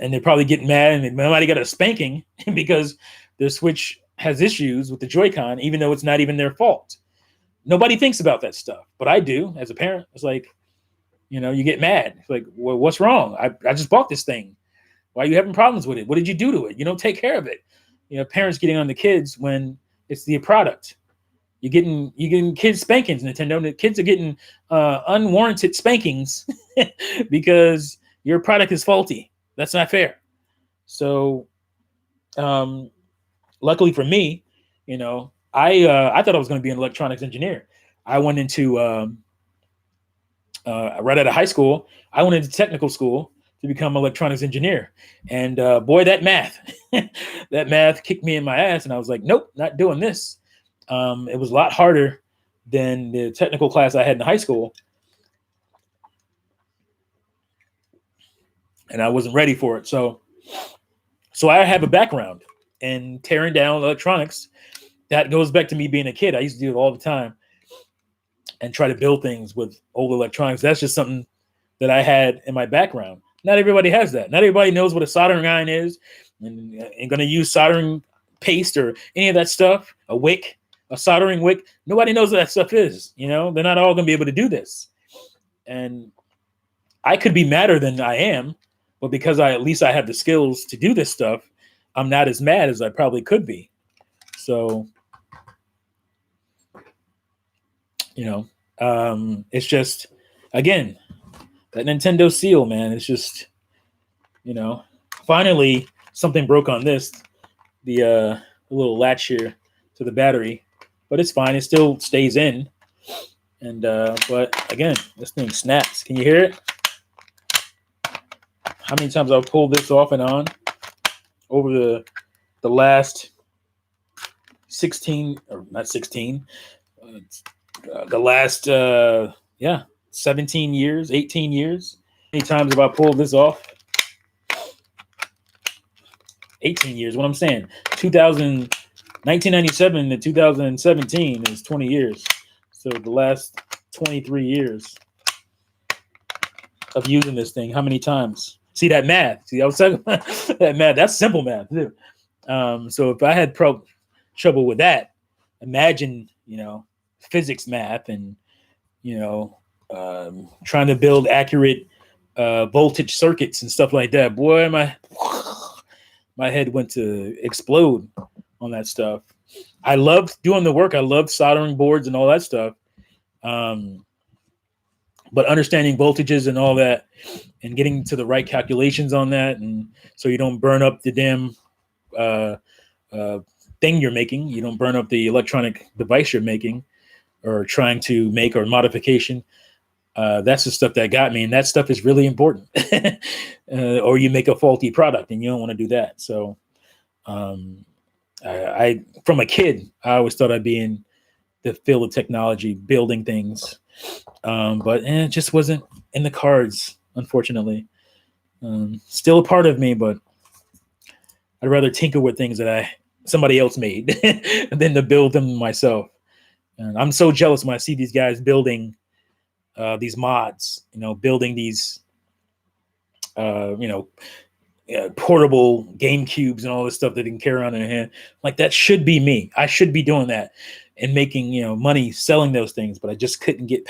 And they're probably getting mad, and they might get a spanking because their Switch has issues with the Joy-Con, even though it's not even their fault. Nobody thinks about that stuff, but I do as a parent. It's like, you know, you get mad. It's like, well, what's wrong? I just bought this thing. Why are you having problems with it? What did you do to it? You know, take care of it. You know, parents getting on the kids when it's the product. You're getting kids spankings, Nintendo. The kids are getting unwarranted spankings because your product is faulty. That's not fair. So, luckily for me, you know, I thought I was going to be an electronics engineer. I went into right out of high school. I went into technical school to become an electronics engineer, and boy, that math kicked me in my ass, and I was like, nope, not doing this. It was a lot harder than the technical class I had in high school, and I wasn't ready for it. So I have a background in tearing down electronics. That goes back to me being a kid. I used to do it all the time and try to build things with old electronics. That's just something that I had in my background. Not everybody has that. Not everybody knows what a soldering iron is and going to use soldering paste or any of that stuff, a wick, a soldering wick. Nobody knows what that stuff is. You know, they're not all going to be able to do this. And I could be madder than I am, but because at least I have the skills to do this stuff, I'm not as mad as I probably could be. So, you know, it's just, again, that Nintendo seal, man. It's just, you know, finally something broke on this, the little latch here to the battery, but it's fine. It still stays in. And, but again, this thing snaps. Can you hear it? How many times I've pulled this off and on over the last 16, or not 16, the last, 17 years, 18 years. How many times have I pulled this off? 18 years. What I'm saying, 1997 to 2017 is 20 years. So the last 23 years of using this thing, how many times? See that math? See, I was talking about that math. That's simple math too. So if I had trouble with that, imagine, you know, physics math and, you know, trying to build accurate voltage circuits and stuff like that. Boy, my head went to explode on that stuff. I loved doing the work. I loved soldering boards and all that stuff. But understanding voltages and all that and getting to the right calculations on that, and so you don't burn up the damn thing you're making. You don't burn up the electronic device you're making. or trying to make or modification. That's the stuff that got me, and that stuff is really important. Or you make a faulty product, and you don't want to do that. So, I from a kid, I always thought I'd be in the field of technology, building things, but it just wasn't in the cards, unfortunately. Still a part of me, but I'd rather tinker with things that somebody else made than to build them myself. And I'm so jealous when I see these guys building these mods, building these, portable GameCubes and all this stuff that they can carry around in their hand. Like, that should be me. I should be doing that and making, money selling those things, but I just couldn't get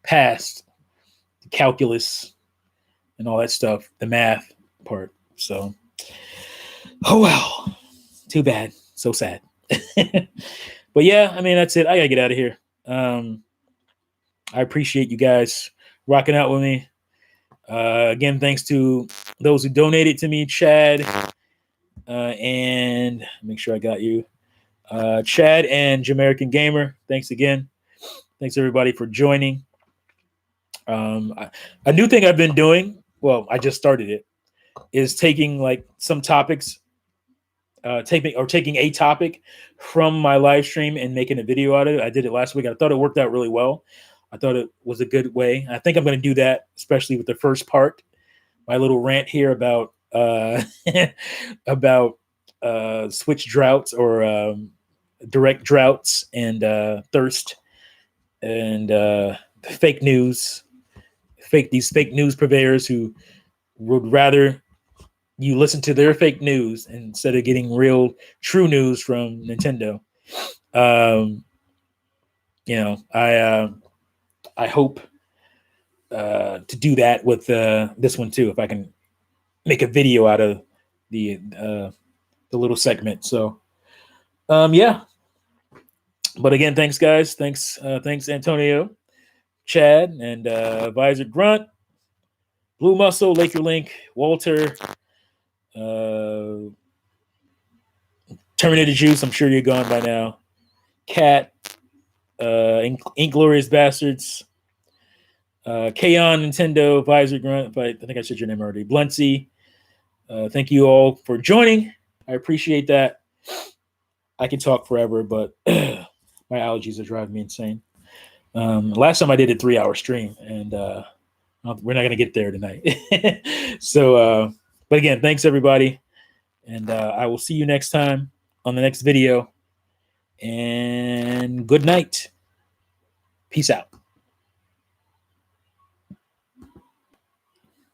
past the calculus and all that stuff, the math part. So, oh well, too bad. So sad. But yeah, I mean, that's it. I gotta get out of here. I appreciate you guys rocking out with me. Again, thanks to those who donated to me, Chad, and make sure I got you, Chad and Jamaican Gamer. Thanks again. Thanks everybody for joining. A new thing I've been doing, well, I just started it, is taking like some topics, taking a topic from my live stream and making a video out of it. I did it last week. I thought it worked out really well. I thought it was a good way. I think I'm going to do that, especially with the first part, my little rant here about about switch droughts or direct droughts and thirst and fake news, these fake news purveyors who would rather you listen to their fake news instead of getting real, true news from Nintendo. I hope to do that with this one too, if I can make a video out of the little segment. So, yeah. But again, thanks guys. Thanks Antonio, Chad, and Visor Grunt, Blue Muscle, Laker Link, Walter, Terminator Juice. I'm sure you're gone by now. Cat, Inglorious Bastards, Kaon, Nintendo, Visor Grunt. I think I said your name already. Bluntsy. Thank you all for joining. I appreciate that. I can talk forever, but my allergies are driving me insane. Last time I did a 3-hour stream, and we're not going to get there tonight. So, but again, thanks everybody. And I will see you next time on the next video. And good night. Peace out.